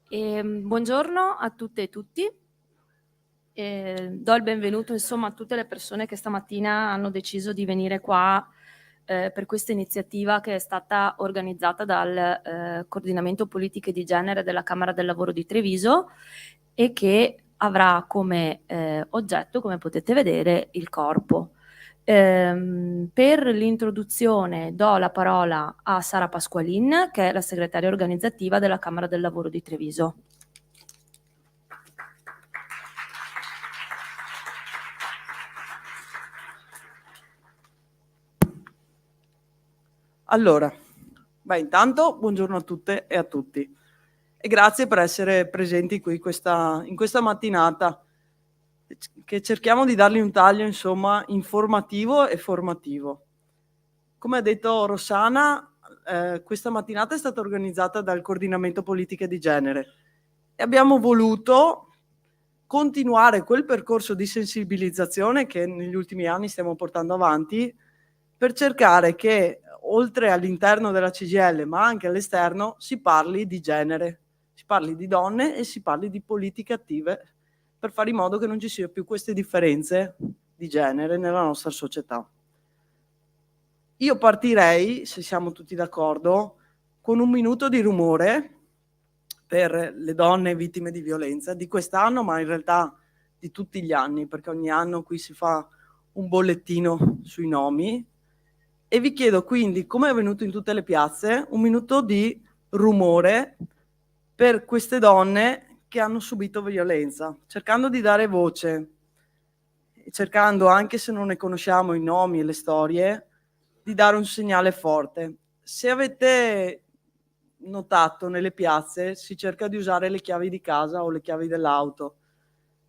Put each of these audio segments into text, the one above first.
Buongiorno a tutte e tutti. Do il benvenuto insomma a tutte le persone che stamattina hanno deciso di venire qua per questa iniziativa che è stata organizzata dal Coordinamento Politiche di Genere della Camera del Lavoro di Treviso e che avrà come oggetto, come potete vedere, il corpo. Per l'introduzione do la parola a Sara Pasqualin, che è la segretaria organizzativa della Camera del Lavoro di Treviso. Allora, intanto buongiorno a tutte e a tutti e grazie per essere presenti qui in questa mattinata che cerchiamo di dargli un taglio, insomma, informativo e formativo. Come ha detto Rossana, questa mattinata è stata organizzata dal Coordinamento Politiche di Genere e abbiamo voluto continuare quel percorso di sensibilizzazione che negli ultimi anni stiamo portando avanti per cercare che, oltre all'interno della CGIL, ma anche all'esterno, si parli di genere, si parli di donne e si parli di politiche attive per fare in modo che non ci siano più queste differenze di genere nella nostra società. Io partirei, se siamo tutti d'accordo, con un minuto di rumore per le donne vittime di violenza di quest'anno, ma in realtà di tutti gli anni, perché ogni anno qui si fa un bollettino sui nomi. E vi chiedo quindi, come è avvenuto in tutte le piazze, un minuto di rumore per queste donne che hanno subito violenza, cercando di dare voce, cercando, anche se non ne conosciamo i nomi e le storie, di dare un segnale forte. Se avete notato, nelle piazze si cerca di usare le chiavi di casa o le chiavi dell'auto.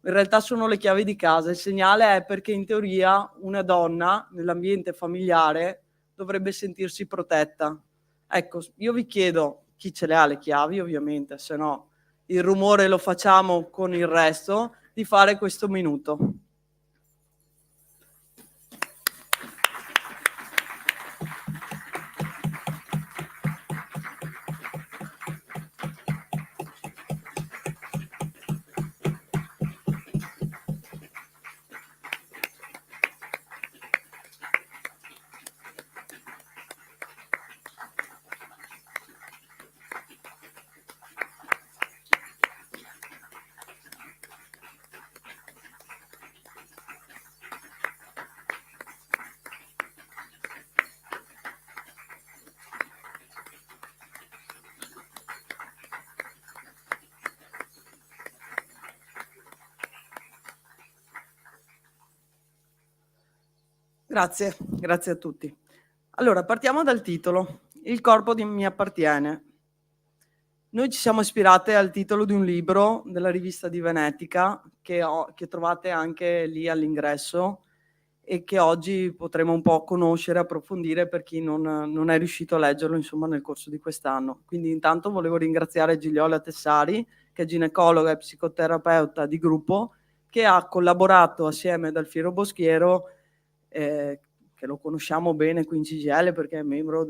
In realtà sono le chiavi di casa. Il segnale è perché in teoria una donna nell'ambiente familiare dovrebbe sentirsi protetta. Ecco, io vi chiedo, chi ce le ha le chiavi ovviamente, se no il rumore lo facciamo con il resto, di fare questo minuto. Grazie a tutti. Allora, partiamo dal titolo. Il corpo mi appartiene. Noi ci siamo ispirate al titolo di un libro della rivista di Venetica che trovate anche lì all'ingresso e che oggi potremo un po' conoscere, approfondire per chi non è riuscito a leggerlo, insomma, nel corso di quest'anno. Quindi intanto volevo ringraziare Gigliola Tessari, che è ginecologa e psicoterapeuta di gruppo, che ha collaborato assieme ad Alfiero Boschiero, che lo conosciamo bene qui in CGIL perché è membro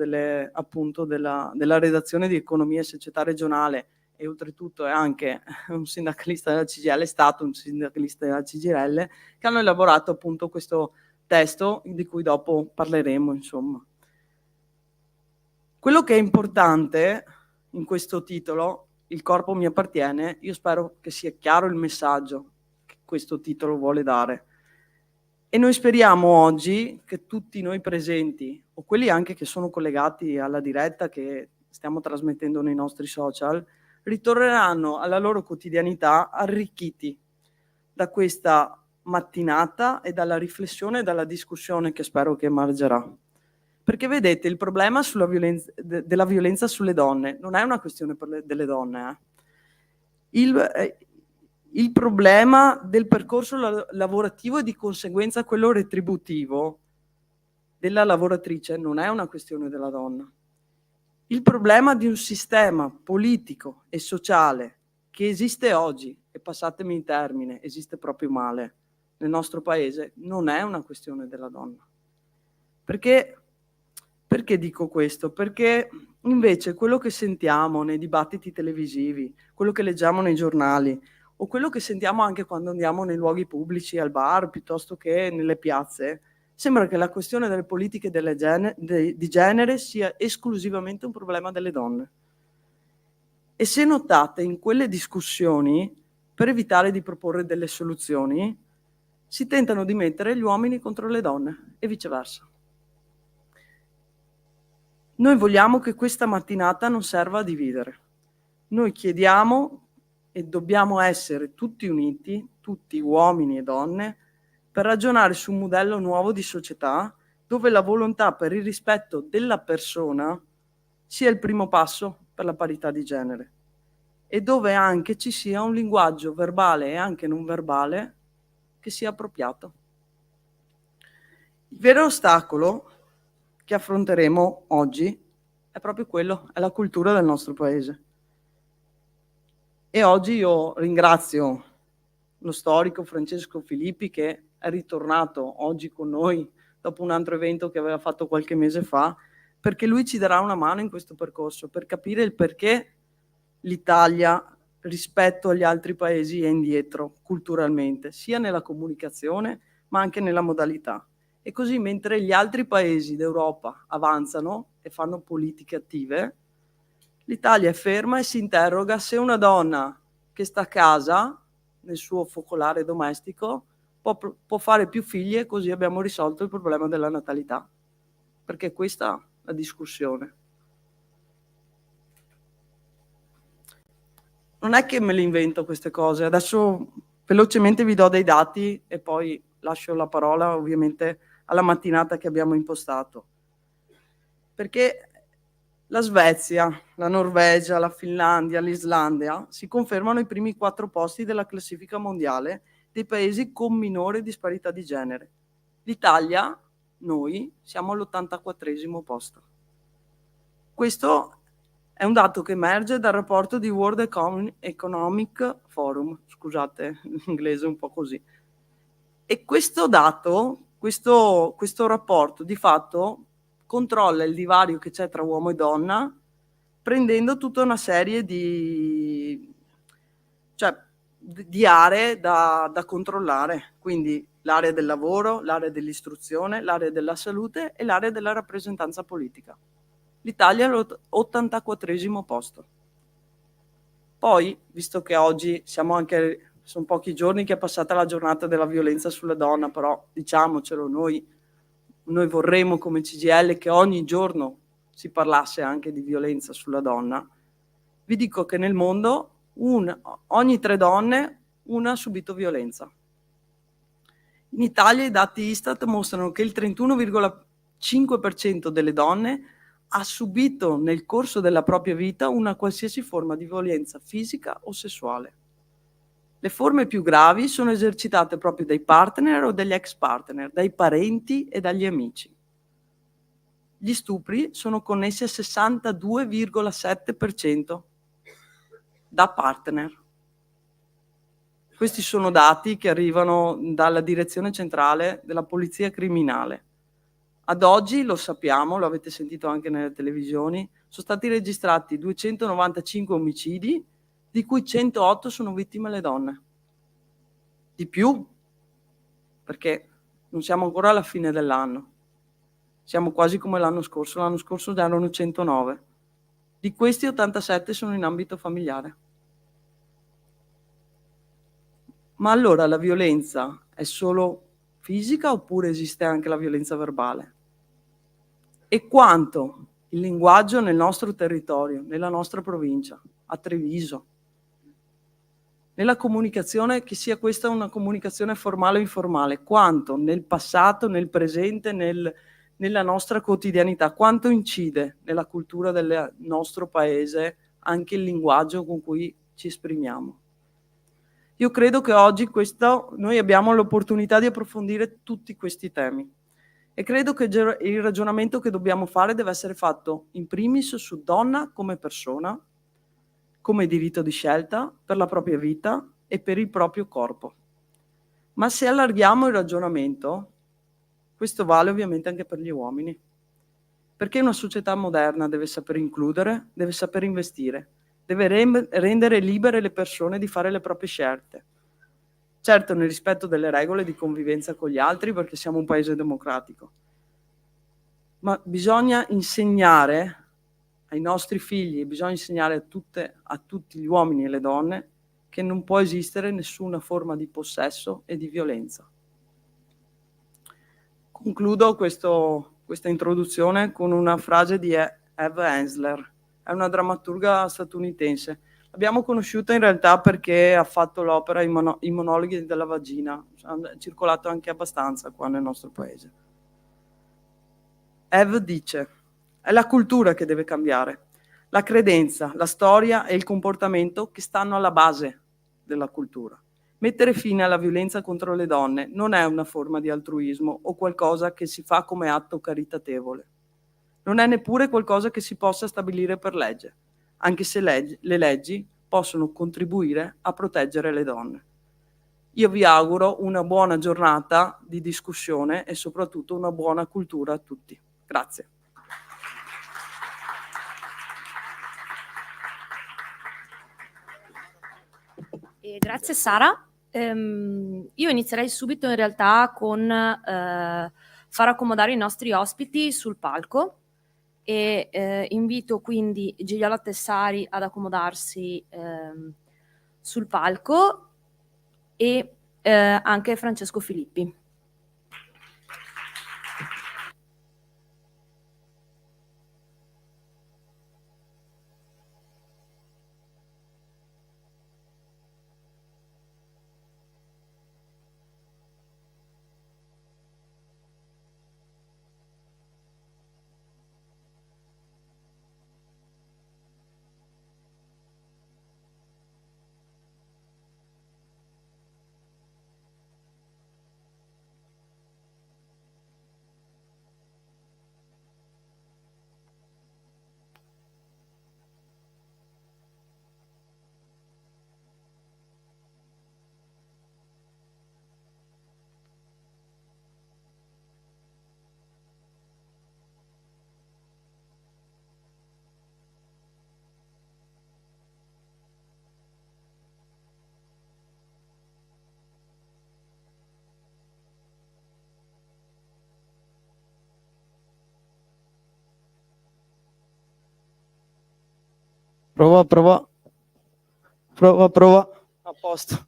appunto della redazione di Economia e Società Regionale e oltretutto è anche un sindacalista della CGIL, è stato un sindacalista della CGIL, che hanno elaborato appunto questo testo di cui dopo parleremo, insomma. Quello che è importante in questo titolo, Il corpo mi appartiene, io spero che sia chiaro il messaggio che questo titolo vuole dare. E noi speriamo oggi che tutti noi presenti, o quelli anche che sono collegati alla diretta che stiamo trasmettendo nei nostri social, ritorneranno alla loro quotidianità arricchiti da questa mattinata e dalla riflessione e dalla discussione che spero che emergerà. Perché vedete, il problema della violenza sulle donne non è una questione delle donne. Il problema del percorso lavorativo e di conseguenza quello retributivo della lavoratrice non è una questione della donna. Il problema di un sistema politico e sociale che esiste oggi, e passatemi il termine, esiste proprio male nel nostro paese, non è una questione della donna. Perché dico questo? Perché Invece quello che sentiamo nei dibattiti televisivi, quello che leggiamo nei giornali o quello che sentiamo anche quando andiamo nei luoghi pubblici, al bar piuttosto che nelle piazze, sembra che la questione delle politiche di genere sia esclusivamente un problema delle donne. E se notate, in quelle discussioni, per evitare di proporre delle soluzioni, si tentano di mettere gli uomini contro le donne e viceversa. Noi vogliamo che questa mattinata non serva a dividere. Noi chiediamo e dobbiamo essere tutti uniti, tutti uomini e donne, per ragionare su un modello nuovo di società dove la volontà per il rispetto della persona sia il primo passo per la parità di genere e dove anche ci sia un linguaggio verbale e anche non verbale che sia appropriato. Il vero ostacolo che affronteremo oggi è proprio quello, è la cultura del nostro paese. E oggi io ringrazio lo storico Francesco Filippi che è ritornato oggi con noi dopo un altro evento che aveva fatto qualche mese fa, perché lui ci darà una mano in questo percorso per capire il perché l'Italia rispetto agli altri paesi è indietro culturalmente, sia nella comunicazione ma anche nella modalità. E così mentre gli altri paesi d'Europa avanzano e fanno politiche attive, l'Italia è ferma e si interroga se una donna che sta a casa, nel suo focolare domestico, può fare più figli e così abbiamo risolto il problema della natalità. Perché questa è la discussione. Non è che me le invento queste cose, adesso velocemente vi do dei dati e poi lascio la parola ovviamente alla mattinata che abbiamo impostato. Perché la Svezia, la Norvegia, la Finlandia, l'Islanda si confermano i primi 4 posti della classifica mondiale dei paesi con minore disparità di genere. L'Italia, noi, siamo all'84° posto. Questo è un dato che emerge dal rapporto di World Economic Forum, scusate l'inglese è un po' così. E questo dato, questo rapporto di fatto controlla il divario che c'è tra uomo e donna, prendendo tutta una serie di aree da controllare, quindi l'area del lavoro, l'area dell'istruzione, l'area della salute e l'area della rappresentanza politica. L'Italia è all'84° posto. Poi, visto che oggi sono pochi giorni che è passata la giornata della violenza sulla donna, però diciamocelo, noi vorremmo come CGIL che ogni giorno si parlasse anche di violenza sulla donna. Vi dico che nel mondo ogni 3 donne una ha subito violenza. In Italia i dati Istat mostrano che il 31,5% delle donne ha subito nel corso della propria vita una qualsiasi forma di violenza fisica o sessuale. Le forme più gravi sono esercitate proprio dai partner o dagli ex partner, dai parenti e dagli amici. Gli stupri sono connessi al 62,7% da partner. Questi sono dati che arrivano dalla direzione centrale della polizia criminale. Ad oggi, lo sappiamo, lo avete sentito anche nelle televisioni, sono stati registrati 295 omicidi, di cui 108 sono vittime le donne. Di più, perché non siamo ancora alla fine dell'anno. Siamo quasi come l'anno scorso già erano 109. Di questi 87 sono in ambito familiare. Ma allora la violenza è solo fisica oppure esiste anche la violenza verbale? E quanto il linguaggio nel nostro territorio, nella nostra provincia, a Treviso, nella comunicazione, che sia questa una comunicazione formale o informale, quanto nel passato, nel presente, nella nostra quotidianità, quanto incide nella cultura del nostro paese anche il linguaggio con cui ci esprimiamo. Io credo che oggi noi abbiamo l'opportunità di approfondire tutti questi temi e credo che il ragionamento che dobbiamo fare deve essere fatto in primis su donna come persona, come diritto di scelta per la propria vita e per il proprio corpo. Ma se allarghiamo il ragionamento, questo vale ovviamente anche per gli uomini. perché una società moderna deve saper includere, deve saper investire, deve rendere libere le persone di fare le proprie scelte. Certo, nel rispetto delle regole di convivenza con gli altri, perché siamo un paese democratico. Ma bisogna insegnare ai nostri figli, bisogna insegnare a tutti gli uomini e le donne che non può esistere nessuna forma di possesso e di violenza. Concludo questa introduzione con una frase di Eve Ensler, è una drammaturga statunitense. L'abbiamo conosciuta in realtà perché ha fatto l'opera I monologhi della vagina, è circolato anche abbastanza qua nel nostro paese. Eve dice: è la cultura che deve cambiare, la credenza, la storia e il comportamento che stanno alla base della cultura. Mettere fine alla violenza contro le donne non è una forma di altruismo o qualcosa che si fa come atto caritatevole. Non è neppure qualcosa che si possa stabilire per legge, anche se le leggi possono contribuire a proteggere le donne. Io vi auguro una buona giornata di discussione e soprattutto una buona cultura a tutti. Grazie. Grazie Sara. Io inizierei subito in realtà con far accomodare i nostri ospiti sul palco e invito quindi Gigliola Tessari ad accomodarsi sul palco e anche Francesco Filippi. Prova. A posto.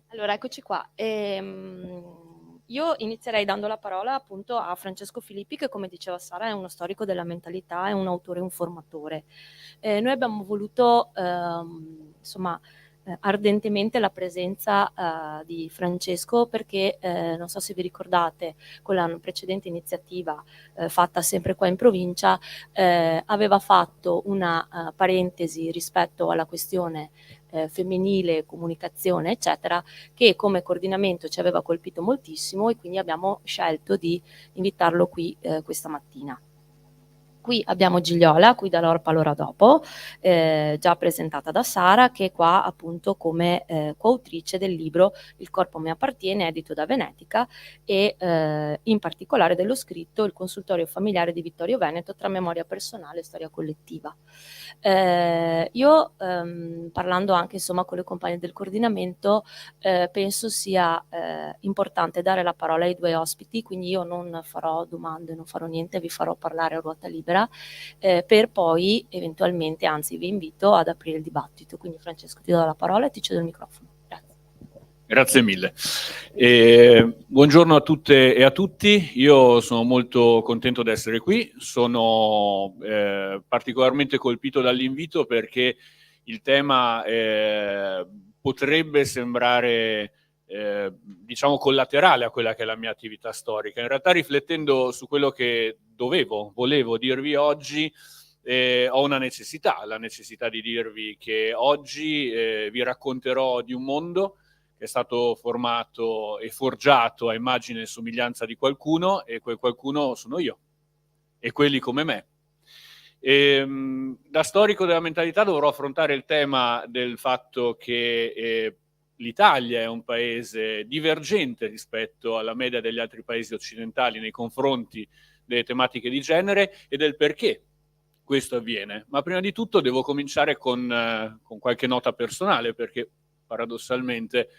Allora, eccoci qua. Io inizierei dando la parola appunto a Francesco Filippi, che come diceva Sara è uno storico della mentalità, è un autore e un formatore. Noi abbiamo voluto ardentemente la presenza di Francesco perché non so se vi ricordate, con la precedente iniziativa fatta sempre qua in provincia, aveva fatto una parentesi rispetto alla questione femminile, comunicazione eccetera, che come coordinamento ci aveva colpito moltissimo e quindi abbiamo scelto di invitarlo qui questa mattina. Qui abbiamo Gigliola, a cui darò la parola dopo, già presentata da Sara, che è qua appunto come coautrice del libro Il corpo mi appartiene, edito da Venetica, e in particolare dello scritto Il consultorio familiare di Vittorio Veneto tra memoria personale e storia collettiva. Io parlando anche insomma con le compagne del coordinamento penso sia importante dare la parola ai due ospiti, quindi io non farò domande, non farò niente, vi farò parlare a ruota libera per poi eventualmente, anzi vi invito ad aprire il dibattito. Quindi Francesco ti do la parola e ti cedo il microfono. Grazie. Grazie mille. Buongiorno a tutte e a tutti, io sono molto contento di essere qui, sono particolarmente colpito dall'invito perché il tema potrebbe sembrare diciamo collaterale a quella che è la mia attività storica. In realtà riflettendo su quello che volevo dirvi oggi, ho una necessità, la necessità di dirvi che oggi vi racconterò di un mondo che è stato formato e forgiato a immagine e somiglianza di qualcuno, e quel qualcuno sono io e quelli come me. Da storico della mentalità dovrò affrontare il tema del fatto che l'Italia è un paese divergente rispetto alla media degli altri paesi occidentali nei confronti delle tematiche di genere e del perché questo avviene. Ma prima di tutto devo cominciare con qualche nota personale, perché paradossalmente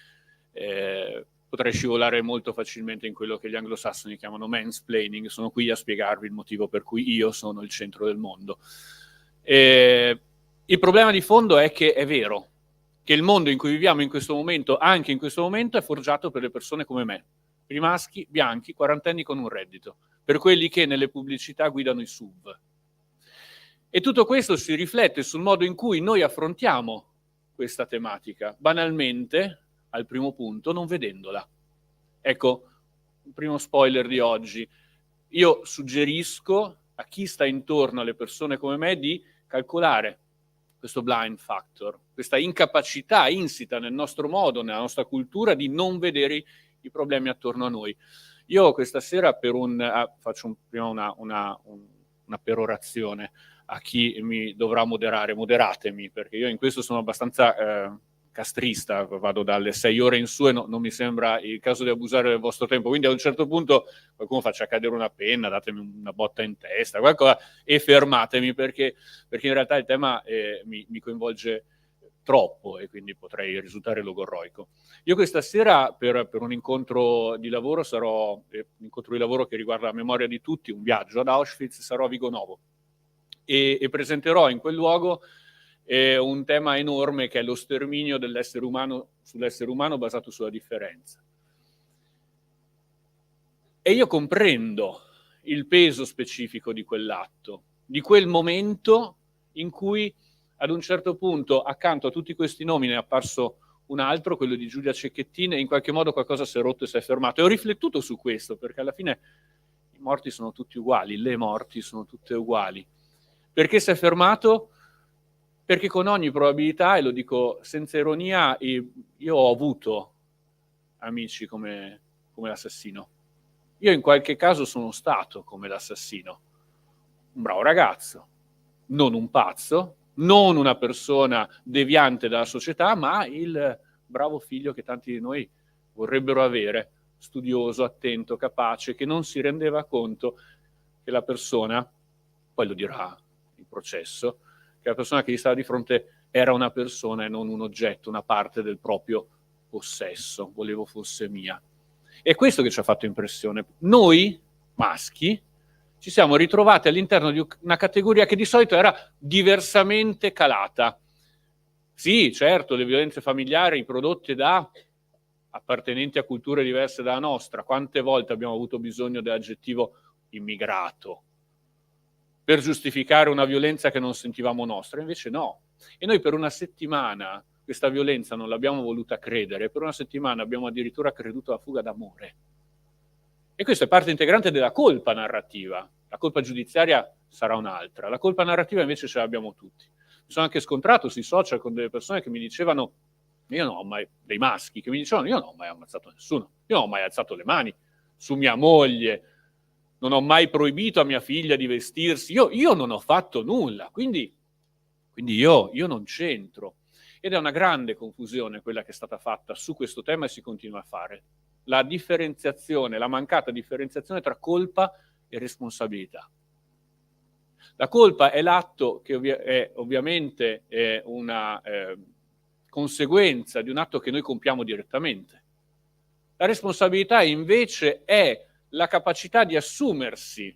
potrei scivolare molto facilmente in quello che gli anglosassoni chiamano mansplaining. Sono qui a spiegarvi il motivo per cui io sono il centro del mondo. Il problema di fondo è che è vero che il mondo in cui viviamo in questo momento, anche in questo momento, è forgiato per le persone come me, per i maschi bianchi, quarantenni con un reddito, per quelli che nelle pubblicità guidano i SUV. E tutto questo si riflette sul modo in cui noi affrontiamo questa tematica, banalmente, al primo punto, non vedendola. Ecco, il primo spoiler di oggi. Io suggerisco a chi sta intorno alle persone come me di calcolare questo blind factor, questa incapacità insita nel nostro modo, nella nostra cultura, di non vedere i problemi attorno a noi. Io questa sera faccio prima una perorazione a chi mi dovrà moderare, moderatemi, perché io in questo sono abbastanza castrista, vado dalle 6 ore in su e non mi sembra il caso di abusare del vostro tempo, quindi a un certo punto qualcuno faccia cadere una penna, datemi una botta in testa, qualcosa, e fermatemi, perché in realtà il tema mi coinvolge troppo e quindi potrei risultare logorroico. Io questa sera per un incontro di lavoro un incontro di lavoro che riguarda la memoria di tutti, un viaggio ad Auschwitz, sarò a Vigonovo e presenterò in quel luogo un tema enorme che è lo sterminio dell'essere umano sull'essere umano basato sulla differenza. E io comprendo il peso specifico di quell'atto, di quel momento in cui ad un certo punto accanto a tutti questi nomi ne è apparso un altro, quello di Giulia Cecchettin, e in qualche modo qualcosa si è rotto e si è fermato. E ho riflettuto su questo, perché alla fine i morti sono tutti uguali, le morti sono tutte uguali. Perché si è fermato? Perché con ogni probabilità, e lo dico senza ironia, io ho avuto amici come l'assassino. Io in qualche caso sono stato come l'assassino. Un bravo ragazzo, non un pazzo, non una persona deviante dalla società, ma il bravo figlio che tanti di noi vorrebbero avere, studioso, attento, capace, che non si rendeva conto che la persona, poi lo dirà il processo, che la persona che gli stava di fronte era una persona e non un oggetto, una parte del proprio possesso, volevo fosse mia. È questo che ci ha fatto impressione. Noi, maschi, ci siamo ritrovati all'interno di una categoria che di solito era diversamente calata. Sì, certo, le violenze familiari prodotte da appartenenti a culture diverse dalla nostra. Quante volte abbiamo avuto bisogno dell'aggettivo immigrato per giustificare una violenza che non sentivamo nostra? Invece no. E noi per una settimana questa violenza non l'abbiamo voluta credere, per una settimana abbiamo addirittura creduto alla fuga d'amore. E questo è parte integrante della colpa narrativa. La colpa giudiziaria sarà un'altra. La colpa narrativa invece ce l'abbiamo tutti. Mi sono anche scontrato sui social con delle persone che mi dicevano, dei maschi, che mi dicevano, io non ho mai ammazzato nessuno, io non ho mai alzato le mani su mia moglie, non ho mai proibito a mia figlia di vestirsi, io non ho fatto nulla, quindi io non c'entro. Ed è una grande confusione quella che è stata fatta su questo tema e si continua a fare. La differenziazione, la mancata differenziazione tra colpa e responsabilità. La colpa è l'atto che è ovviamente una conseguenza di un atto che noi compiamo direttamente. La responsabilità invece è la capacità di assumersi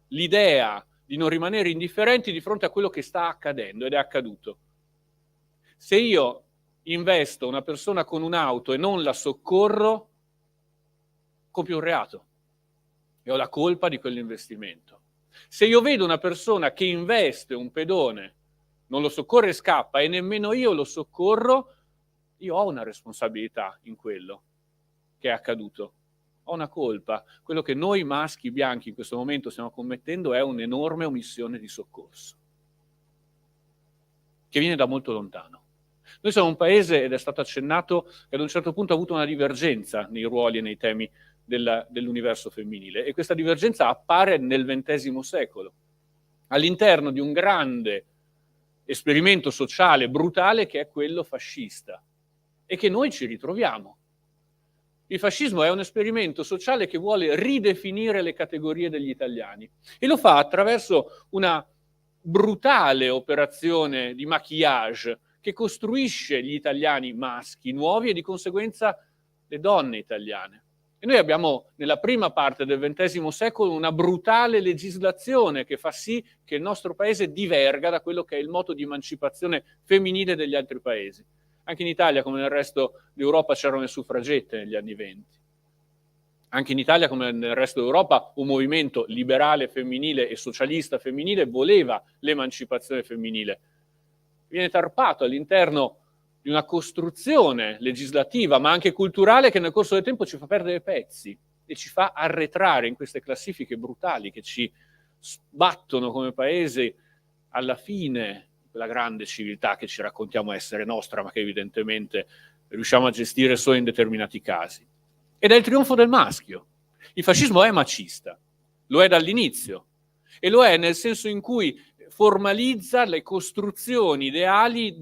l'idea di non rimanere indifferenti di fronte a quello che sta accadendo ed è accaduto. Se io investo una persona con un'auto e non la soccorro, compio un reato e ho la colpa di quell'investimento. Se io vedo una persona che investe un pedone, non lo soccorre e scappa e nemmeno io lo soccorro, io ho una responsabilità in quello che è accaduto. Ho una colpa. Quello che noi maschi bianchi in questo momento stiamo commettendo è un'enorme omissione di soccorso, che viene da molto lontano. Noi siamo un paese, ed è stato accennato, che ad un certo punto ha avuto una divergenza nei ruoli e nei temi dell'universo femminile, e questa divergenza appare nel XX secolo, all'interno di un grande esperimento sociale brutale che è quello fascista. e che noi ci ritroviamo. Il fascismo è un esperimento sociale che vuole ridefinire le categorie degli italiani e lo fa attraverso una brutale operazione di maquillage che costruisce gli italiani maschi nuovi e di conseguenza le donne italiane. E noi abbiamo nella prima parte del XX secolo una brutale legislazione che fa sì che il nostro paese diverga da quello che è il moto di emancipazione femminile degli altri paesi. Anche in Italia, come nel resto d'Europa, c'erano le suffragette negli anni '20. Anche in Italia, come nel resto d'Europa, un movimento liberale femminile e socialista femminile voleva l'emancipazione femminile. Viene tarpato all'interno di una costruzione legislativa, ma anche culturale, che nel corso del tempo ci fa perdere pezzi e ci fa arretrare in queste classifiche brutali che ci sbattono come paese alla fine quella grande civiltà che ci raccontiamo essere nostra, ma che evidentemente riusciamo a gestire solo in determinati casi. Ed è il trionfo del maschio. Il fascismo è macista, lo è dall'inizio, e lo è nel senso in cui formalizza le costruzioni ideali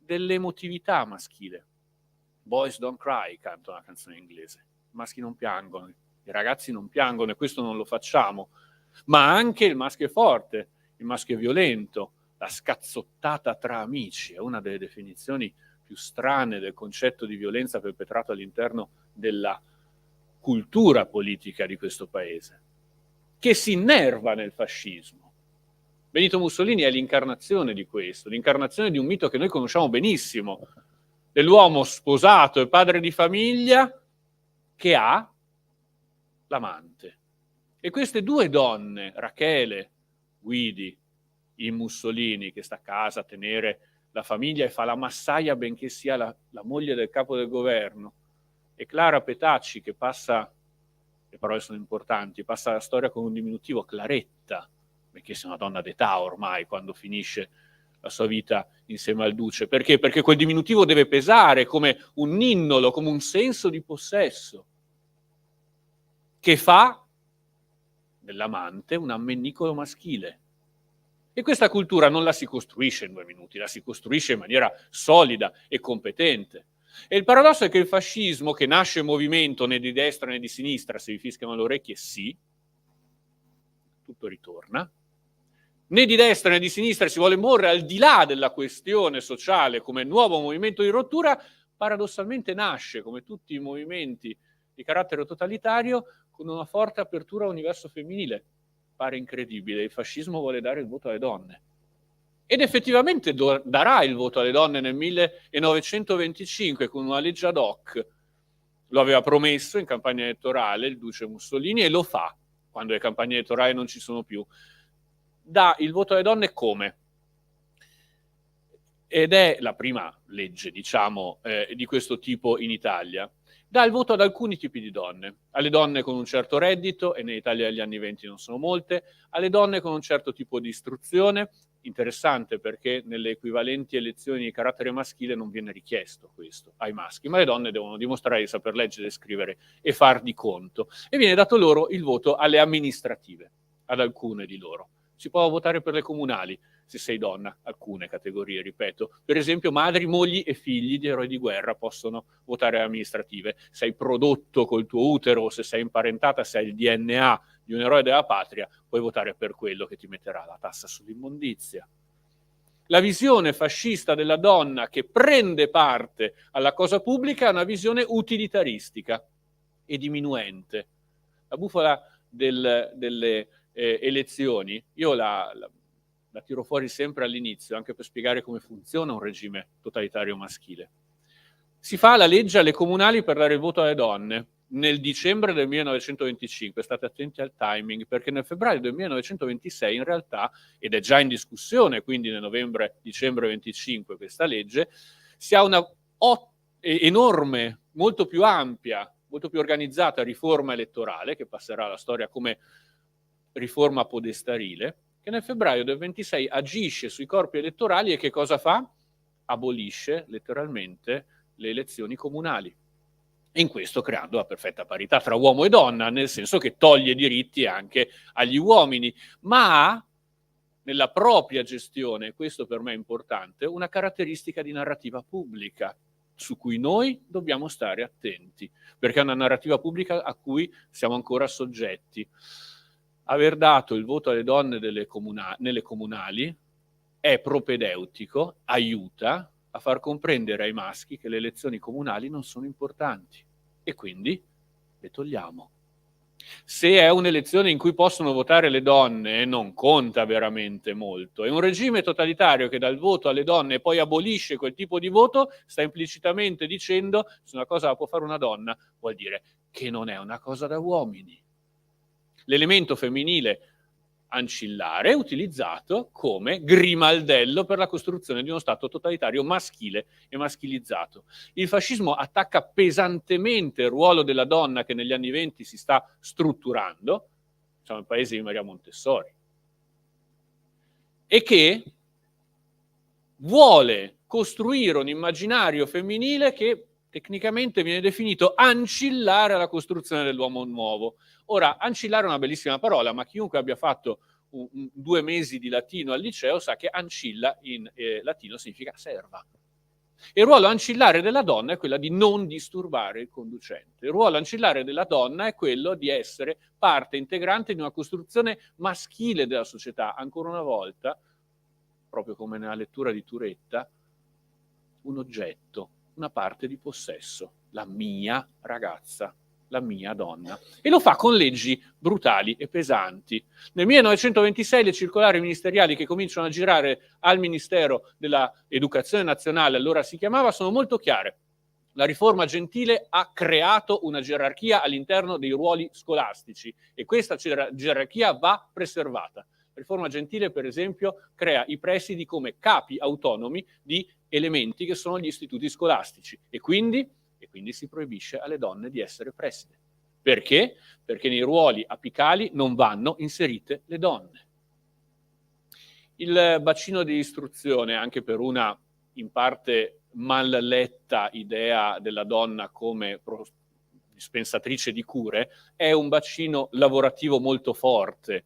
dell'emotività maschile. Boys don't cry, canta una canzone inglese. I maschi non piangono, i ragazzi non piangono e questo non lo facciamo. Ma anche il maschio è forte, il maschio è violento, la scazzottata tra amici è una delle definizioni più strane del concetto di violenza perpetrato all'interno della cultura politica di questo paese, che si innerva nel fascismo. Benito Mussolini è l'incarnazione di questo, l'incarnazione di un mito che noi conosciamo benissimo, dell'uomo sposato e padre di famiglia che ha l'amante. E queste due donne, Rachele, Guidi, il Mussolini, che sta a casa a tenere la famiglia e fa la massaia benché sia la moglie del capo del governo, e Clara Petacci, che passa, le parole sono importanti, passa la storia con un diminutivo, Claretta, perché sia una donna d'età ormai quando finisce la sua vita insieme al duce. Perché? Perché quel diminutivo deve pesare come un ninnolo, come un senso di possesso, che fa dell'amante un ammennicolo maschile. E questa cultura non la si costruisce in 2 minuti, la si costruisce in maniera solida e competente. E il paradosso è che il fascismo, che nasce movimento né di destra né di sinistra, se vi fischiano le orecchie sì, tutto ritorna, né di destra né di sinistra si vuole porre al di là della questione sociale come nuovo movimento di rottura, paradossalmente nasce, come tutti i movimenti di carattere totalitario, con una forte apertura all'universo femminile. Pare incredibile, il fascismo vuole dare il voto alle donne. Ed effettivamente darà il voto alle donne nel 1925 con una legge ad hoc. Lo aveva promesso in campagna elettorale il duce Mussolini e lo fa quando le campagne elettorali non ci sono più. Dà il voto alle donne come? Ed è la prima legge, diciamo, di questo tipo in Italia. Dà il voto ad alcuni tipi di donne, alle donne con un certo reddito, e in Italia degli anni '20 non sono molte, alle donne con un certo tipo di istruzione, interessante perché nelle equivalenti elezioni di carattere maschile non viene richiesto questo ai maschi, ma le donne devono dimostrare di saper leggere, scrivere e far di conto. E viene dato loro il voto alle amministrative, ad alcune di loro. Si può votare per le comunali, se sei donna, alcune categorie, ripeto. Per esempio, madri, mogli e figli di eroi di guerra possono votare alle amministrative. Se hai prodotto col tuo utero, o se sei imparentata, se hai il DNA di un eroe della patria, puoi votare per quello che ti metterà la tassa sull'immondizia. La visione fascista della donna che prende parte alla cosa pubblica è una visione utilitaristica e diminuente. La bufala delle elezioni, io la tiro fuori sempre all'inizio, anche per spiegare come funziona un regime totalitario maschile. Si fa la legge alle comunali per dare il voto alle donne nel dicembre del 1925, state attenti al timing, perché nel febbraio del 1926 in realtà, ed è già in discussione, quindi nel novembre-dicembre 25 questa legge, si ha una enorme, molto più ampia, molto più organizzata riforma elettorale, che passerà alla storia come riforma podestarile, che nel febbraio del 26 agisce sui corpi elettorali e che cosa fa? Abolisce letteralmente le elezioni comunali. E in questo creando la perfetta parità tra uomo e donna, nel senso che toglie diritti anche agli uomini, ma nella propria gestione, questo per me è importante, una caratteristica di narrativa pubblica, su cui noi dobbiamo stare attenti, perché è una narrativa pubblica a cui siamo ancora soggetti. Aver dato il voto alle donne nelle comunali è propedeutico, aiuta a far comprendere ai maschi che le elezioni comunali non sono importanti e quindi le togliamo. Se è un'elezione in cui possono votare le donne, non conta veramente molto. E un regime totalitario che dà il voto alle donne e poi abolisce quel tipo di voto sta implicitamente dicendo se una cosa la può fare una donna, vuol dire che non è una cosa da uomini. L'elemento femminile ancillare utilizzato come grimaldello per la costruzione di uno stato totalitario maschile e maschilizzato. Il fascismo attacca pesantemente il ruolo della donna che negli anni '20 si sta strutturando, siamo il paese di Maria Montessori, e che vuole costruire un immaginario femminile che tecnicamente viene definito ancillare alla costruzione dell'uomo nuovo. Ora, ancillare è una bellissima parola, ma chiunque abbia fatto 2 mesi di latino al liceo sa che ancilla in latino significa serva. Il ruolo ancillare della donna è quello di non disturbare il conducente. Il ruolo ancillare della donna è quello di essere parte integrante di una costruzione maschile della società. Ancora una volta, proprio come nella lettura di Turetta, un oggetto, una parte di possesso, la mia ragazza, la mia donna. E lo fa con leggi brutali e pesanti. Nel 1926 le circolari ministeriali che cominciano a girare al Ministero dell'Educazione Nazionale, allora si chiamava, sono molto chiare. La riforma Gentile ha creato una gerarchia all'interno dei ruoli scolastici e questa gerarchia va preservata. La riforma Gentile, per esempio, crea i presidi come capi autonomi di elementi che sono gli istituti scolastici e quindi si proibisce alle donne di essere preside. Perché? Perché nei ruoli apicali non vanno inserite le donne. Il bacino di istruzione, anche per una in parte mal letta idea della donna come dispensatrice di cure, è un bacino lavorativo molto forte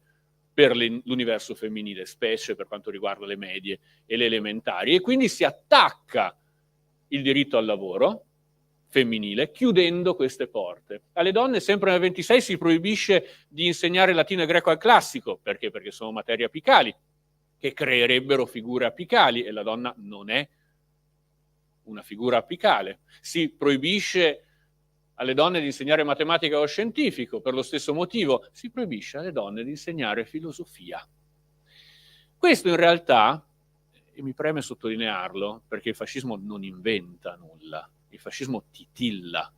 per l'universo femminile, specie per quanto riguarda le medie e le elementari, e quindi si attacca il diritto al lavoro femminile chiudendo queste porte. Alle donne sempre nel 26 si proibisce di insegnare latino e greco al classico, perché? Perché sono materie apicali, che creerebbero figure apicali e la donna non è una figura apicale. Si proibisce alle donne di insegnare matematica o scientifico, per lo stesso motivo si proibisce alle donne di insegnare filosofia. Questo in realtà, e mi preme sottolinearlo, perché il fascismo non inventa nulla, il fascismo titilla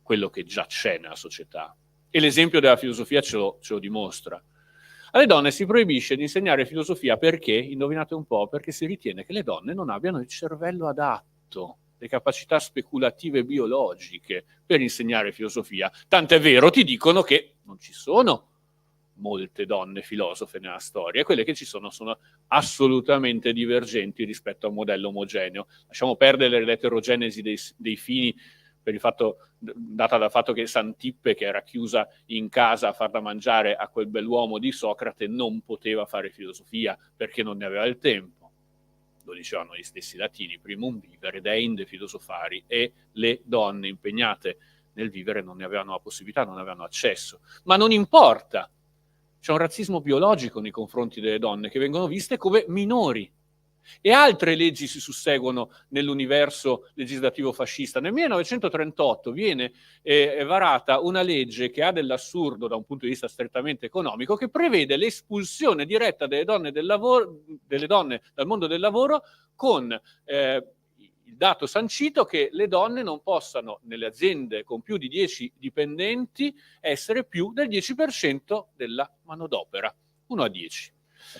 quello che già c'è nella società. E l'esempio della filosofia ce lo dimostra. Alle donne si proibisce di insegnare filosofia perché, indovinate un po', perché si ritiene che le donne non abbiano il cervello adatto, le capacità speculative biologiche per insegnare filosofia. Tant'è vero, ti dicono che non ci sono molte donne filosofe nella storia, e quelle che ci sono assolutamente divergenti rispetto a un modello omogeneo. Lasciamo perdere l'eterogenesi dei fini per il fatto, data dal fatto che Santippe, che era chiusa in casa a far da mangiare a quel bell'uomo di Socrate, non poteva fare filosofia perché non ne aveva il tempo. Lo dicevano gli stessi latini, primum vivere, deinde filosofari, e le donne impegnate nel vivere non ne avevano la possibilità, non avevano accesso. Ma non importa, c'è un razzismo biologico nei confronti delle donne che vengono viste come minori. E altre leggi si susseguono nell'universo legislativo fascista. Nel 1938 viene varata una legge che ha dell'assurdo da un punto di vista strettamente economico, che prevede l'espulsione diretta delle donne dal mondo del lavoro con il dato sancito che le donne non possano, nelle aziende con più di 10 dipendenti, essere più del 10% della manodopera, 1 a 10.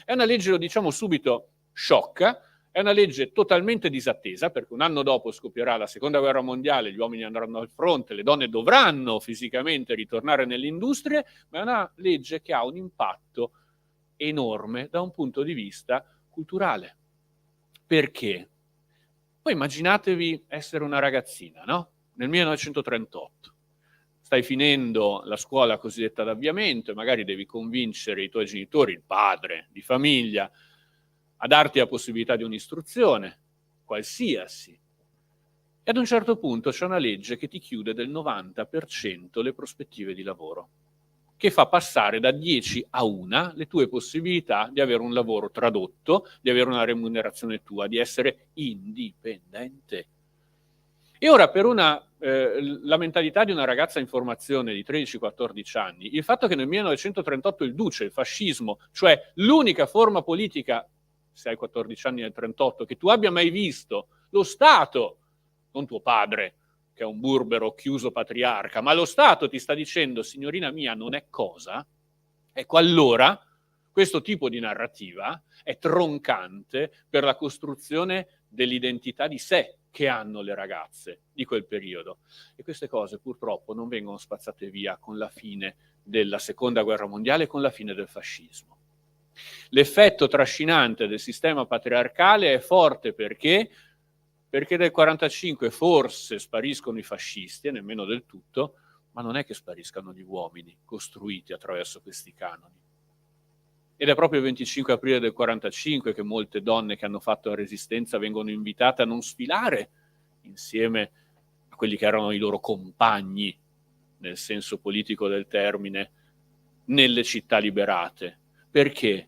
È una legge, lo diciamo subito, sciocca, è una legge totalmente disattesa, perché un anno dopo scoppierà la seconda guerra mondiale, gli uomini andranno al fronte, le donne dovranno fisicamente ritornare nelle industrie, ma è una legge che ha un impatto enorme da un punto di vista culturale. Perché? Poi immaginatevi essere una ragazzina, no? Nel 1938. Stai finendo la scuola cosiddetta d'avviamento e magari devi convincere i tuoi genitori, il padre di famiglia, a darti la possibilità di un'istruzione, qualsiasi. E ad un certo punto c'è una legge che ti chiude del 90% le prospettive di lavoro, che fa passare da 10 a 1 le tue possibilità di avere un lavoro tradotto, di avere una remunerazione tua, di essere indipendente. E ora per la mentalità di una ragazza in formazione di 13-14 anni, il fatto che nel 1938 il duce, il fascismo, cioè l'unica forma politica, se hai 14 anni nel 38, che tu abbia mai visto, lo Stato, non tuo padre, che è un burbero chiuso patriarca, ma lo Stato ti sta dicendo, signorina mia, non è cosa, ecco allora questo tipo di narrativa è troncante per la costruzione dell'identità di sé che hanno le ragazze di quel periodo. E queste cose purtroppo non vengono spazzate via con la fine della Seconda Guerra Mondiale e con la fine del fascismo. L'effetto trascinante del sistema patriarcale è forte perché dal 1945 forse spariscono i fascisti, e nemmeno del tutto, ma non è che spariscano gli uomini costruiti attraverso questi canoni. Ed è proprio il 25 aprile del 1945 che molte donne che hanno fatto la resistenza vengono invitate a non sfilare insieme a quelli che erano i loro compagni, nel senso politico del termine, nelle città liberate. Perché?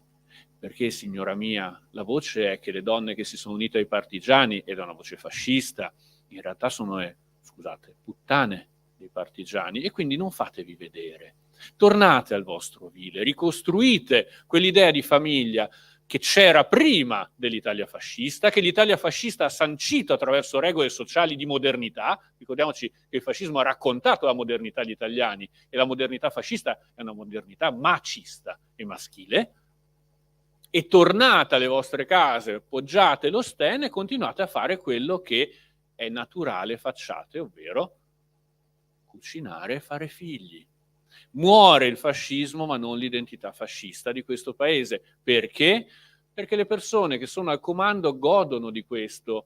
Perché, signora mia, la voce è che le donne che si sono unite ai partigiani, ed è una voce fascista, in realtà sono, puttane dei partigiani, e quindi non fatevi vedere. Tornate al vostro ovile, ricostruite quell'idea di famiglia che c'era prima dell'Italia fascista, che l'Italia fascista ha sancito attraverso regole sociali di modernità. Ricordiamoci che il fascismo ha raccontato la modernità agli italiani, e la modernità fascista è una modernità macista e maschile. E tornate alle vostre case, poggiate lo sten e continuate a fare quello che è naturale facciate, ovvero cucinare e fare figli. Muore il fascismo, ma non l'identità fascista di questo paese. Perché? Perché le persone che sono al comando godono di questo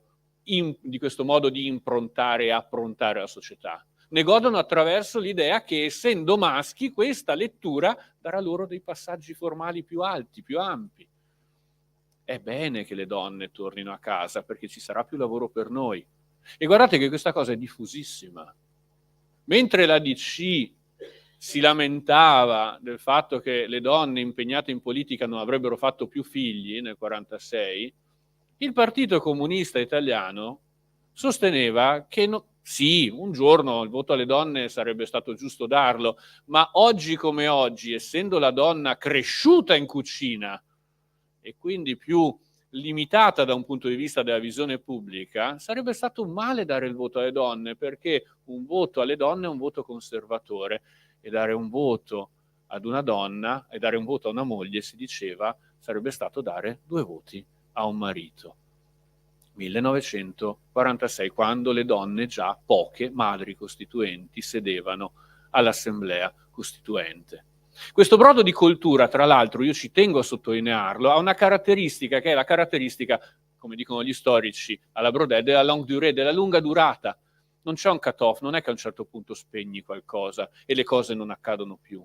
modo di improntare e approntare la società. Ne godono attraverso l'idea che, essendo maschi, questa lettura darà loro dei passaggi formali più alti, più ampi. È bene che le donne tornino a casa perché ci sarà più lavoro per noi. E guardate che questa cosa è diffusissima. Mentre la DC si lamentava del fatto che le donne impegnate in politica non avrebbero fatto più figli nel 1946, il Partito Comunista Italiano sosteneva che sì, un giorno il voto alle donne sarebbe stato giusto darlo, ma oggi come oggi, essendo la donna cresciuta in cucina e quindi più limitata da un punto di vista della visione pubblica, sarebbe stato un male dare il voto alle donne, perché un voto alle donne è un voto conservatore, e dare un voto ad una donna e dare un voto a una moglie, si diceva, sarebbe stato dare 2 voti a un marito. 1946, quando le donne, già poche madri costituenti, sedevano all'Assemblea Costituente. Questo brodo di coltura, tra l'altro, io ci tengo a sottolinearlo, ha una caratteristica che è la caratteristica, come dicono gli storici, alla Brodè, della longue durée, della lunga durata. Non c'è un cut-off, non è che a un certo punto spegni qualcosa e le cose non accadono più.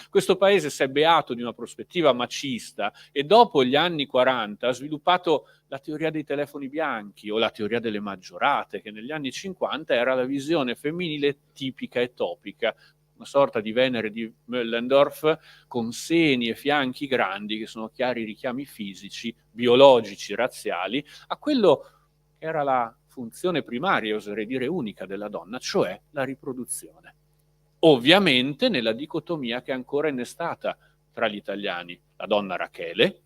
Questo paese si è beato di una prospettiva macista e dopo gli anni 40 ha sviluppato la teoria dei telefoni bianchi o la teoria delle maggiorate, che negli anni 50 era la visione femminile tipica e topica, una sorta di Venere di Möllendorf con seni e fianchi grandi che sono chiari richiami fisici, biologici, razziali, a quello che era la funzione primaria, oserei dire unica, della donna, cioè la riproduzione. Ovviamente nella dicotomia che è ancora innestata tra gli italiani, la donna Rachele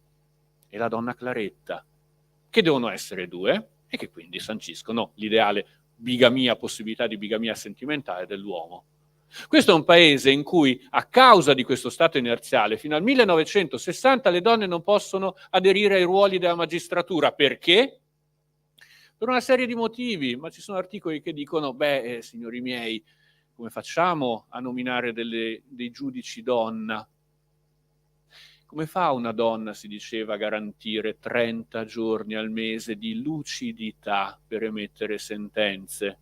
e la donna Claretta, che devono essere 2 e che quindi sanciscono l'ideale bigamia, possibilità di bigamia sentimentale dell'uomo. Questo è un paese in cui, a causa di questo stato inerziale, fino al 1960 le donne non possono aderire ai ruoli della magistratura. Perché? Per una serie di motivi, ma ci sono articoli che dicono, signori miei, come facciamo a nominare dei giudici donna? Come fa una donna, si diceva, a garantire 30 giorni al mese di lucidità per emettere sentenze?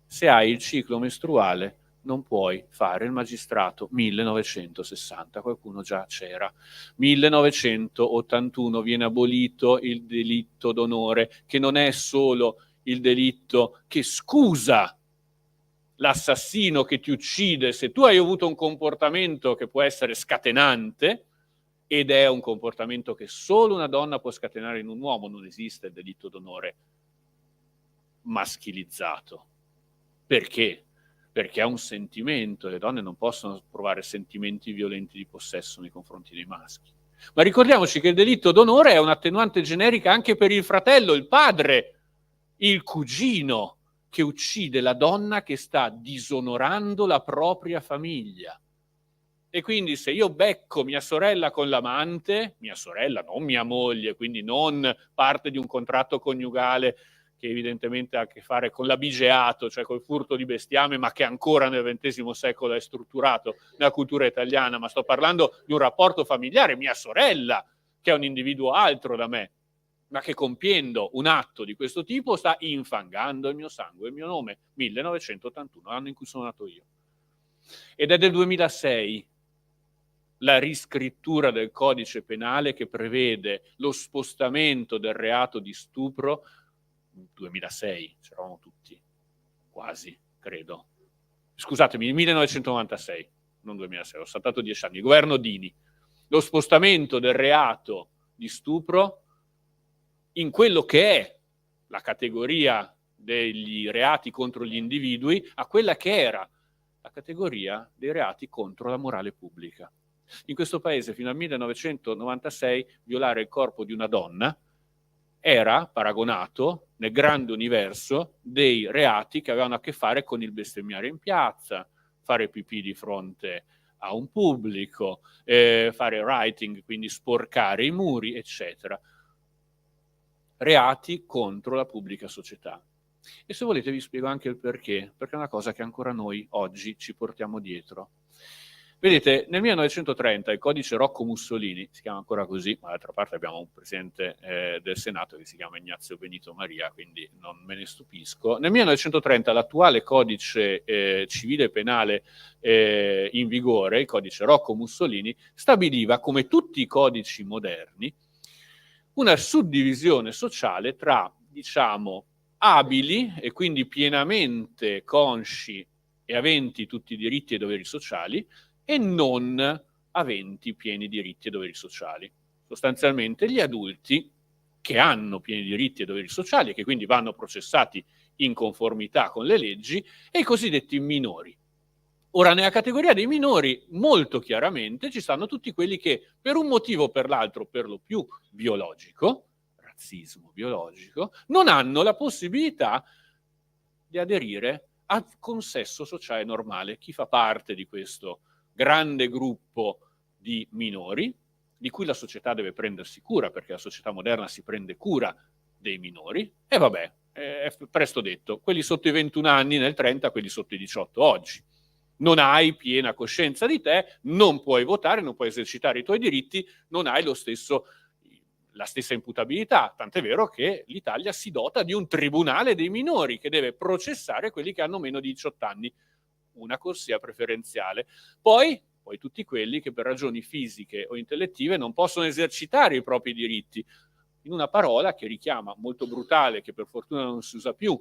Se hai il ciclo mestruale non puoi fare il magistrato. 1960, qualcuno già c'era. 1981 viene abolito il delitto d'onore, che non è solo il delitto che scusa l'assassino che ti uccide se tu hai avuto un comportamento che può essere scatenante, ed è un comportamento che solo una donna può scatenare in un uomo. Non esiste il delitto d'onore maschilizzato. Perché? Perché è un sentimento, le donne non possono provare sentimenti violenti di possesso nei confronti dei maschi. Ma ricordiamoci che il delitto d'onore è un'attenuante generica anche per il fratello, il padre, il cugino, che uccide la donna che sta disonorando la propria famiglia. E quindi se io becco mia sorella con l'amante, mia sorella, non mia moglie, quindi non parte di un contratto coniugale che evidentemente ha a che fare con l'abigeato, cioè col furto di bestiame, ma che ancora nel XX secolo è strutturato nella cultura italiana, ma sto parlando di un rapporto familiare, mia sorella, che è un individuo altro da me, ma che compiendo un atto di questo tipo sta infangando il mio sangue, il mio nome. 1981, l'anno in cui sono nato io. Ed è del 2006 la riscrittura del codice penale che prevede lo spostamento del reato di stupro. 2006, c'eravamo tutti, quasi, credo. Scusatemi, 1996, non 2006, ho saltato 10 anni. Il governo Dini. Lo spostamento del reato di stupro in quello che è la categoria degli reati contro gli individui a quella che era la categoria dei reati contro la morale pubblica. In questo paese fino al 1996 violare il corpo di una donna era paragonato nel grande universo dei reati che avevano a che fare con il bestemmiare in piazza, fare pipì di fronte a un pubblico, fare writing, quindi sporcare i muri, eccetera. Reati contro la pubblica società. E se volete vi spiego anche il perché è una cosa che ancora noi oggi ci portiamo dietro. Vedete, nel 1930 il codice Rocco Mussolini, si chiama ancora così, ma d'altra parte abbiamo un presidente del Senato che si chiama Ignazio Benito Maria, quindi non me ne stupisco. Nel 1930 l'attuale codice civile penale in vigore, il codice Rocco Mussolini, stabiliva, come tutti i codici moderni, una suddivisione sociale tra, diciamo, abili e quindi pienamente consci e aventi tutti i diritti e doveri sociali e non aventi pieni diritti e doveri sociali. Sostanzialmente gli adulti che hanno pieni diritti e doveri sociali e che quindi vanno processati in conformità con le leggi e i cosiddetti minori. Ora, nella categoria dei minori, molto chiaramente, ci stanno tutti quelli che, per un motivo o per l'altro, per lo più biologico, razzismo biologico, non hanno la possibilità di aderire al consesso sociale normale. Chi fa parte di questo grande gruppo di minori, di cui la società deve prendersi cura, perché la società moderna si prende cura dei minori, e vabbè, è presto detto, quelli sotto i 21 anni nel 30, quelli sotto i 18 oggi. Non hai piena coscienza di te, non puoi votare, non puoi esercitare i tuoi diritti, non hai la stessa imputabilità, tant'è vero che l'Italia si dota di un tribunale dei minori che deve processare quelli che hanno meno di 18 anni, una corsia preferenziale. Poi tutti quelli che per ragioni fisiche o intellettive non possono esercitare i propri diritti, in una parola che richiama, molto brutale, che per fortuna non si usa più,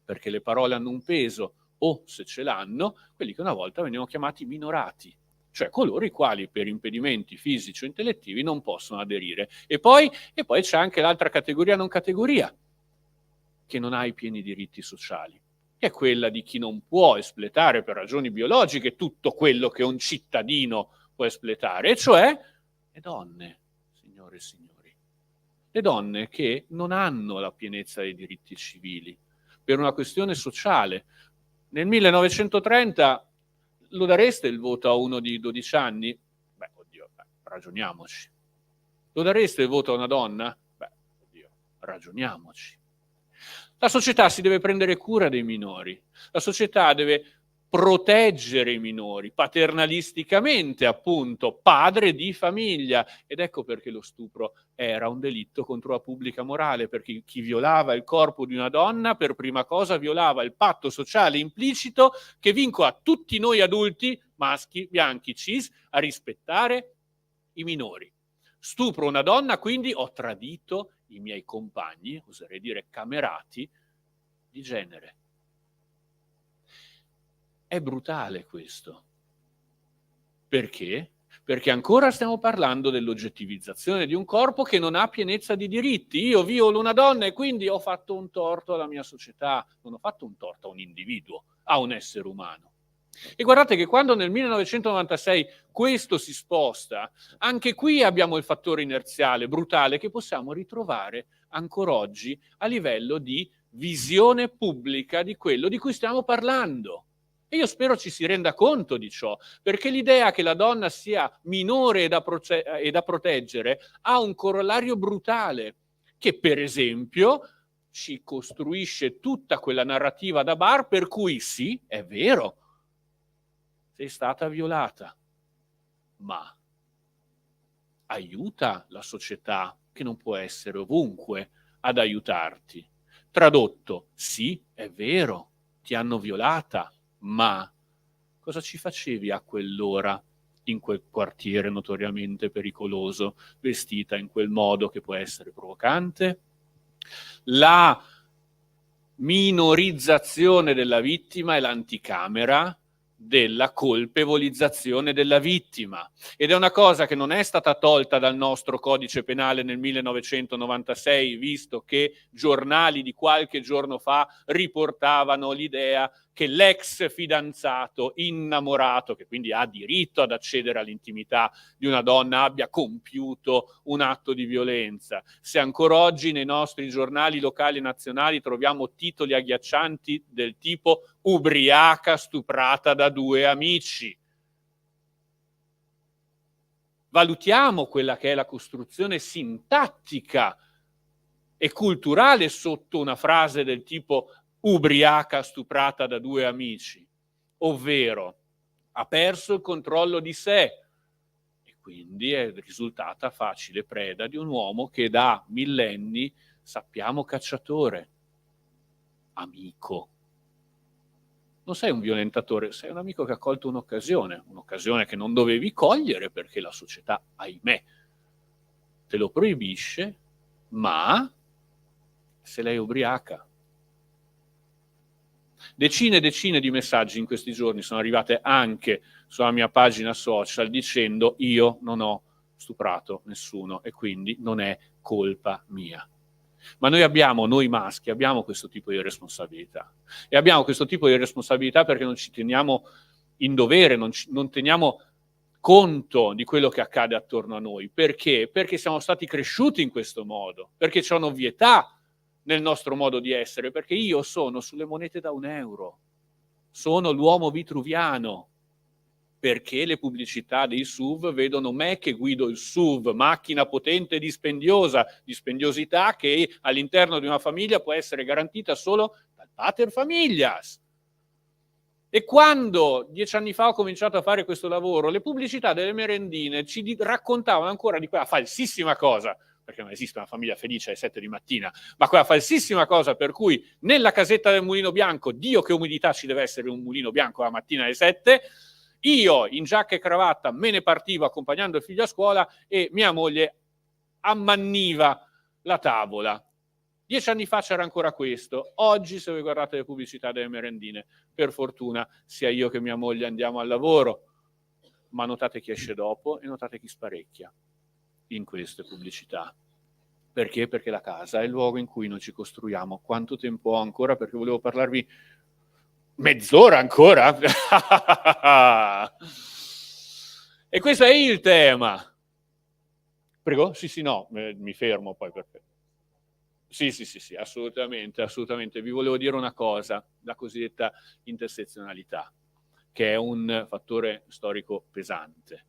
perché le parole hanno un peso, o se ce l'hanno, quelli che una volta venivano chiamati minorati, cioè coloro i quali per impedimenti fisici o intellettivi non possono aderire. E poi c'è anche l'altra categoria non categoria, che non ha i pieni diritti sociali, che è quella di chi non può espletare per ragioni biologiche tutto quello che un cittadino può espletare, e cioè le donne, signore e signori. Le donne che non hanno la pienezza dei diritti civili, per una questione sociale. Nel 1930 lo dareste il voto a uno di 12 anni? Beh, ragioniamoci. Lo dareste il voto a una donna? Beh, ragioniamoci. La società si deve prendere cura dei minori, la società deve proteggere i minori, paternalisticamente appunto, padre di famiglia. Ed ecco perché lo stupro era un delitto contro la pubblica morale, perché chi violava il corpo di una donna per prima cosa violava il patto sociale implicito che vincola tutti noi adulti, maschi, bianchi, cis, a rispettare i minori. Stupro una donna, quindi ho tradito i miei compagni, oserei dire camerati, di genere. È brutale questo. Perché? Perché ancora stiamo parlando dell'oggettivizzazione di un corpo che non ha pienezza di diritti. Io violo una donna e quindi ho fatto un torto alla mia società, non ho fatto un torto a un individuo, a un essere umano. E guardate che quando nel 1996 questo si sposta, anche qui abbiamo il fattore inerziale brutale che possiamo ritrovare ancora oggi a livello di visione pubblica di quello di cui stiamo parlando. E io spero ci si renda conto di ciò, perché l'idea che la donna sia minore e da proteggere ha un corollario brutale, che per esempio ci costruisce tutta quella narrativa da bar per cui sì, è vero, sei stata violata, ma aiuta la società, che non può essere ovunque, ad aiutarti. Tradotto, sì, è vero, ti hanno violata, ma cosa ci facevi a quell'ora in quel quartiere notoriamente pericoloso, vestita in quel modo che può essere provocante? La minorizzazione della vittima è l'anticamera della colpevolizzazione della vittima, ed è una cosa che non è stata tolta dal nostro codice penale nel 1996, visto che giornali di qualche giorno fa riportavano l'idea che l'ex fidanzato innamorato, che quindi ha diritto ad accedere all'intimità di una donna, abbia compiuto un atto di violenza. Se ancora oggi nei nostri giornali locali e nazionali troviamo titoli agghiaccianti del tipo ubriaca stuprata da 2 amici. Valutiamo quella che è la costruzione sintattica e culturale sotto una frase del tipo ubriaca stuprata da 2 amici, ovvero ha perso il controllo di sé e quindi è risultata facile preda di un uomo che da millenni sappiamo cacciatore, amico. Non sei un violentatore, sei un amico che ha colto un'occasione che non dovevi cogliere perché la società, ahimè, te lo proibisce, ma se lei è ubriaca. Decine e decine di messaggi in questi giorni sono arrivate anche sulla mia pagina social dicendo io non ho stuprato nessuno e quindi non è colpa mia. Ma noi maschi, abbiamo questo tipo di responsabilità. E abbiamo questo tipo di responsabilità perché non ci teniamo in dovere, non teniamo conto di quello che accade attorno a noi. Perché? Perché siamo stati cresciuti in questo modo, perché c'è un'ovvietà nel nostro modo di essere, perché io sono sulle monete da €1, sono l'uomo vitruviano, perché le pubblicità dei SUV vedono me che guido il SUV, macchina potente e dispendiosa, dispendiosità che all'interno di una famiglia può essere garantita solo dal pater familias. E quando 10 anni fa ho cominciato a fare questo lavoro, le pubblicità delle merendine ci raccontavano ancora di quella falsissima cosa, perché non esiste una famiglia felice alle 7 di mattina, ma quella falsissima cosa per cui nella casetta del mulino bianco, Dio che umidità ci deve essere un mulino bianco la mattina alle 7, io in giacca e cravatta me ne partivo accompagnando il figlio a scuola e mia moglie ammanniva la tavola. 10 anni fa c'era ancora questo. Oggi, se voi guardate le pubblicità delle merendine, per fortuna sia io che mia moglie andiamo al lavoro, ma notate chi esce dopo e notate chi sparecchia in queste pubblicità. Perché? Perché la casa è il luogo in cui noi ci costruiamo. Quanto tempo ho ancora? Perché volevo parlarvi mezz'ora ancora? E questo è il tema. Prego? Sì, no, mi fermo poi perché... Sì, assolutamente. Vi volevo dire una cosa, la cosiddetta intersezionalità, che è un fattore storico pesante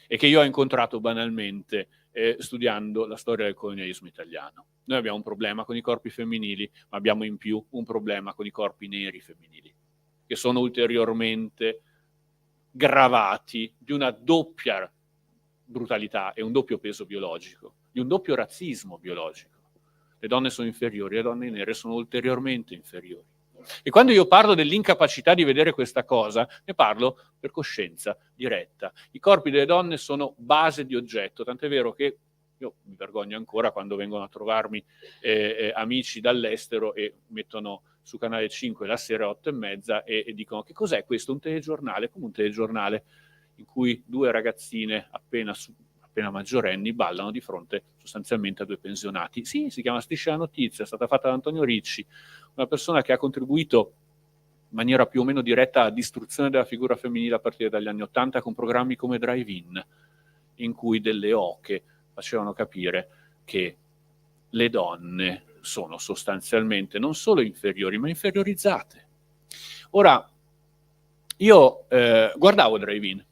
e che io ho incontrato banalmente studiando la storia del colonialismo italiano. Noi abbiamo un problema con i corpi femminili, ma abbiamo in più un problema con i corpi neri femminili, che sono ulteriormente gravati di una doppia brutalità e un doppio peso biologico, di un doppio razzismo biologico. Le donne sono inferiori, le donne nere sono ulteriormente inferiori. E quando io parlo dell'incapacità di vedere questa cosa, ne parlo per coscienza diretta. I corpi delle donne sono base di oggetto, tant'è vero che io mi vergogno ancora quando vengono a trovarmi amici dall'estero e mettono su Canale 5 la sera 8:30 e dicono: che cos'è questo? Un telegiornale? Come un telegiornale in cui due ragazzine appena maggiorenni ballano di fronte sostanzialmente a due pensionati. Sì, si chiama Striscia la Notizia, è stata fatta da Antonio Ricci, una persona che ha contribuito in maniera più o meno diretta alla distruzione della figura femminile a partire dagli anni '80 con programmi come Drive-In, in cui delle oche facevano capire che le donne sono sostanzialmente non solo inferiori, ma inferiorizzate. Ora, io guardavo Drive-In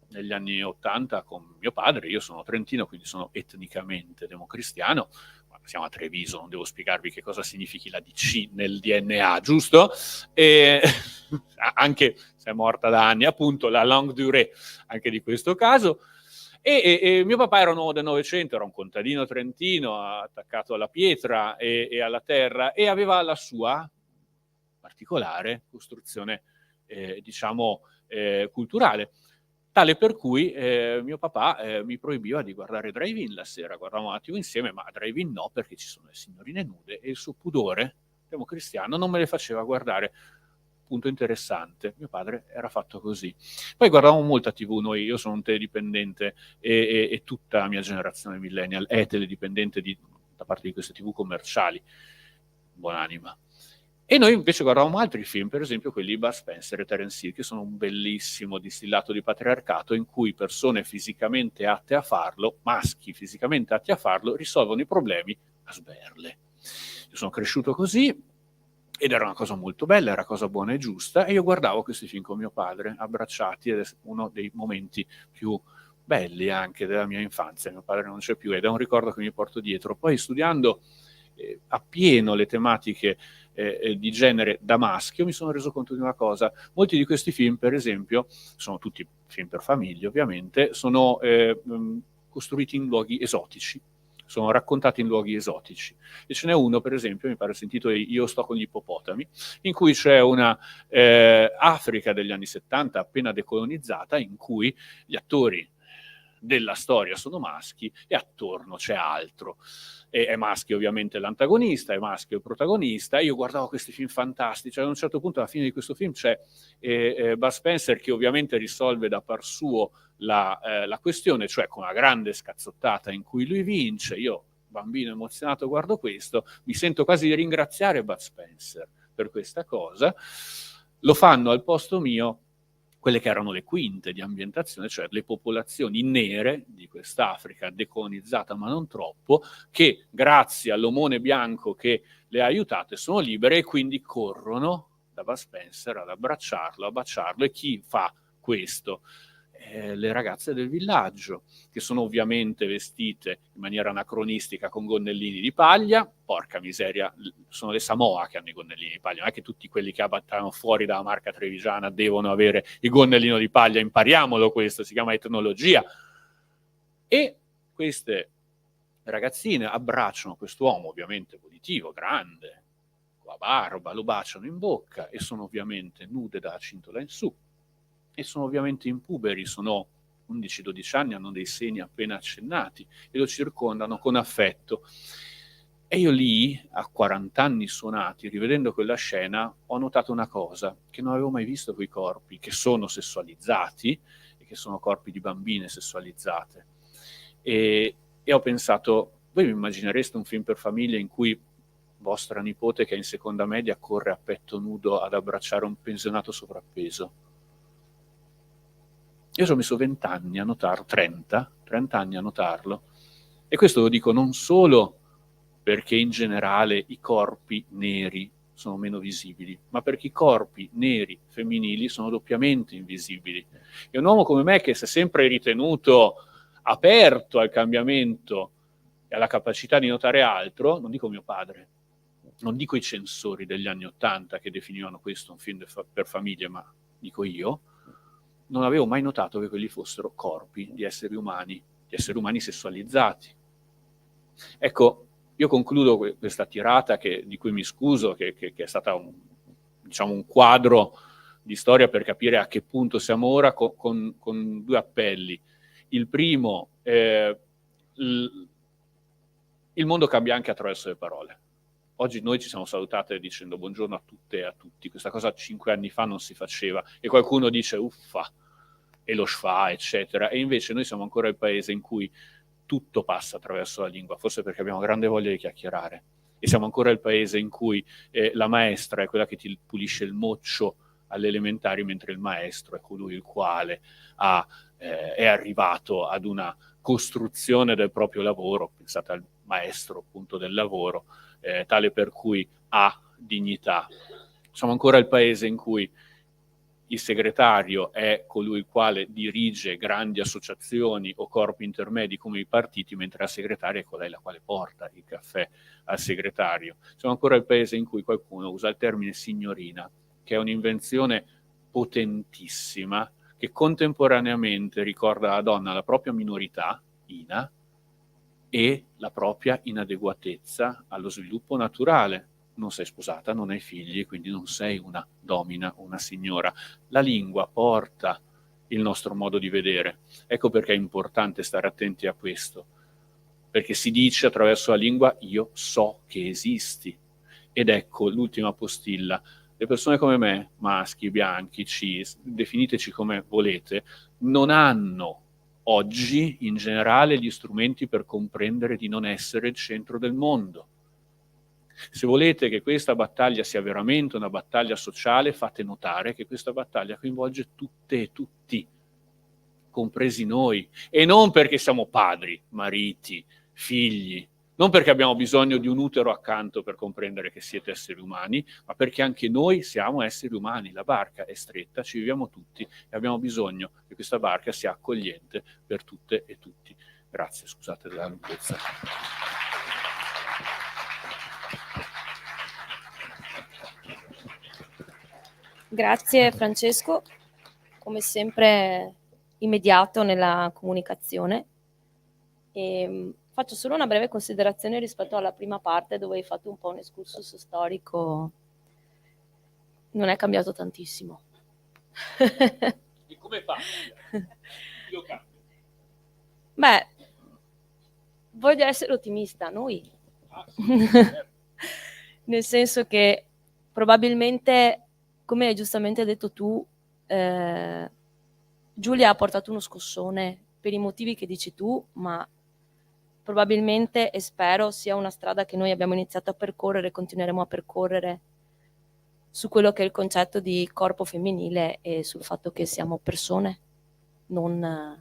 negli anni '80 con mio padre, io sono trentino, quindi sono etnicamente democristiano, ma siamo a Treviso, non devo spiegarvi che cosa significhi la DC nel DNA, giusto? E anche se è morta da anni, appunto, la longue durée anche di questo caso. E mio papà era un uomo del Novecento, era un contadino trentino attaccato alla pietra e alla terra, e aveva la sua particolare costruzione, culturale, tale per cui mio papà mi proibiva di guardare Drive-In la sera. Guardavamo un attimo insieme, ma Drive-In no, perché ci sono le signorine nude e il suo pudore democristiano non me le faceva guardare. Punto interessante, mio padre era fatto così. Poi guardavamo molta TV noi, io sono un teledipendente e tutta la mia generazione millennial è teledipendente da parte di queste TV commerciali, buonanima. E noi invece guardavamo altri film, per esempio quelli di Bud Spencer e Terence Hill, che sono un bellissimo distillato di patriarcato in cui persone fisicamente atte a farlo, maschi fisicamente atti a farlo, risolvono i problemi a sberle. Io sono cresciuto così, ed era una cosa molto bella, era una cosa buona e giusta, e io guardavo questi film con mio padre, abbracciati, ed è uno dei momenti più belli anche della mia infanzia. Mio padre non c'è più ed è un ricordo che mi porto dietro. Poi studiando appieno le tematiche di genere da maschio, mi sono reso conto di una cosa: molti di questi film, per esempio, sono tutti film per famiglie ovviamente, sono costruiti in luoghi esotici, sono raccontati in luoghi esotici. E ce n'è uno, per esempio, mi pare si intitola Io sto con gli ippopotami, in cui c'è una Africa degli anni '70 appena decolonizzata, in cui gli attori della storia sono maschi e attorno c'è altro. E è maschio ovviamente l'antagonista, è maschio il protagonista. Io guardavo questi film fantastici, ad un certo punto alla fine di questo film c'è Bud Spencer che ovviamente risolve da par suo la questione, cioè con una grande scazzottata in cui lui vince. Io, bambino emozionato, guardo questo, mi sento quasi di ringraziare Bud Spencer per questa cosa. Lo fanno al posto mio quelle che erano le quinte di ambientazione, cioè le popolazioni nere di quest'Africa decolonizzata ma non troppo, che grazie all'omone bianco che le ha aiutate sono libere e quindi corrono da Bud Spencer ad abbracciarlo, a baciarlo. E chi fa questo? Le ragazze del villaggio, che sono ovviamente vestite in maniera anacronistica con gonnellini di paglia. Porca miseria, sono le Samoa che hanno i gonnellini di paglia, non è che tutti quelli che abbattano fuori dalla marca trevigiana devono avere il gonnellino di paglia, impariamolo questo, si chiama etnologia. E queste ragazzine abbracciano quest'uomo ovviamente volitivo, grande, con la barba, lo baciano in bocca e sono ovviamente nude dalla cintola in su. E sono ovviamente impuberi, sono 11-12 anni, hanno dei seni appena accennati e lo circondano con affetto. E io lì, a 40 anni suonati, rivedendo quella scena, ho notato una cosa, che non avevo mai visto quei corpi, che sono sessualizzati e che sono corpi di bambine sessualizzate. E ho pensato, voi vi immaginereste un film per famiglia in cui vostra nipote, che è in seconda media, corre a petto nudo ad abbracciare un pensionato sovrappeso? Io ci ho messo 20 anni a notarlo, 30 anni a notarlo, e questo lo dico non solo perché in generale i corpi neri sono meno visibili, ma perché i corpi neri femminili sono doppiamente invisibili. E un uomo come me, che si è sempre ritenuto aperto al cambiamento e alla capacità di notare altro, non dico mio padre, non dico i censori degli anni '80 che definivano questo un film per famiglie, ma dico io, non avevo mai notato che quelli fossero corpi di esseri umani sessualizzati. Ecco, io concludo questa tirata di cui mi scuso, che è stata un quadro di storia per capire a che punto siamo ora, con due appelli. Il primo, il mondo cambia anche attraverso le parole. Oggi noi ci siamo salutate dicendo buongiorno a tutte e a tutti. Questa cosa 5 anni fa non si faceva. E qualcuno dice uffa, e lo schwa, eccetera. E invece noi siamo ancora il paese in cui tutto passa attraverso la lingua, forse perché abbiamo grande voglia di chiacchierare. E siamo ancora il paese in cui la maestra è quella che ti pulisce il moccio alle elementari, mentre il maestro è colui il quale è arrivato ad una costruzione del proprio lavoro, pensate al maestro appunto del lavoro, tale per cui ha dignità. Siamo ancora il paese in cui il segretario è colui il quale dirige grandi associazioni o corpi intermedi come i partiti, mentre la segretaria è colei la quale porta il caffè al segretario. Siamo ancora il paese in cui qualcuno usa il termine signorina, che è un'invenzione potentissima, che contemporaneamente ricorda alla donna la propria minorità, Ina, e la propria inadeguatezza allo sviluppo naturale. Non sei sposata, non hai figli, quindi non sei una domina, una signora. La lingua porta il nostro modo di vedere. Ecco perché è importante stare attenti a questo, perché si dice attraverso la lingua io so che esisti. Ed ecco l'ultima postilla. Le persone come me, maschi, bianchi, cis, definiteci come volete, non hanno oggi in generale gli strumenti per comprendere di non essere il centro del mondo. Se volete che questa battaglia sia veramente una battaglia sociale, fate notare che questa battaglia coinvolge tutte e tutti, compresi noi, e non perché siamo padri, mariti, figli, non perché abbiamo bisogno di un utero accanto per comprendere che siete esseri umani, ma perché anche noi siamo esseri umani. La barca è stretta, ci viviamo tutti e abbiamo bisogno che questa barca sia accogliente per tutte e tutti. Grazie, scusate della lunghezza. Grazie Francesco, come sempre immediato nella comunicazione. Faccio solo una breve considerazione rispetto alla prima parte dove hai fatto un po' un excursus storico. Non è cambiato tantissimo. E come fa? Io cambio. Beh, voglio essere ottimista, noi. Nel senso che probabilmente, come hai giustamente detto tu, Giulia ha portato uno scossone per i motivi che dici tu, ma probabilmente, e spero, sia una strada che noi abbiamo iniziato a percorrere e continueremo a percorrere su quello che è il concetto di corpo femminile e sul fatto che siamo persone, non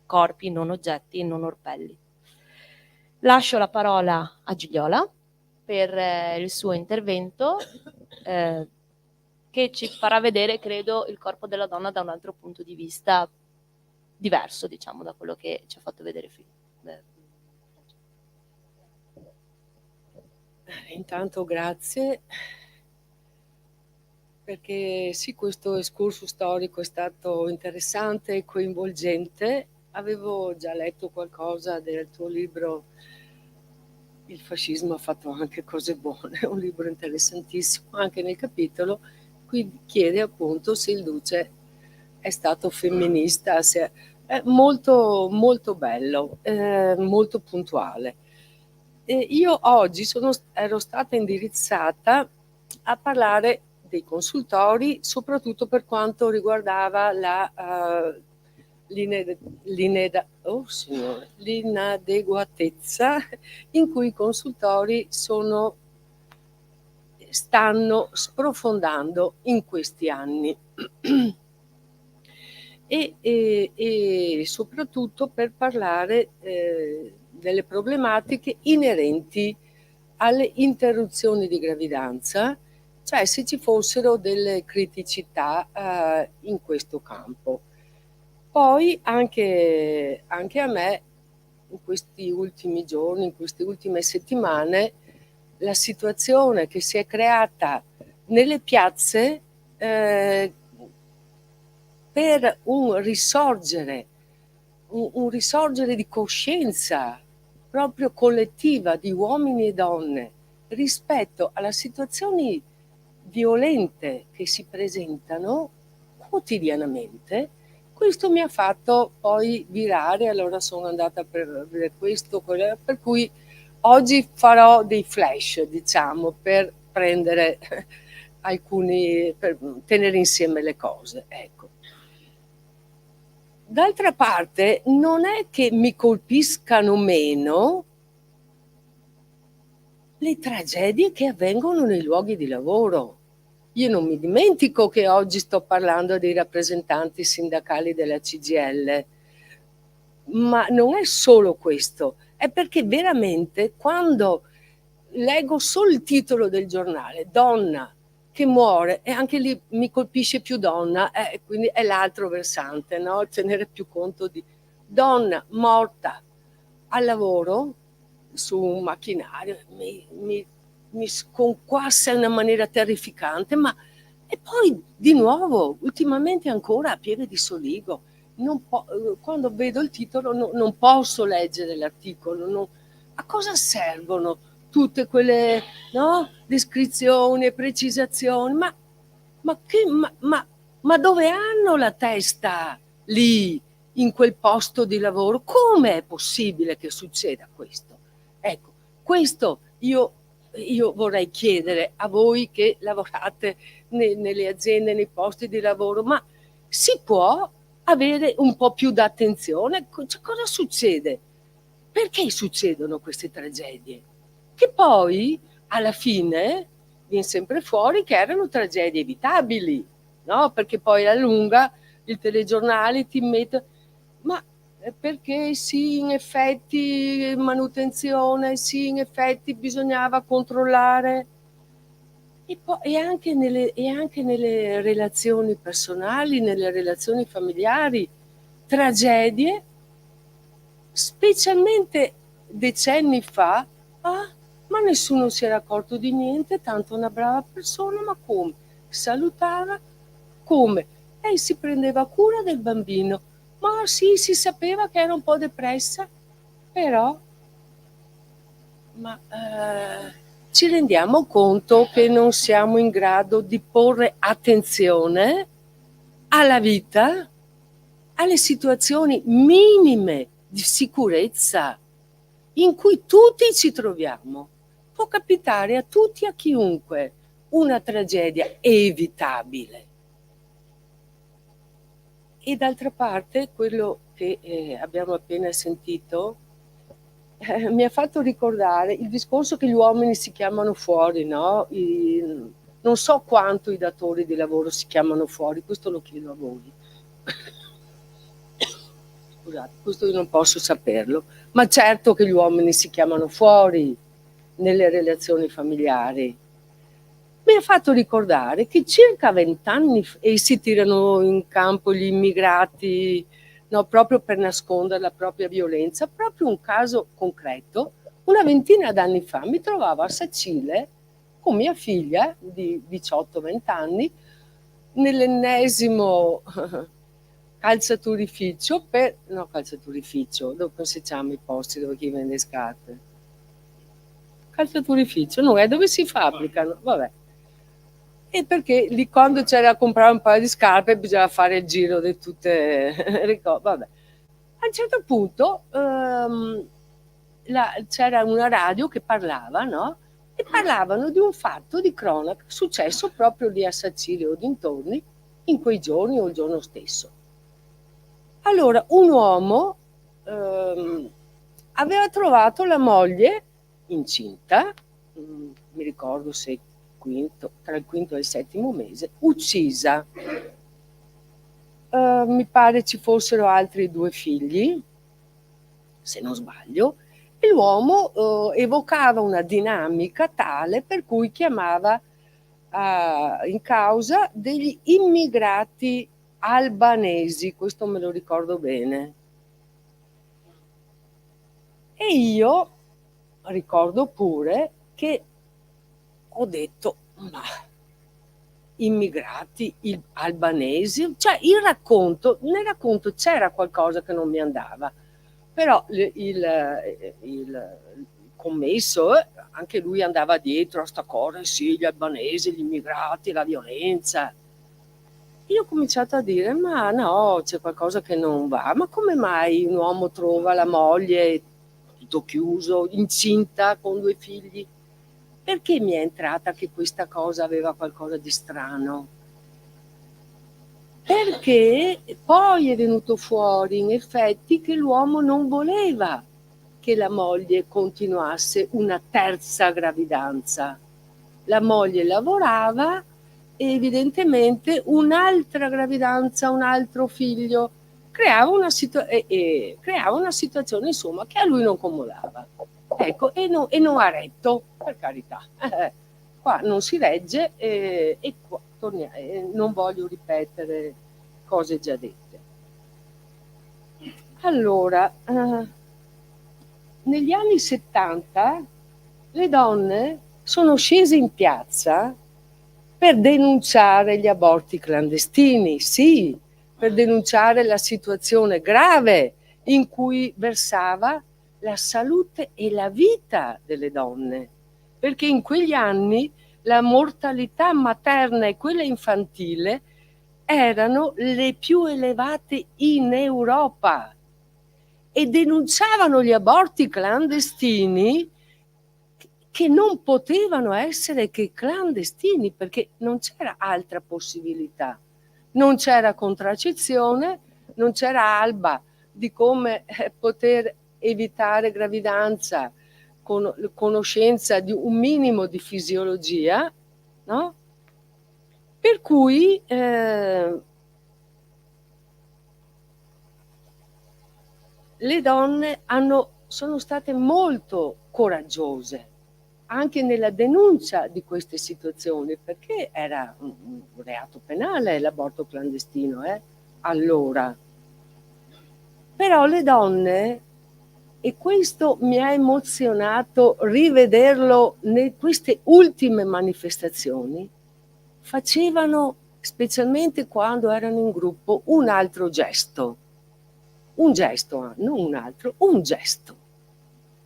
corpi, non oggetti, non orpelli. Lascio la parola a Gigliola per il suo intervento che ci farà vedere, credo, il corpo della donna da un altro punto di vista diverso, diciamo, da quello che ci ha fatto vedere fino. Intanto grazie, perché sì, questo excursus storico è stato interessante e coinvolgente. Avevo già letto qualcosa del tuo libro Il fascismo ha fatto anche cose buone, un libro interessantissimo, anche nel capitolo qui chiede appunto se il duce è stato femminista, se è molto, molto bello, molto puntuale. Io oggi ero stata indirizzata a parlare dei consultori, soprattutto per quanto riguardava l'inadeguatezza in cui i consultori stanno sprofondando in questi anni. E soprattutto per parlare delle problematiche inerenti alle interruzioni di gravidanza, cioè se ci fossero delle criticità in questo campo. Poi anche a me in questi ultimi giorni, in queste ultime settimane, la situazione che si è creata nelle piazze per un risorgere di coscienza proprio collettiva di uomini e donne rispetto alle situazioni violente che si presentano quotidianamente, questo mi ha fatto poi virare, allora sono andata per questo, per cui oggi farò dei flash, diciamo, per prendere alcuni, per tenere insieme le cose, ecco. D'altra parte non è che mi colpiscano meno le tragedie che avvengono nei luoghi di lavoro. Io non mi dimentico che oggi sto parlando dei rappresentanti sindacali della CGIL, ma non è solo questo, è perché veramente quando leggo solo il titolo del giornale, donna che muore, e anche lì mi colpisce più donna, quindi è l'altro versante, no? Tenere più conto di donna morta al lavoro su un macchinario, mi sconquassa in una maniera terrificante, ma e poi di nuovo, ultimamente ancora a Pieve di Soligo, quando vedo il titolo non posso leggere l'articolo, a cosa servono tutte quelle, no, descrizioni e precisazioni, ma dove hanno la testa lì, in quel posto di lavoro? Come è possibile che succeda questo? Ecco, questo io vorrei chiedere a voi che lavorate nelle aziende, nei posti di lavoro, ma si può avere un po' più d'attenzione? Cioè, cosa succede? Perché succedono queste tragedie? Che poi alla fine viene sempre fuori che erano tragedie evitabili, no? Perché poi alla lunga il telegiornale ti mette, ma perché sì, in effetti manutenzione, sì, in effetti bisognava controllare. E anche nelle relazioni personali, nelle relazioni familiari, tragedie, specialmente decenni fa, ma nessuno si era accorto di niente, tanto una brava persona, ma come? Salutava, come? E si prendeva cura del bambino, ma sì, si sapeva che era un po' depressa, però ci rendiamo conto che non siamo in grado di porre attenzione alla vita, alle situazioni minime di sicurezza in cui tutti ci troviamo. Può capitare a tutti, a chiunque, una tragedia evitabile. E d'altra parte, quello che abbiamo appena sentito mi ha fatto ricordare il discorso che gli uomini si chiamano fuori, no? Non so quanto i datori di lavoro si chiamano fuori, questo lo chiedo a voi. Scusate, questo io non posso saperlo, ma certo che gli uomini si chiamano fuori nelle relazioni familiari. Mi ha fatto ricordare che circa 20 anni e si tirano in campo gli immigrati, no, proprio per nascondere la propria violenza. Proprio un caso concreto, una ventina d'anni fa mi trovavo a Sacile con mia figlia di 18-20 anni nell'ennesimo calzaturificio calzaturificio, dove facciamo i posti dove chi vende scarpe? Calzaturificio, non è dove si fabbricano, vabbè. E perché lì quando c'era da comprare un paio di scarpe bisognava fare il giro di tutte le cose, vabbè. A un certo punto c'era una radio che parlava, no? E parlavano di un fatto di cronaca successo proprio lì a Sacile o dintorni in quei giorni o il giorno stesso. Allora, un uomo aveva trovato la moglie incinta, mi ricordo se tra il quinto e il settimo mese, uccisa. Mi pare ci fossero altri 2 figli, se non sbaglio, e l'uomo evocava una dinamica tale per cui chiamava in causa degli immigrati albanesi, questo me lo ricordo bene. E io ricordo pure che ho detto, ma immigrati albanesi? Cioè nel racconto c'era qualcosa che non mi andava, però il commesso, anche lui andava dietro a sta cosa, sì, gli albanesi, gli immigrati, la violenza. Io ho cominciato a dire, ma no, c'è qualcosa che non va, ma come mai un uomo trova la moglie tutto chiuso, incinta con 2 figli. Perché mi è entrata che questa cosa aveva qualcosa di strano? Perché poi è venuto fuori in effetti che l'uomo non voleva che la moglie continuasse una terza gravidanza. La moglie lavorava e evidentemente un'altra gravidanza, un altro figlio, creava una situazione insomma che a lui non comodava. Ecco, e non ha retto, per carità. Qua non si regge e qua non voglio ripetere cose già dette. Allora, negli anni 70 le donne sono scese in piazza per denunciare gli aborti clandestini, sì, per denunciare la situazione grave in cui versava la salute e la vita delle donne, perché in quegli anni la mortalità materna e quella infantile erano le più elevate in Europa e denunciavano gli aborti clandestini che non potevano essere che clandestini perché non c'era altra possibilità, non c'era contraccezione, non c'era alba di come poter evitare gravidanza con conoscenza di un minimo di fisiologia, no? Per cui le donne sono state molto coraggiose anche nella denuncia di queste situazioni, perché era un reato penale l'aborto clandestino, allora. Però le donne, e questo mi ha emozionato rivederlo in queste ultime manifestazioni, facevano, specialmente quando erano in gruppo, un altro gesto. Un gesto, non un altro, un gesto.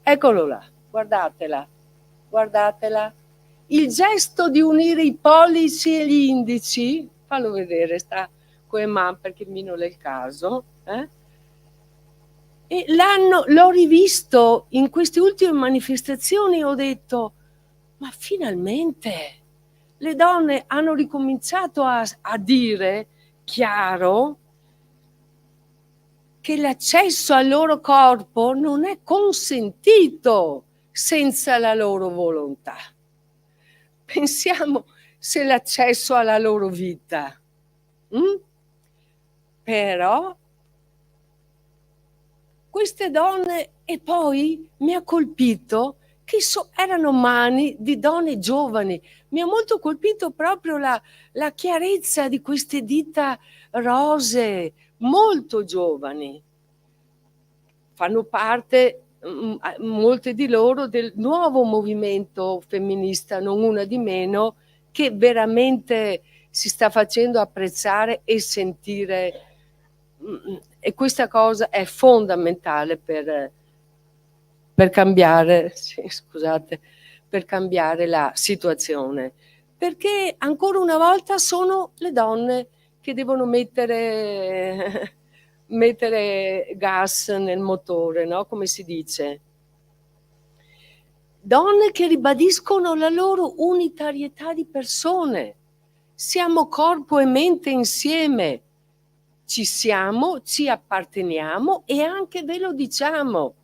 Eccolo là, guardatela. Guardatela, il gesto di unire i pollici e gli indici, fallo vedere, sta come man perché mi non è il caso, e l'ho rivisto in queste ultime manifestazioni e ho detto, ma finalmente le donne hanno ricominciato a dire chiaro che l'accesso al loro corpo non è consentito senza la loro volontà. Pensiamo se l'accesso alla loro vita. Però queste donne, e poi mi ha colpito che erano mani di donne giovani. Mi ha molto colpito proprio la chiarezza di queste dita rosee, molto giovani. Fanno parte molte di loro del nuovo movimento femminista, non una di meno, che veramente si sta facendo apprezzare e sentire, e questa cosa è fondamentale per cambiare, scusate, per cambiare la situazione, perché ancora una volta sono le donne che devono mettere gas nel motore, no? Come si dice. Donne che ribadiscono la loro unitarietà di persone. Siamo corpo e mente insieme. Ci siamo, ci apparteniamo e anche ve lo diciamo.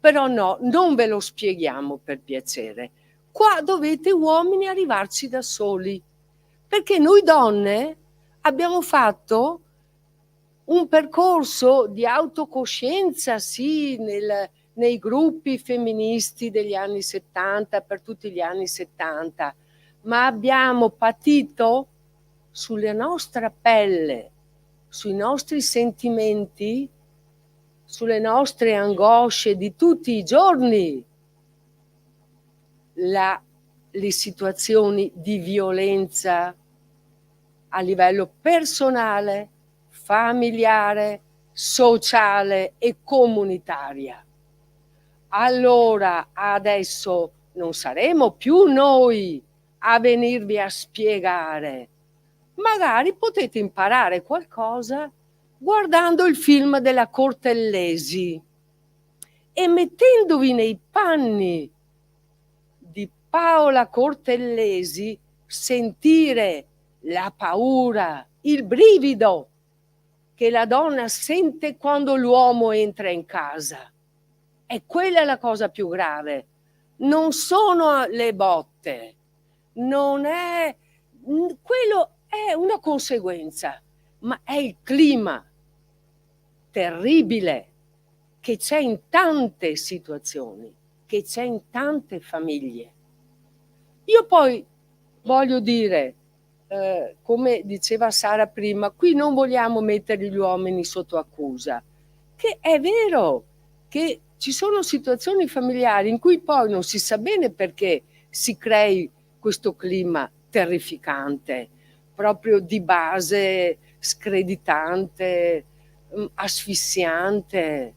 Però no, non ve lo spieghiamo per piacere. Qua dovete uomini arrivarci da soli. Perché noi donne abbiamo fatto un percorso di autocoscienza, sì, nei gruppi femministi degli anni 70, per tutti gli anni 70, ma abbiamo patito sulla nostra pelle, sui nostri sentimenti, sulle nostre angosce di tutti i giorni, le situazioni di violenza a livello personale, familiare, sociale e comunitaria. Allora adesso non saremo più noi a venirvi a spiegare. Magari potete imparare qualcosa guardando il film della Cortellesi. e mettendovi nei panni di Paola Cortellesi, sentire la paura, il brivido che la donna sente quando l'uomo entra in casa. E quella è la cosa più grave. Non sono le botte, non è quello, è una conseguenza, ma è il clima terribile che c'è in tante situazioni, che c'è in tante famiglie. Io poi voglio dire, come diceva Sara prima, qui non vogliamo mettere gli uomini sotto accusa, che è vero che ci sono situazioni familiari in cui poi non si sa bene perché si crei questo clima terrificante, proprio di base screditante, asfissiante,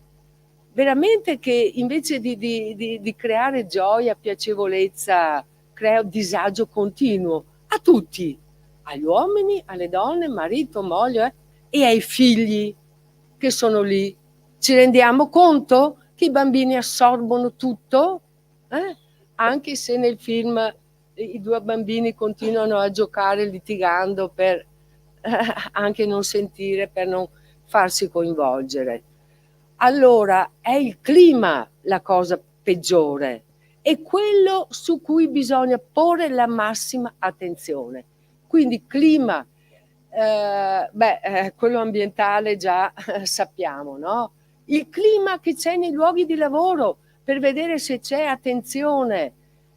veramente, che invece di creare gioia, piacevolezza, crea un disagio continuo a tutti, agli uomini, alle donne, marito, moglie e ai figli che sono lì. Ci rendiamo conto che i bambini assorbono tutto? Anche se nel film i due bambini continuano a giocare litigando per anche non sentire, per non farsi coinvolgere. Allora è il clima la cosa peggiore, è quello su cui bisogna porre la massima attenzione. Quindi clima, quello ambientale già sappiamo, no? Il clima che c'è nei luoghi di lavoro, per vedere se c'è attenzione,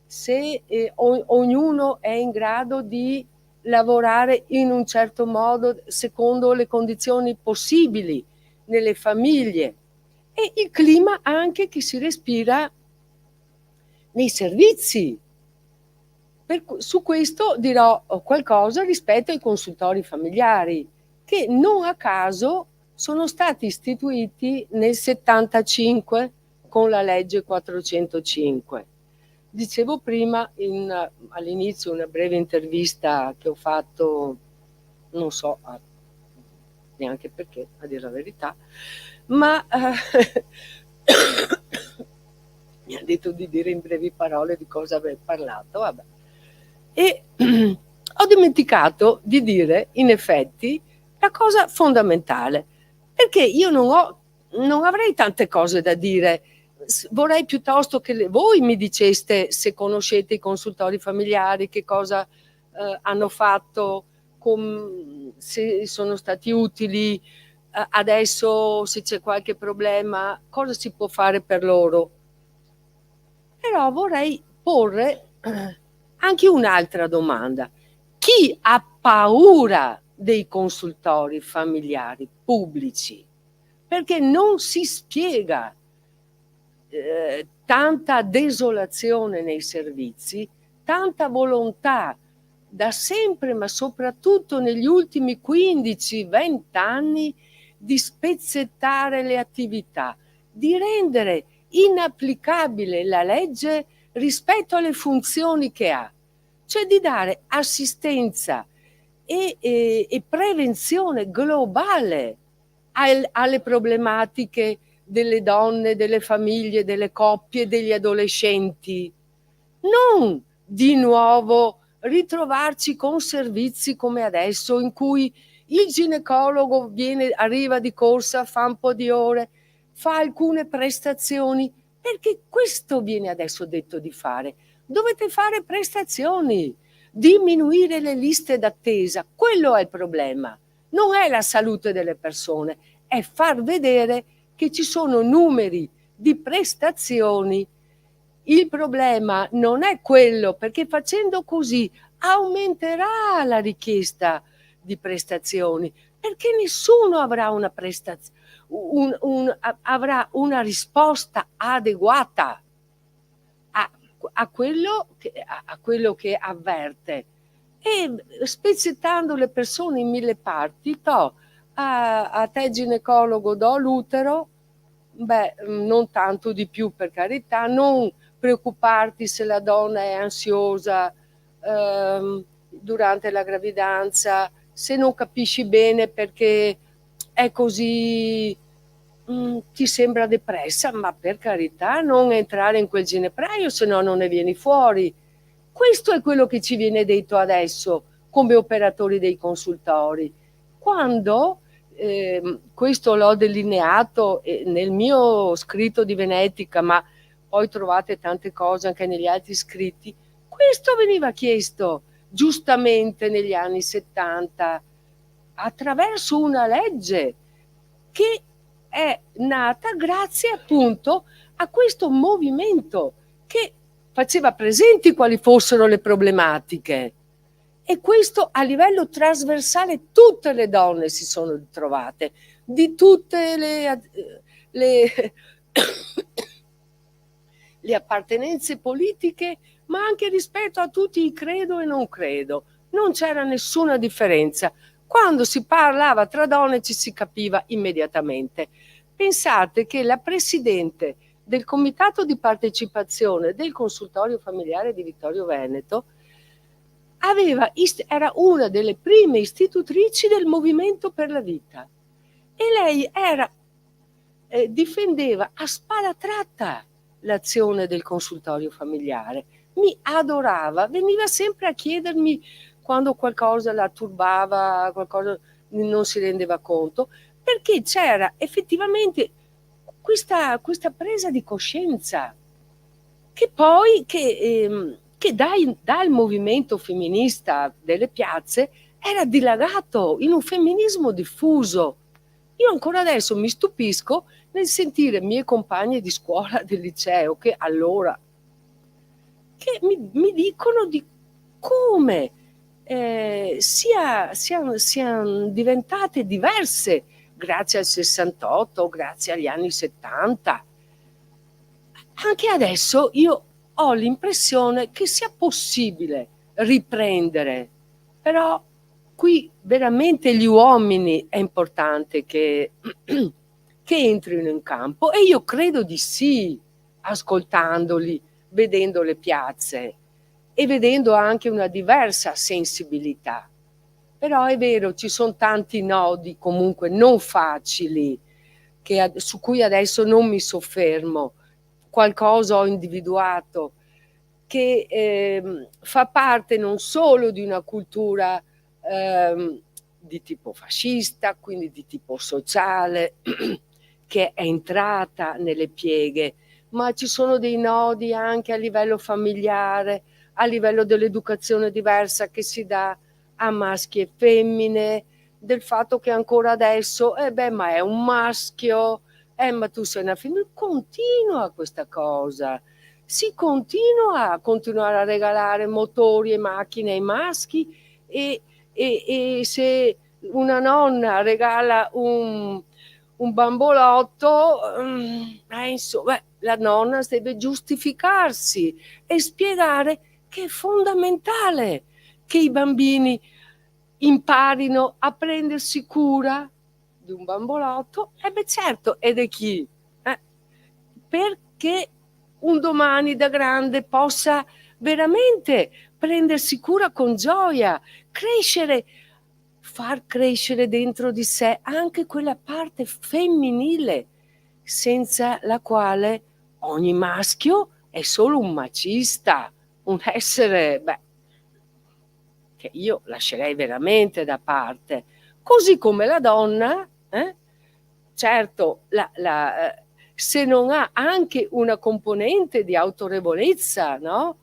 se ognuno è in grado di lavorare in un certo modo secondo le condizioni possibili nelle famiglie, e il clima anche che si respira nei servizi. Su questo dirò qualcosa rispetto ai consultori familiari, che non a caso sono stati istituiti nel 75 con la legge 405. Dicevo prima all'inizio, una breve intervista che ho fatto, non so neanche perché, a dire la verità, ma mi ha detto di dire in brevi parole di cosa avrei parlato, vabbè. E ho dimenticato di dire, in effetti, la cosa fondamentale, perché io non avrei tante cose da dire. Vorrei piuttosto che voi mi diceste se conoscete i consultori familiari, che cosa hanno fatto, se sono stati utili, adesso se c'è qualche problema, cosa si può fare per loro. Però vorrei porre anche un'altra domanda. Chi ha paura dei consultori familiari pubblici? Perché non si spiega tanta desolazione nei servizi, tanta volontà da sempre, ma soprattutto negli ultimi 15-20 anni, di spezzettare le attività, di rendere inapplicabile la legge rispetto alle funzioni che ha, cioè di dare assistenza e prevenzione globale alle problematiche delle donne, delle famiglie, delle coppie, degli adolescenti. Non di nuovo ritrovarci con servizi come adesso, in cui il ginecologo arriva di corsa, fa un po' di ore, fa alcune prestazioni, perché questo viene adesso detto di fare. Dovete fare prestazioni, diminuire le liste d'attesa, quello è il problema. Non è la salute delle persone, è far vedere che ci sono numeri di prestazioni. Il problema non è quello, perché facendo così aumenterà la richiesta di prestazioni, perché nessuno avrà una avrà una risposta adeguata a quello che avverte. E spezzettando le persone in 1000 parti, a te ginecologo do l'utero, non tanto di più, per carità, non preoccuparti se la donna è ansiosa durante la gravidanza, se non capisci bene perché è così ti sembra depressa, ma per carità non entrare in quel ginepraio, se no non ne vieni fuori. Questo è quello che ci viene detto adesso come operatori dei consultori. Quando, questo l'ho delineato nel mio scritto di Venetica, ma poi trovate tante cose anche negli altri scritti, questo veniva chiesto giustamente negli anni 70 attraverso una legge che è nata grazie appunto a questo movimento che faceva presenti quali fossero le problematiche, e questo a livello trasversale tutte le donne si sono ritrovate, di tutte le appartenenze politiche, ma anche rispetto a tutti i credo e non credo. Non c'era nessuna differenza. Quando si parlava tra donne ci si capiva immediatamente. Pensate che la presidente del comitato di partecipazione del consultorio familiare di Vittorio Veneto era una delle prime istitutrici del Movimento per la Vita, e lei difendeva a spada tratta l'azione del consultorio familiare. Mi adorava, veniva sempre a chiedermi quando qualcosa la turbava, qualcosa non si rendeva conto, perché c'era effettivamente questa presa di coscienza che poi che dal movimento femminista delle piazze era dilagato in un femminismo diffuso. Io ancora adesso mi stupisco nel sentire mie compagne di scuola del liceo che allora mi dicono di come siano diventate diverse grazie al 68, grazie agli anni 70. Anche adesso io ho l'impressione che sia possibile riprendere, però qui veramente gli uomini è importante che entrino in campo, e io credo di sì, ascoltandoli, vedendo le piazze e vedendo anche una diversa sensibilità. Però è vero, ci sono tanti nodi comunque non facili su cui adesso non mi soffermo. Qualcosa ho individuato che fa parte non solo di una cultura di tipo fascista, quindi di tipo sociale, che è entrata nelle pieghe, ma ci sono dei nodi anche a livello familiare, a livello dell'educazione diversa che si dà a maschi e femmine, del fatto che ancora adesso, ma è un maschio, ma tu sei una femmina. Continua questa cosa, si continua a continuare a regalare motori e macchine ai maschi, e se una nonna regala un bambolotto, insomma, la nonna deve giustificarsi e spiegare che è fondamentale che i bambini imparino a prendersi cura di un bambolotto. Certo, ed è chi? Perché un domani da grande possa veramente prendersi cura con gioia, far crescere dentro di sé anche quella parte femminile, senza la quale ogni maschio è solo un macista, un essere, che io lascerei veramente da parte. Così come la donna, certo, se non ha anche una componente di autorevolezza, no?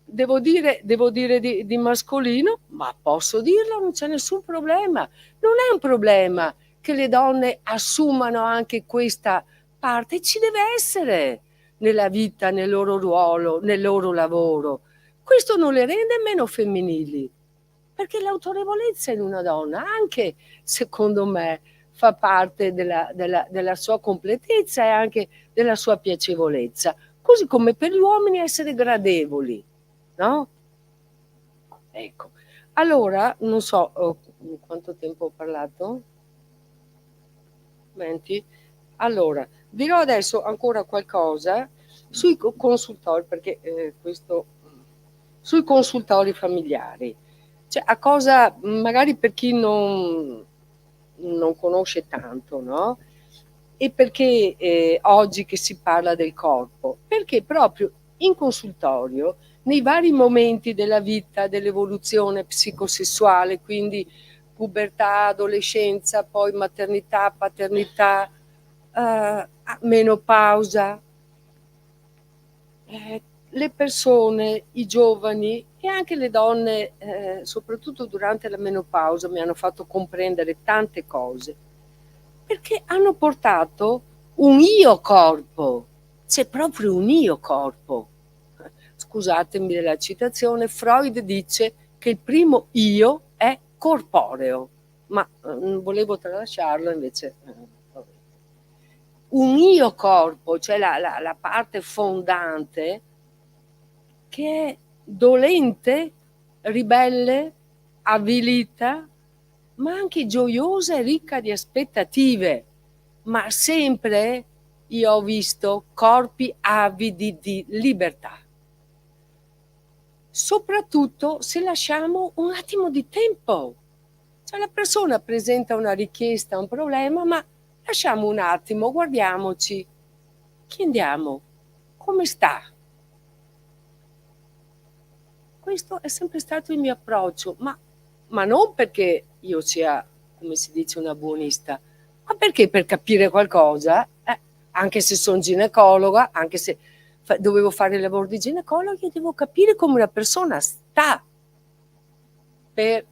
Devo dire di mascolino, ma posso dirlo, non c'è nessun problema. Non è un problema che le donne assumano anche questa parte, ci deve essere nella vita, nel loro ruolo, nel loro lavoro. Questo non le rende meno femminili, perché l'autorevolezza in una donna anche, secondo me, fa parte della sua completezza e anche della sua piacevolezza, così come per gli uomini essere gradevoli, no? Ecco, allora, non so quanto tempo ho parlato? Menti? Allora, dirò adesso ancora qualcosa sui consultori, perché sui consultori familiari. Cioè, a cosa, magari per chi non conosce tanto, no? E perché oggi che si parla del corpo? Perché proprio in consultorio, nei vari momenti della vita, dell'evoluzione psicosessuale, quindi pubertà, adolescenza, poi maternità, paternità, menopausa, le persone, i giovani e anche le donne, soprattutto durante la menopausa, mi hanno fatto comprendere tante cose, perché hanno portato un io corpo, c'è proprio un io corpo. Scusatemi della citazione, Freud dice che il primo io è corporeo, ma volevo tralasciarlo, invece vabbè. Un io corpo, cioè la parte fondante, che è dolente, ribelle, avvilita, ma anche gioiosa e ricca di aspettative, ma sempre io ho visto corpi avidi di libertà. Soprattutto se lasciamo un attimo di tempo. Cioè la persona presenta una richiesta, un problema, ma lasciamo un attimo, guardiamoci, chiediamo come sta. Questo è sempre stato il mio approccio, ma non perché io sia, come si dice, una buonista, ma perché per capire qualcosa, anche se sono ginecologa, anche se dovevo fare il lavoro di ginecologa, io devo capire come una persona sta per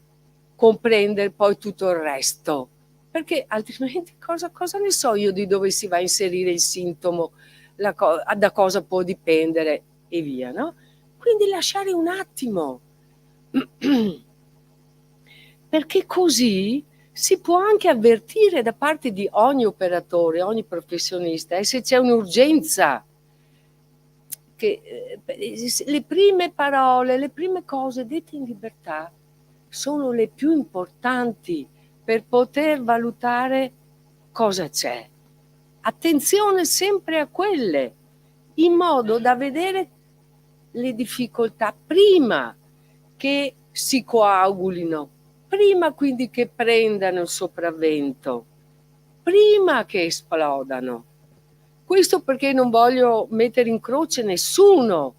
comprendere poi tutto il resto, perché altrimenti cosa ne so io di dove si va a inserire il sintomo, da cosa può dipendere e via, no? Quindi lasciare un attimo, perché così si può anche avvertire da parte di ogni operatore, ogni professionista, e se c'è un'urgenza, che le prime parole, le prime cose dette in libertà sono le più importanti per poter valutare cosa c'è. Attenzione sempre a quelle, in modo da vedere le difficoltà prima che si coagulino, prima quindi che prendano il sopravvento, prima che esplodano. Questo perché non voglio mettere in croce nessuno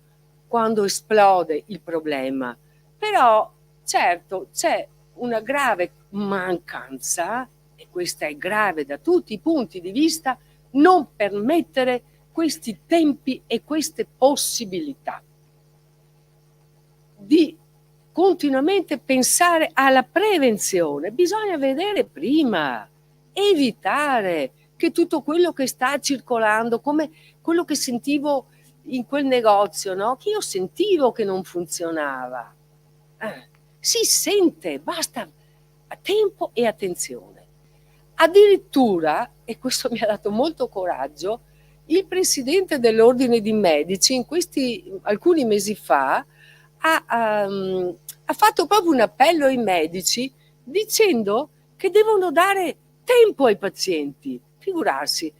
quando esplode il problema, però certo c'è una grave mancanza, e questa è grave da tutti i punti di vista, non permettere questi tempi e queste possibilità di continuamente pensare alla prevenzione. Bisogna vedere prima, evitare che tutto quello che sta circolando, come quello che sentivo in quel negozio, no? Che io sentivo che non funzionava. Si sente, basta tempo e attenzione. Addirittura, e questo mi ha dato molto coraggio, il presidente dell'Ordine di Medici alcuni mesi fa ha fatto proprio un appello ai medici dicendo che devono dare tempo ai pazienti. Figurarsi,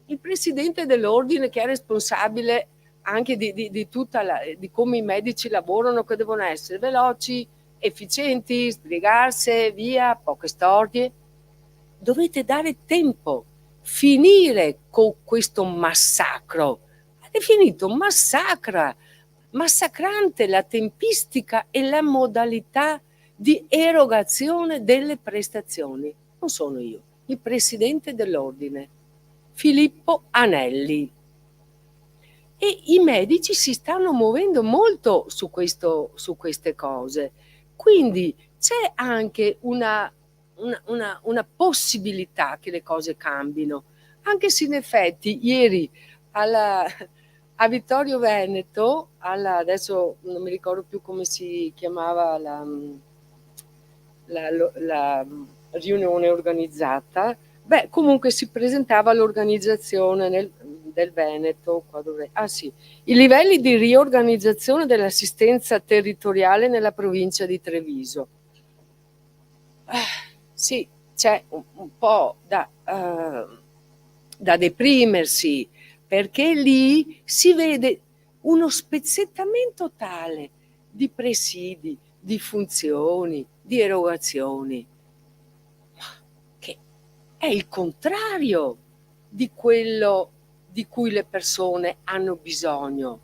il presidente dell'ordine, che è responsabile anche di come i medici lavorano, che devono essere veloci, efficienti, sbrigarsi, via, poche storie. Dovete dare tempo, finire con questo massacro. È definito massacrante la tempistica e la modalità di erogazione delle prestazioni. Non sono io, il presidente dell'ordine, Filippo Anelli. E i medici si stanno muovendo molto su queste cose. Quindi c'è anche una possibilità che le cose cambino, anche se in effetti ieri a Vittorio Veneto, adesso non mi ricordo più come si chiamava la riunione organizzata, comunque si presentava l'organizzazione del Veneto, i livelli di riorganizzazione dell'assistenza territoriale nella provincia di Treviso. Sì, c'è un po' da deprimersi, perché lì si vede uno spezzettamento tale di presidi, di funzioni, di erogazioni, che è il contrario di quello di cui le persone hanno bisogno.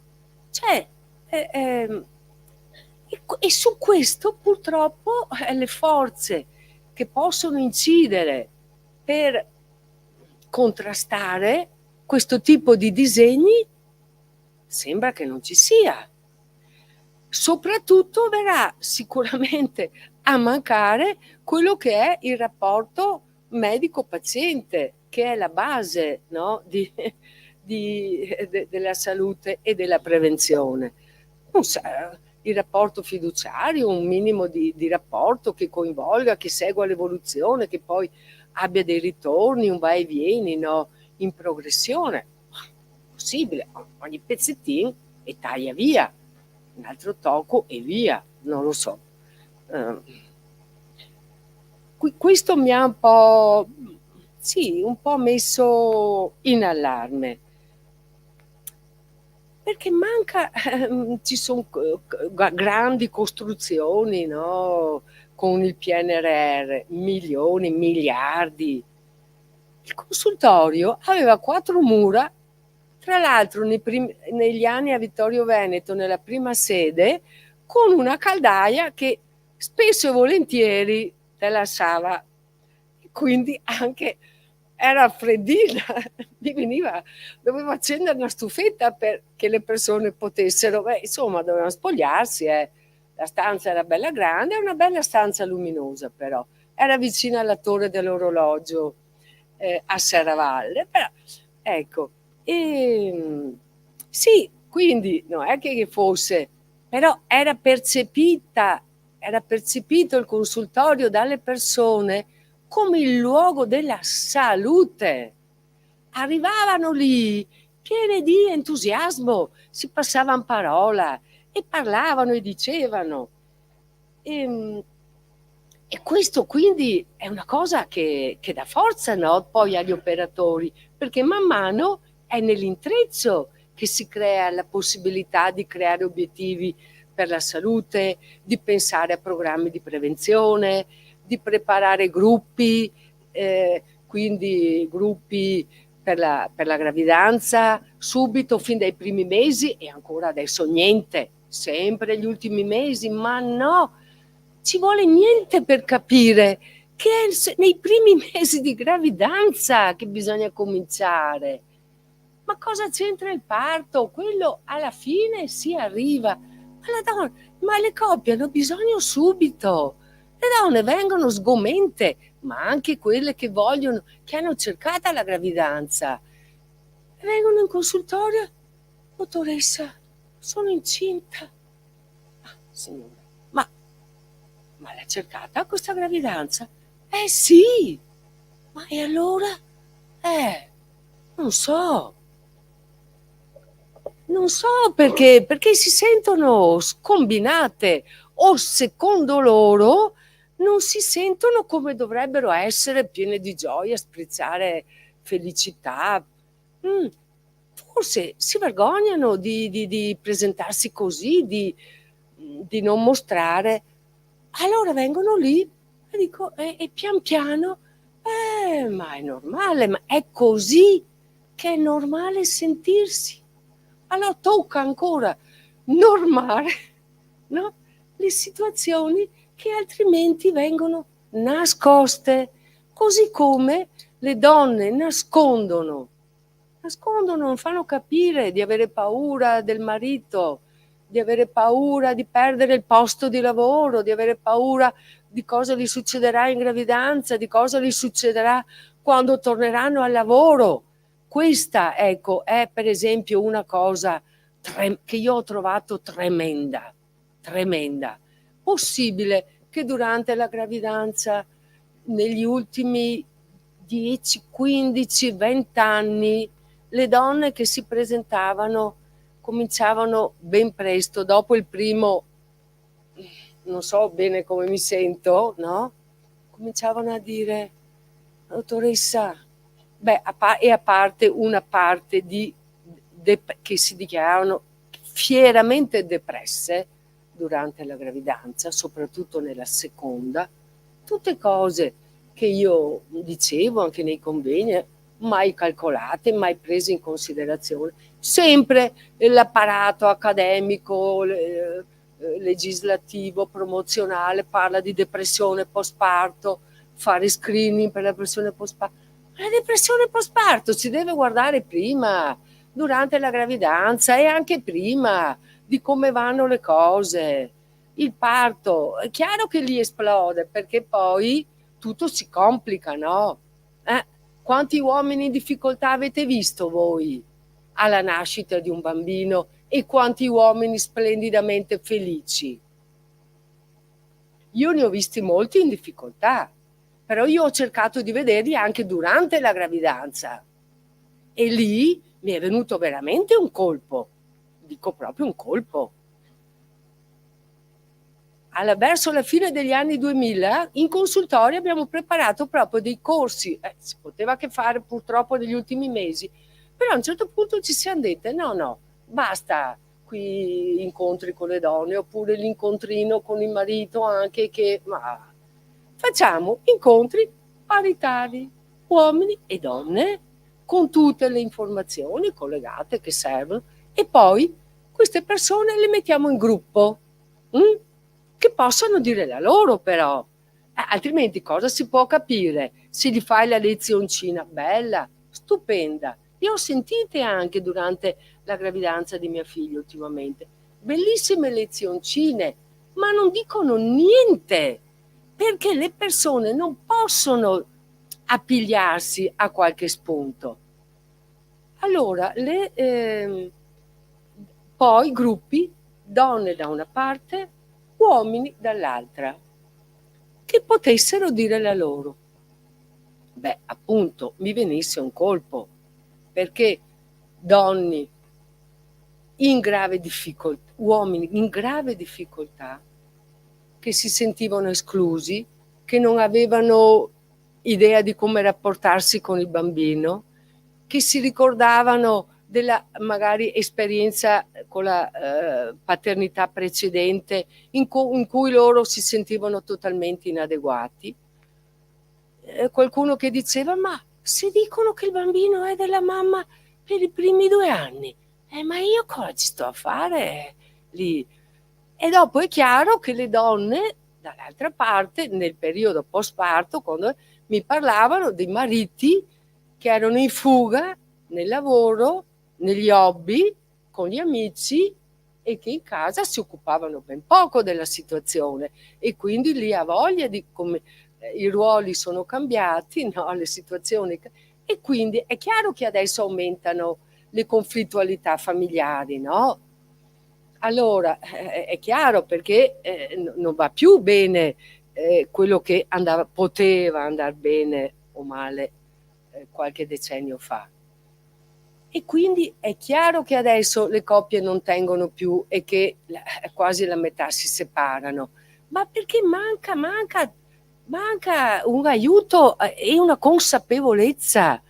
Cioè, e su questo purtroppo le forze che possono incidere per contrastare questo tipo di disegni sembra che non ci sia. Soprattutto verrà sicuramente a mancare quello che è il rapporto medico-paziente, che è la base, no, della salute e della prevenzione. Il rapporto fiduciario, un minimo di rapporto che coinvolga, che segua l'evoluzione, che poi abbia dei ritorni, un va e vieni, no, in progressione. Possibile, ogni pezzettino e taglia via, un altro tocco e via, non lo so. Questo mi ha un po' messo in allarme, perché manca, ci sono grandi costruzioni, no? Con il PNRR, milioni, miliardi. Il consultorio aveva 4 mura, tra l'altro negli anni a Vittorio Veneto, nella prima sede, con una caldaia che spesso e volentieri te lasciava, quindi anche era freddina, dovevo accendere una stufetta perché le persone potessero, insomma, dovevano spogliarsi, la stanza era bella grande, è una bella stanza luminosa, però era vicina alla torre dell'orologio a Serravalle, però ecco, sì, quindi non è che fosse, però era percepito il consultorio dalle persone come il luogo della salute. Arrivavano lì piene di entusiasmo, si passavano parola e parlavano e dicevano. E questo quindi è una cosa che dà forza, no? Poi agli operatori, perché man mano è nell'intreccio che si crea la possibilità di creare obiettivi per la salute, di pensare a programmi di prevenzione, di preparare gruppi, quindi gruppi per la gravidanza subito, fin dai primi mesi, e ancora adesso niente, sempre gli ultimi mesi, ma no, ci vuole niente per capire che è nei primi mesi di gravidanza che bisogna cominciare. Ma cosa c'entra il parto? Quello alla fine si arriva. Ma le coppie hanno bisogno subito. Le donne vengono sgomente, ma anche quelle che hanno cercato la gravidanza. Vengono in consultorio, dottoressa, sono incinta. Signora, ma l'ha cercata questa gravidanza? Sì, ma e allora? Non so perché si sentono scombinate o secondo loro non si sentono come dovrebbero essere, piene di gioia, sprizzare felicità. Forse si vergognano di presentarsi così, di non mostrare. Allora vengono lì e dico, e pian piano, ma è normale, ma è così che è normale sentirsi. Allora tocca ancora normare, no? Le situazioni che altrimenti vengono nascoste, così come le donne nascondono, non fanno capire di avere paura del marito, di avere paura di perdere il posto di lavoro, di avere paura di cosa gli succederà in gravidanza, di cosa gli succederà quando torneranno al lavoro. Questa, ecco, è per esempio una cosa che io ho trovato tremenda. Possibile che durante la gravidanza, negli ultimi 10, 15, 20 anni, le donne che si presentavano cominciavano ben presto, dopo il primo, non so bene come mi sento, no? Cominciavano a dire, dottoressa, e a parte una parte che si dichiaravano fieramente depresse durante la gravidanza, soprattutto nella seconda, tutte cose che io dicevo anche nei convegni, mai calcolate, mai prese in considerazione. Sempre l'apparato accademico, legislativo, promozionale parla di depressione postparto, fare screening per la depressione postparto. La depressione postparto si deve guardare prima, durante la gravidanza e anche prima di come vanno le cose. Il parto, è chiaro che lì esplode, perché poi tutto si complica, no? Quanti uomini in difficoltà avete visto voi alla nascita di un bambino e quanti uomini splendidamente felici? Io ne ho visti molti in difficoltà, però io ho cercato di vederli anche durante la gravidanza e lì mi è venuto veramente un colpo, dico proprio un colpo. Verso la fine degli anni 2000 in consultorio abbiamo preparato proprio dei corsi, si poteva che fare purtroppo negli ultimi mesi, però a un certo punto ci siamo dette no, basta qui incontri con le donne oppure l'incontrino con il marito anche ma facciamo incontri paritari, uomini e donne, con tutte le informazioni collegate che servono e poi queste persone le mettiamo in gruppo. Che possano dire la loro però, altrimenti cosa si può capire? Se gli fai la lezioncina bella, stupenda, io ho sentite anche durante la gravidanza di mia figlia ultimamente, bellissime lezioncine, ma non dicono niente, perché le persone non possono appigliarsi a qualche spunto. Allora, poi gruppi, donne da una parte, uomini dall'altra, che potessero dire la loro. Beh, appunto, mi venisse un colpo, perché donne in grave difficoltà, uomini in grave difficoltà, che si sentivano esclusi, che non avevano idea di come rapportarsi con il bambino, che si ricordavano della magari esperienza con la paternità precedente in cui loro si sentivano totalmente inadeguati. Qualcuno che diceva ma se dicono che il bambino è della mamma per i primi 2 anni, ma io cosa ci sto a fare lì? E dopo è chiaro che le donne dall'altra parte nel periodo postparto, quando mi parlavano dei mariti che erano in fuga nel lavoro, negli hobby, con gli amici e che in casa si occupavano ben poco della situazione e quindi lì ha voglia di come i ruoli sono cambiati, no? Le situazioni e quindi è chiaro che adesso aumentano le conflittualità familiari, no? Allora è chiaro perché non va più bene quello che poteva andare bene o male qualche decennio fa. E quindi è chiaro che adesso le coppie non tengono più e che quasi la metà si separano, ma perché manca un aiuto e una consapevolezza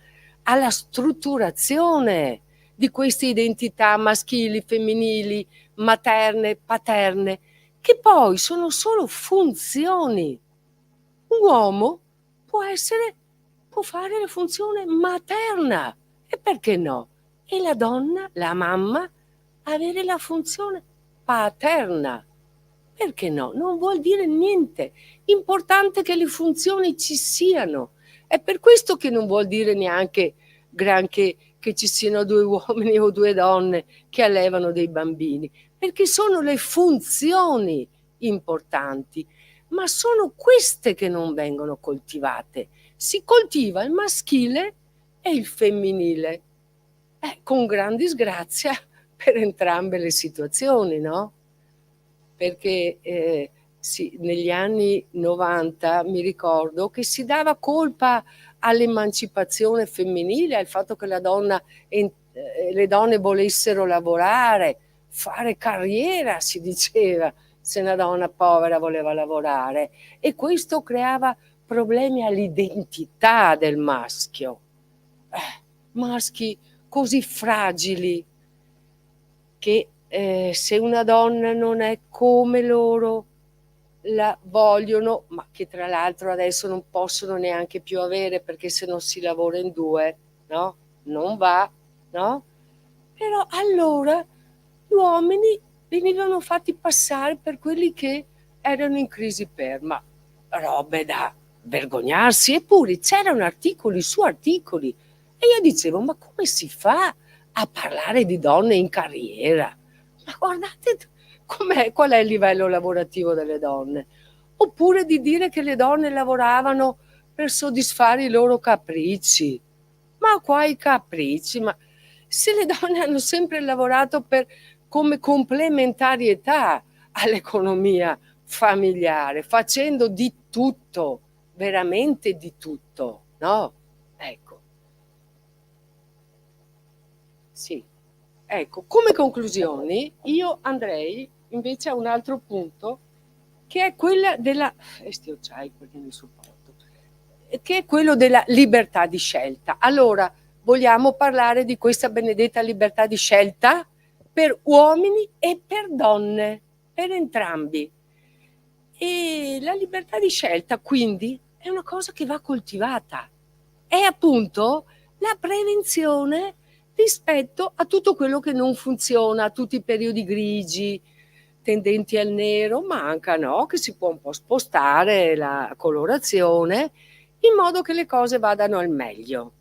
alla strutturazione di queste identità maschili, femminili, materne, paterne, che poi sono solo funzioni. Un uomo può fare la funzione materna, e perché no? E la donna, la mamma, avere la funzione paterna. Perché no? Non vuol dire niente. Importante che le funzioni ci siano. È per questo che non vuol dire neanche granché che ci siano 2 uomini o 2 donne che allevano dei bambini, perché sono le funzioni importanti, ma sono queste che non vengono coltivate. Si coltiva il maschile e il femminile, con gran disgrazia per entrambe le situazioni, no? Perché sì, negli anni 90 mi ricordo che si dava colpa all'emancipazione femminile, al fatto che le donne volessero lavorare, fare carriera, si diceva, se una donna povera voleva lavorare, e questo creava problemi all'identità del maschio. Maschi così fragili che se una donna non è come loro la vogliono, ma che tra l'altro adesso non possono neanche più avere perché se non si lavora in 2, no? Non va, no? Però allora gli uomini venivano fatti passare per quelli che erano in crisi perma, robe da vergognarsi, eppure c'erano articoli su articoli e io dicevo, ma come si fa a parlare di donne in carriera? Ma guardate qual è il livello lavorativo delle donne, oppure di dire che le donne lavoravano per soddisfare i loro capricci. Ma quai capricci? Ma se le donne hanno sempre lavorato come complementarietà all'economia familiare, facendo di tutto, veramente di tutto, no? Ecco. Sì. Ecco, come conclusioni io andrei invece a un altro punto che è quella della perché mi sopporto, che è quello della libertà di scelta. Allora, vogliamo parlare di questa benedetta libertà di scelta per uomini e per donne, per entrambi. E la libertà di scelta, quindi, è una cosa che va coltivata. È appunto la prevenzione rispetto a tutto quello che non funziona, a tutti i periodi grigi, tendenti al nero, ma anche no, che si può un po' spostare la colorazione in modo che le cose vadano al meglio.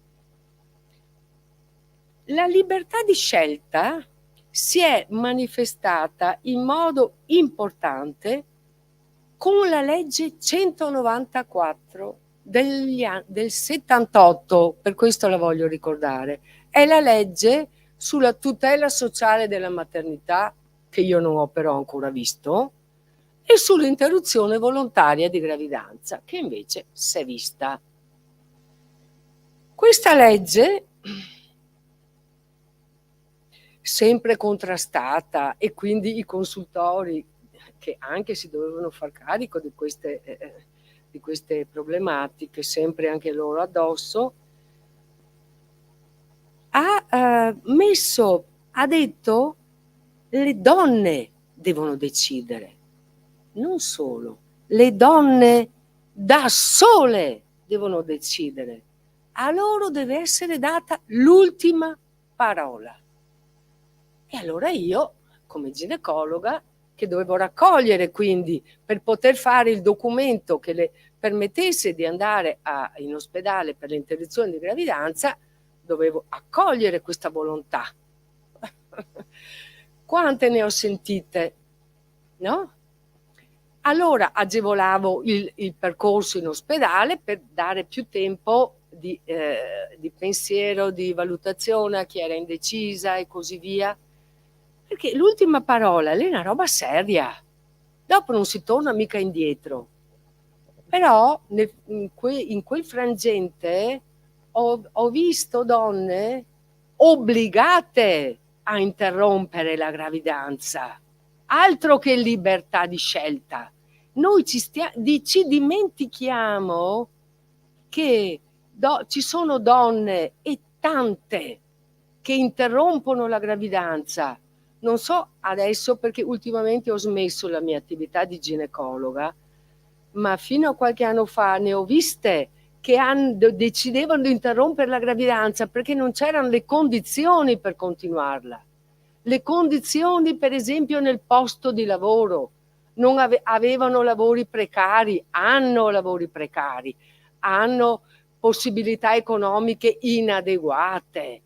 La libertà di scelta si è manifestata in modo importante con la legge 194 del 78, per questo la voglio ricordare. È la legge sulla tutela sociale della maternità, che io non ho però ancora visto, e sull'interruzione volontaria di gravidanza, che invece si è vista. Questa legge, sempre contrastata, e quindi i consultori che anche si dovevano far carico di queste problematiche, sempre anche loro addosso, ha detto le donne devono decidere, non solo, le donne da sole devono decidere, a loro deve essere data l'ultima parola. E allora io, come ginecologa, che dovevo raccogliere quindi per poter fare il documento che le permettesse di andare in ospedale per l'interruzione di gravidanza, dovevo accogliere questa volontà. Quante ne ho sentite, no? Allora agevolavo il percorso in ospedale per dare più tempo di pensiero, di valutazione a chi era indecisa e così via. Perché l'ultima parola è una roba seria, dopo non si torna mica indietro. Però in quel frangente ho visto donne obbligate a interrompere la gravidanza, altro che libertà di scelta. Noi ci dimentichiamo che ci sono donne e tante che interrompono la gravidanza. Non so adesso perché ultimamente ho smesso la mia attività di ginecologa, ma fino a qualche anno fa ne ho viste che decidevano di interrompere la gravidanza perché non c'erano le condizioni per continuarla. Le condizioni, per esempio, nel posto di lavoro. Non avevano lavori precari, hanno lavori precari, hanno possibilità economiche inadeguate.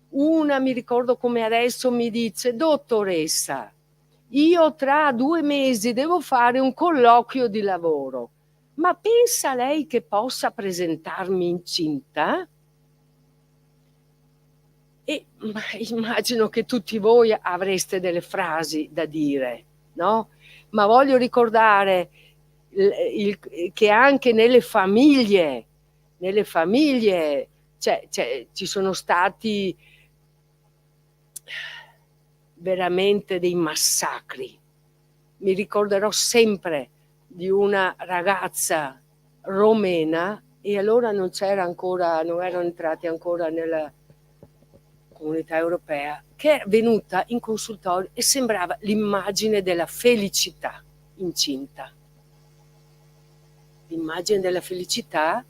Una, mi ricordo come adesso, mi dice: dottoressa, io tra 2 mesi devo fare un colloquio di lavoro, ma pensa lei che possa presentarmi incinta? E immagino che tutti voi avreste delle frasi da dire, no? Ma voglio ricordare che anche nelle famiglie ci sono stati veramente dei massacri. Mi ricorderò sempre di una ragazza romena, e allora non erano entrati ancora nella Comunità Europea, che è venuta in consultorio e sembrava l'immagine della felicità incinta. L'immagine della felicità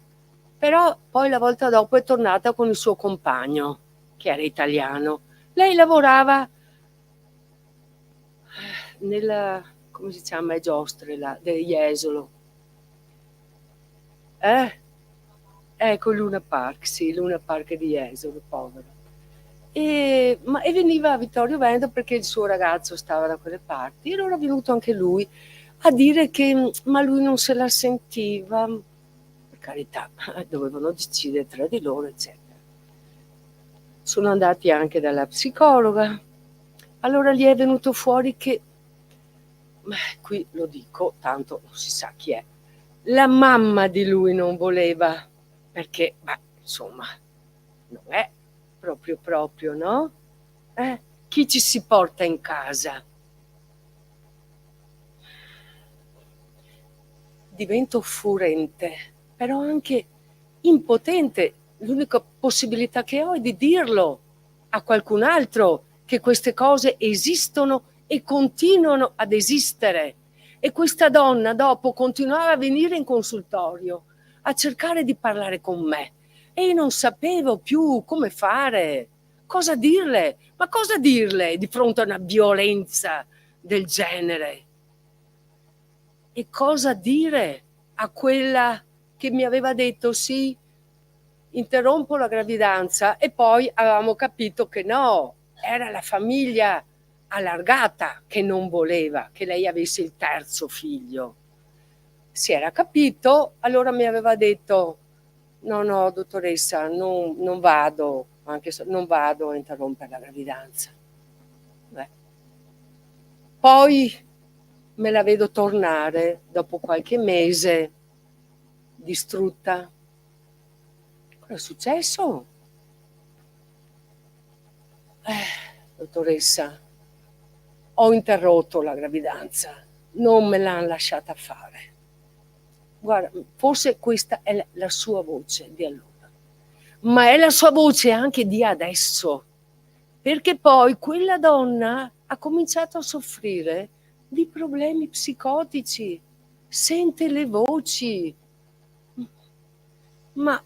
Però poi la volta dopo è tornata con il suo compagno, che era italiano. Lei lavorava nella, come si chiama, giostre là, del Jesolo. Ecco, Luna Park, sì, Luna Park di Jesolo, povero. E veniva a Vittorio Veneto perché il suo ragazzo stava da quelle parti, e allora è venuto anche lui a dire che ma lui non se la sentiva, per carità, dovevano decidere tra di loro, eccetera. Sono andati anche dalla psicologa, allora gli è venuto fuori che, qui lo dico, tanto non si sa chi è, la mamma di lui non voleva, perché, insomma, non è proprio, no? Chi ci si porta in casa? Divento furente, però anche impotente. L'unica possibilità che ho è di dirlo a qualcun altro che queste cose esistono e continuano ad esistere. E questa donna dopo continuava a venire in consultorio a cercare di parlare con me e io non sapevo più come fare, cosa dirle, ma cosa dirle di fronte a una violenza del genere? E cosa dire a quella che mi aveva detto sì, interrompo la gravidanza, e poi avevamo capito che no, era la famiglia allargata che non voleva che lei avesse il terzo figlio. Si era capito, allora mi aveva detto no dottoressa, non vado, anche se non vado a interrompere la gravidanza. Poi me la vedo tornare dopo qualche mese distrutta. Cosa è successo? Dottoressa, ho interrotto la gravidanza, non me l'hanno lasciata fare. Guarda, forse questa è la sua voce di allora, ma è la sua voce anche di adesso, perché poi quella donna ha cominciato a soffrire di problemi psicotici, sente le voci. Ma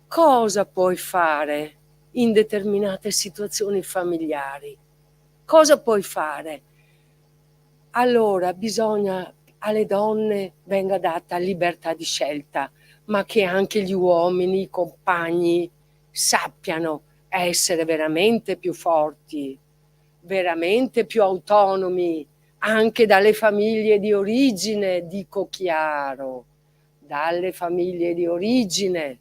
cosa puoi fare in determinate situazioni familiari? Cosa puoi fare? Allora bisogna alle donne venga data libertà di scelta, ma che anche gli uomini, i compagni, sappiano essere veramente più forti, veramente più autonomi, anche dalle famiglie di origine, dico chiaro, dalle famiglie di origine,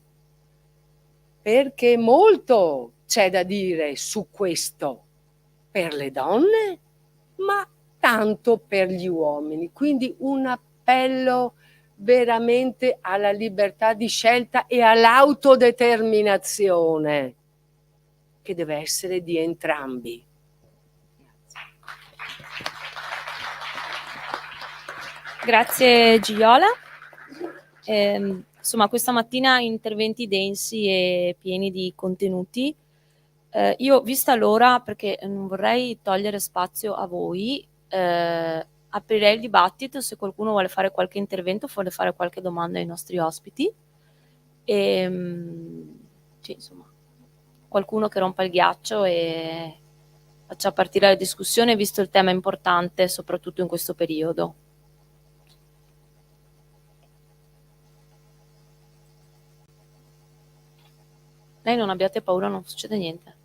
perché molto c'è da dire su questo per le donne, ma tanto per gli uomini. Quindi un appello veramente alla libertà di scelta e all'autodeterminazione, che deve essere di entrambi. Grazie Giola. Insomma, questa mattina interventi densi e pieni di contenuti. Io, vista l'ora, perché non vorrei togliere spazio a voi, aprirei il dibattito se qualcuno vuole fare qualche intervento, vuole fare qualche domanda ai nostri ospiti. Sì, insomma, qualcuno che rompa il ghiaccio e faccia partire la discussione, visto il tema importante, soprattutto in questo periodo. Lei non abbiate paura, non succede niente.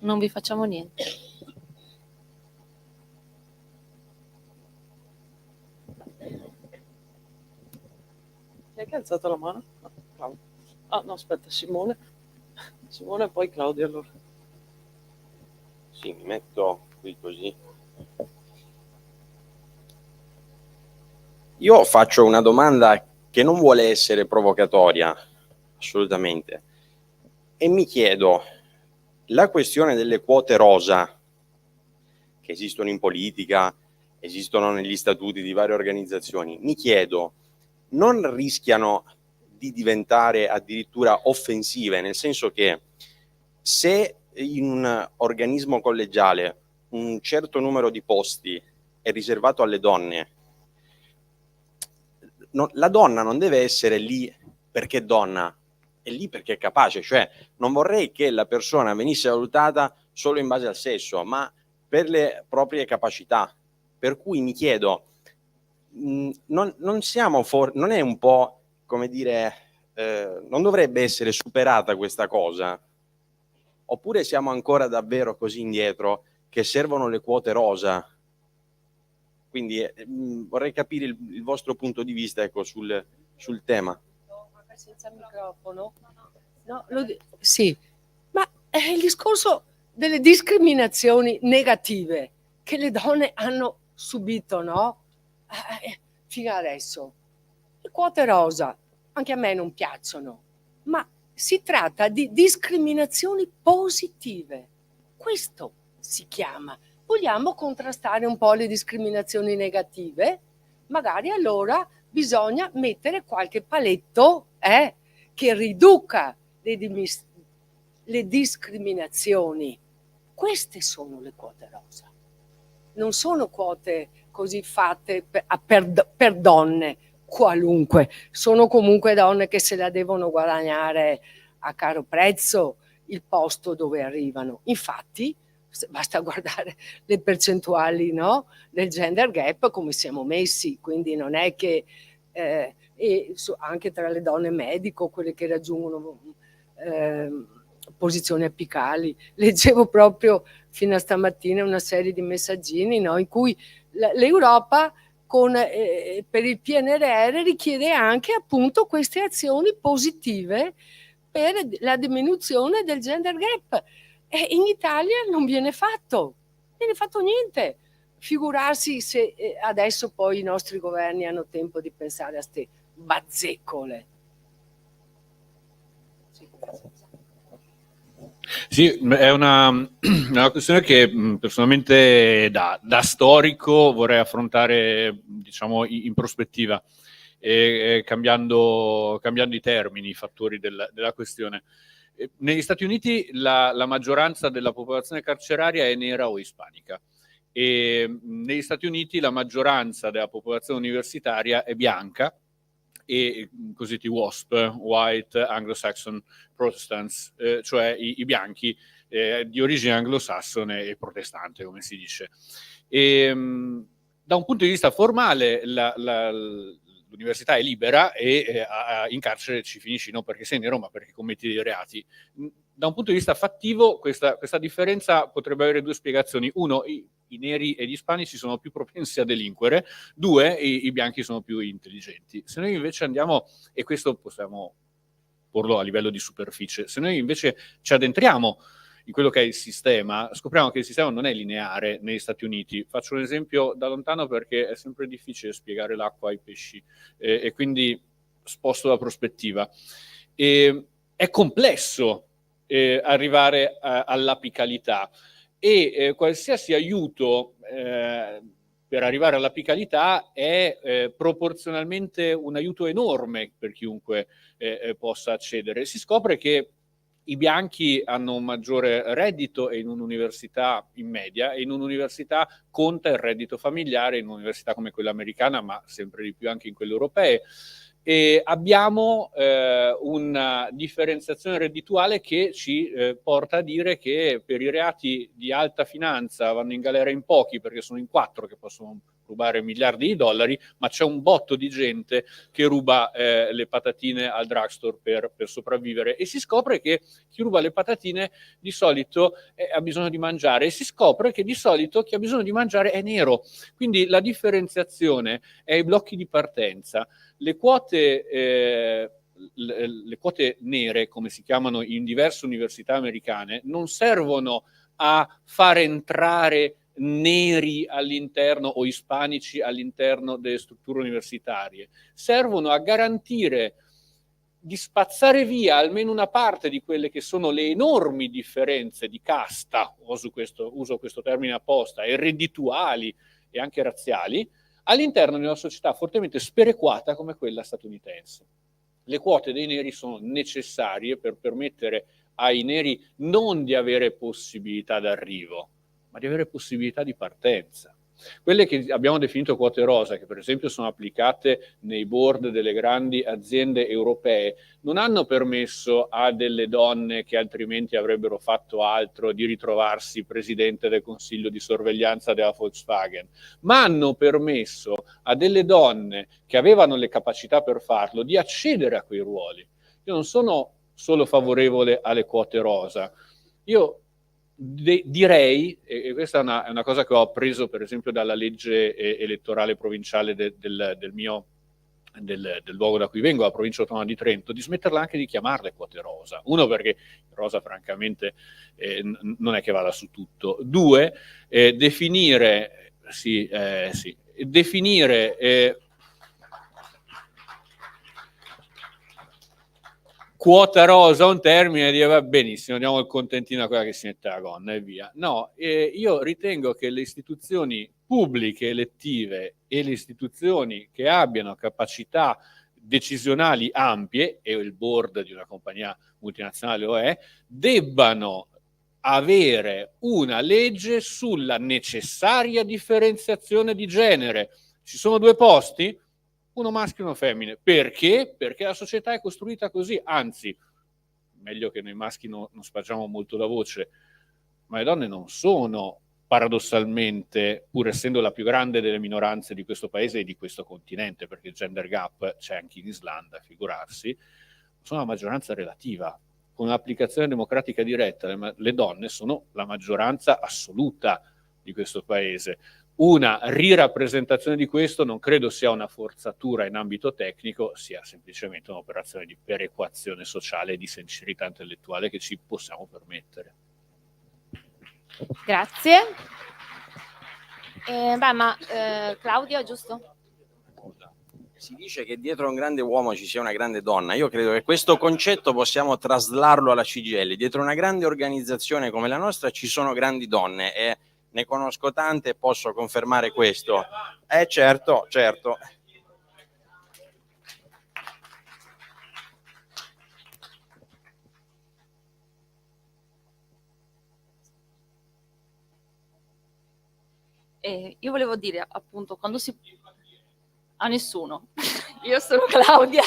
Non vi facciamo niente. Chi è che ha alzato la mano? No, Claudio. Ah, no, aspetta, Simone. Simone e poi Claudio allora. Sì, mi metto qui così. Io faccio una domanda che non vuole essere provocatoria, assolutamente. E mi chiedo, la questione delle quote rosa che esistono in politica, esistono negli statuti di varie organizzazioni, mi chiedo, non rischiano di diventare addirittura offensive, nel senso che se in un organismo collegiale un certo numero di posti è riservato alle donne, la donna non deve essere lì perché donna, è lì perché è capace, cioè non vorrei che la persona venisse valutata solo in base al sesso, ma per le proprie capacità. Per cui mi chiedo, non è un po', come dire, non dovrebbe essere superata questa cosa? Oppure siamo ancora davvero così indietro che servono le quote rosa? Quindi vorrei capire il vostro punto di vista, ecco, sul tema. Senza microfono? No, sì, ma è il discorso delle discriminazioni negative che le donne hanno subito, no? Fino adesso. Le quote rosa, anche a me non piacciono, ma si tratta di discriminazioni positive. Questo si chiama. Vogliamo contrastare un po' le discriminazioni negative? Magari allora bisogna mettere qualche paletto che riduca le discriminazioni. Queste sono le quote rosa. Non sono quote così fatte per donne qualunque, sono comunque donne che se la devono guadagnare a caro prezzo il posto dove arrivano. Infatti basta guardare le percentuali, no, del gender gap, come siamo messi, quindi non è che anche tra le donne medico, quelle che raggiungono posizioni apicali. Leggevo proprio fino a stamattina una serie di messaggini, no, in cui l'Europa per il PNRR richiede anche appunto queste azioni positive per la diminuzione del gender gap, e in Italia non viene fatto niente. Figurarsi se adesso poi i nostri governi hanno tempo di pensare a ste bazzecole. Sì, è una questione che personalmente da storico vorrei affrontare, diciamo, in prospettiva, cambiando i termini, i fattori della questione. Negli Stati Uniti la maggioranza della popolazione carceraria è nera o ispanica, e negli Stati Uniti la maggioranza della popolazione universitaria è bianca, e cosiddetti WASP, White Anglo-Saxon Protestants, cioè i bianchi di origine anglosassone e protestante, come si dice. Da un punto di vista formale l'università è libera e in carcere ci finisci non perché sei nero ma perché commetti dei reati. Da un punto di vista fattivo questa differenza potrebbe avere due spiegazioni. Uno, i neri e gli ispanici sono più propensi a delinquere. Due, i bianchi sono più intelligenti. Se noi invece andiamo, e questo possiamo porlo a livello di superficie, se noi invece ci addentriamo in quello che è il sistema, scopriamo che il sistema non è lineare negli Stati Uniti. Faccio un esempio da lontano perché è sempre difficile spiegare l'acqua ai pesci, e quindi sposto la prospettiva. È complesso arrivare all'apicalità, e qualsiasi aiuto per arrivare all'apicalità è proporzionalmente un aiuto enorme per chiunque possa accedere. Si scopre che i bianchi hanno un maggiore reddito e in un'università in media, e in un'università conta il reddito familiare, in un'università come quella americana, ma sempre di più anche in quelle europee. E abbiamo una differenziazione reddituale che ci porta a dire che per i reati di alta finanza vanno in galera in pochi, perché sono in 4 che possono rubare miliardi di dollari, ma c'è un botto di gente che ruba le patatine al drugstore per sopravvivere, e si scopre che chi ruba le patatine di solito ha bisogno di mangiare, e si scopre che di solito chi ha bisogno di mangiare è nero. Quindi la differenziazione è ai blocchi di partenza. Le quote nere, come si chiamano in diverse università americane, non servono a far entrare neri all'interno o ispanici all'interno delle strutture universitarie, servono a garantire di spazzare via almeno una parte di quelle che sono le enormi differenze di casta, uso questo termine apposta, e reddituali e anche razziali, all'interno di una società fortemente sperequata come quella statunitense. Le quote dei neri sono necessarie per permettere ai neri non di avere possibilità d'arrivo, ma di avere possibilità di partenza. Quelle che abbiamo definito quote rosa, che per esempio sono applicate nei board delle grandi aziende europee, non hanno permesso a delle donne che altrimenti avrebbero fatto altro di ritrovarsi presidente del consiglio di sorveglianza della Volkswagen, ma hanno permesso a delle donne che avevano le capacità per farlo di accedere a quei ruoli. Io non sono solo favorevole alle quote rosa, io direi, e questa è una cosa che ho appreso per esempio dalla legge elettorale provinciale del luogo da cui vengo, la provincia autonoma di Trento, di smetterla anche di chiamarle quote rosa. Uno, perché rosa francamente non è che vada su tutto. Due, definire quota rosa un termine e dire va benissimo, diamo il contentino a quella che si mette la gonna e via. No, io ritengo che le istituzioni pubbliche elettive e le istituzioni che abbiano capacità decisionali ampie, e il board di una compagnia multinazionale lo è, debbano avere una legge sulla necessaria differenziazione di genere. Ci sono due posti? Uno maschio e uno femmine. Perché? Perché la società è costruita così, anzi, meglio che noi maschi non spacciamo molto la voce, ma le donne non sono paradossalmente, pur essendo la più grande delle minoranze di questo paese e di questo continente, perché il gender gap c'è anche in Islanda, figurarsi, sono la maggioranza relativa. Con un'applicazione democratica diretta, le donne sono la maggioranza assoluta di questo paese. Una rirappresentazione di questo non credo sia una forzatura in ambito tecnico, sia semplicemente un'operazione di perequazione sociale e di sincerità intellettuale che ci possiamo permettere. Grazie. Claudia, giusto? Si dice che dietro a un grande uomo ci sia una grande donna. Io credo che questo concetto possiamo traslarlo alla CGIL. Dietro una grande organizzazione come la nostra ci sono grandi donne e ne conosco tante e posso confermare questo. Certo. Io volevo dire, appunto, quando si... A nessuno. Io sono Claudia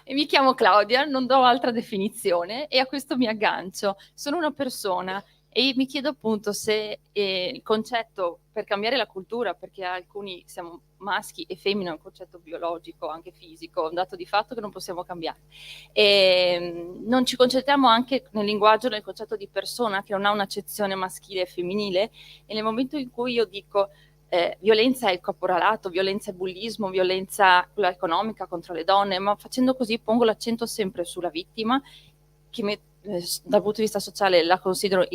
e mi chiamo Claudia, non do altra definizione e a questo mi aggancio. Sono una persona e mi chiedo appunto se il concetto per cambiare la cultura, perché alcuni siamo maschi e femmine, è un concetto biologico, anche fisico, un dato di fatto che non possiamo cambiare. E non ci concentriamo anche nel linguaggio, nel concetto di persona che non ha un'accezione maschile e femminile, e nel momento in cui io dico violenza è il caporalato, violenza è bullismo, violenza economica contro le donne, ma facendo così pongo l'accento sempre sulla vittima, che dal punto di vista sociale la considero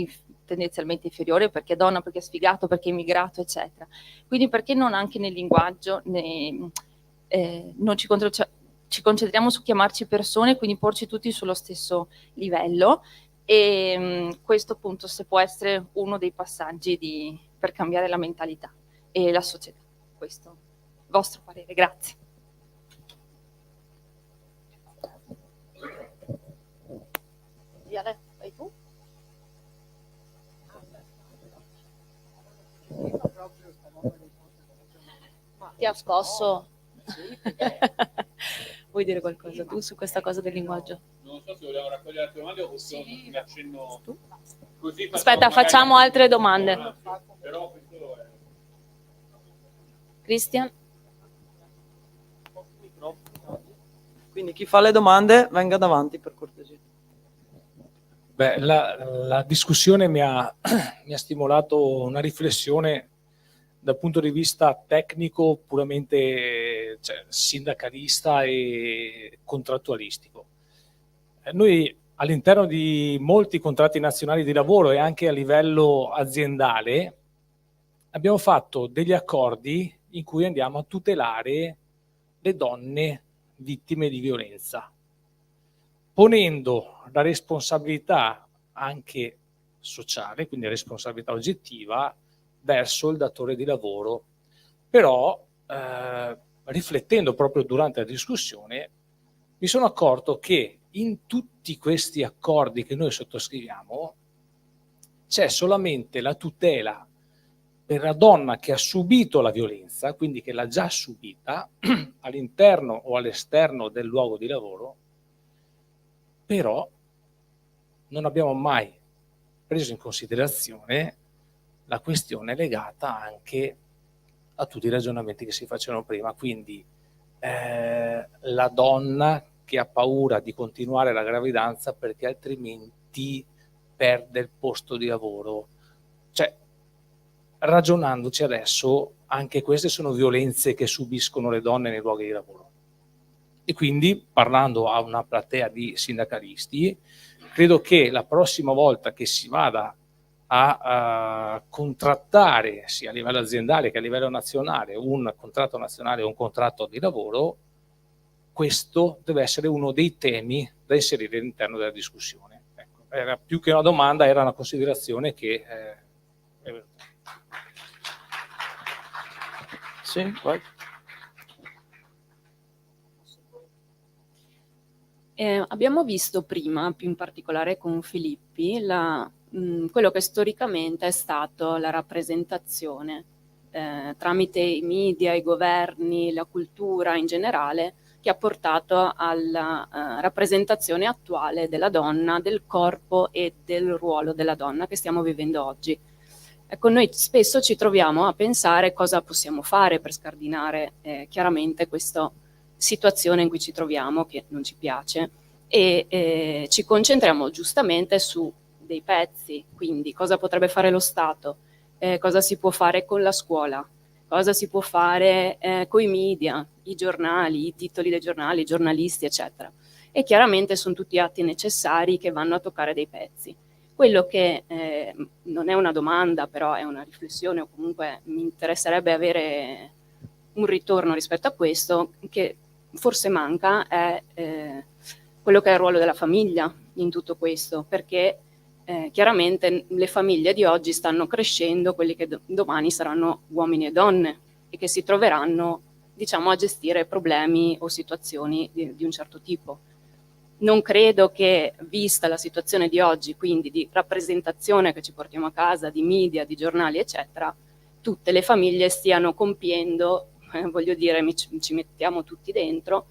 tendenzialmente inferiore perché è donna, perché è sfigato, perché è immigrato, eccetera. Quindi perché non anche nel linguaggio non ci concentriamo su chiamarci persone, quindi porci tutti sullo stesso livello, e questo appunto se può essere uno dei passaggi per cambiare la mentalità e la società. Questo il vostro parere, grazie. Viale, vai tu? Ti ha scosso? Vuoi dire qualcosa tu su questa cosa del linguaggio? Non so se vogliamo raccogliere altre domande o se un accenno così. Aspetta, facciamo altre domande. Però questo è... Cristian? Quindi chi fa le domande venga davanti per cortesia. Beh, la discussione mi ha stimolato una riflessione dal punto di vista tecnico, puramente sindacalista e contrattualistico. Noi all'interno di molti contratti nazionali di lavoro e anche a livello aziendale abbiamo fatto degli accordi in cui andiamo a tutelare le donne vittime di violenza, ponendo la responsabilità anche sociale, quindi responsabilità oggettiva, verso il datore di lavoro. Però, riflettendo proprio durante la discussione, mi sono accorto che in tutti questi accordi che noi sottoscriviamo c'è solamente la tutela per la donna che ha subito la violenza, quindi che l'ha già subita all'interno o all'esterno del luogo di lavoro, però non abbiamo mai preso in considerazione la questione legata anche a tutti i ragionamenti che si facevano prima, quindi la donna che ha paura di continuare la gravidanza perché altrimenti perde il posto di lavoro. Cioè, ragionandoci adesso, anche queste sono violenze che subiscono le donne nei luoghi di lavoro. E quindi, parlando a una platea di sindacalisti, credo che la prossima volta che si vada a contrattare, sia a livello aziendale che a livello nazionale, un contratto nazionale o un contratto di lavoro, questo deve essere uno dei temi da inserire all'interno della discussione. Ecco, era più che una domanda, era una considerazione che è venuta. Sì, vai. Abbiamo visto prima, più in particolare con Filippi, quello che storicamente è stato la rappresentazione tramite i media, i governi, la cultura in generale, che ha portato alla rappresentazione attuale della donna, del corpo e del ruolo della donna che stiamo vivendo oggi. Ecco, noi spesso ci troviamo a pensare cosa possiamo fare per scardinare chiaramente questa situazione in cui ci troviamo, che non ci piace, e ci concentriamo giustamente su dei pezzi, quindi cosa potrebbe fare lo Stato, cosa si può fare con la scuola, cosa si può fare con i media, i giornali, i titoli dei giornali, i giornalisti, eccetera. E chiaramente sono tutti atti necessari che vanno a toccare dei pezzi. Quello che non è una domanda, però è una riflessione, o comunque mi interesserebbe avere un ritorno rispetto a questo, che forse manca, è quello che è il ruolo della famiglia in tutto questo, perché chiaramente le famiglie di oggi stanno crescendo quelli che domani saranno uomini e donne e che si troveranno, diciamo, a gestire problemi o situazioni di un certo tipo. Non credo che, vista la situazione di oggi, quindi di rappresentazione che ci portiamo a casa, di media, di giornali, eccetera, tutte le famiglie stiano compiendo, voglio dire, ci mettiamo tutti dentro,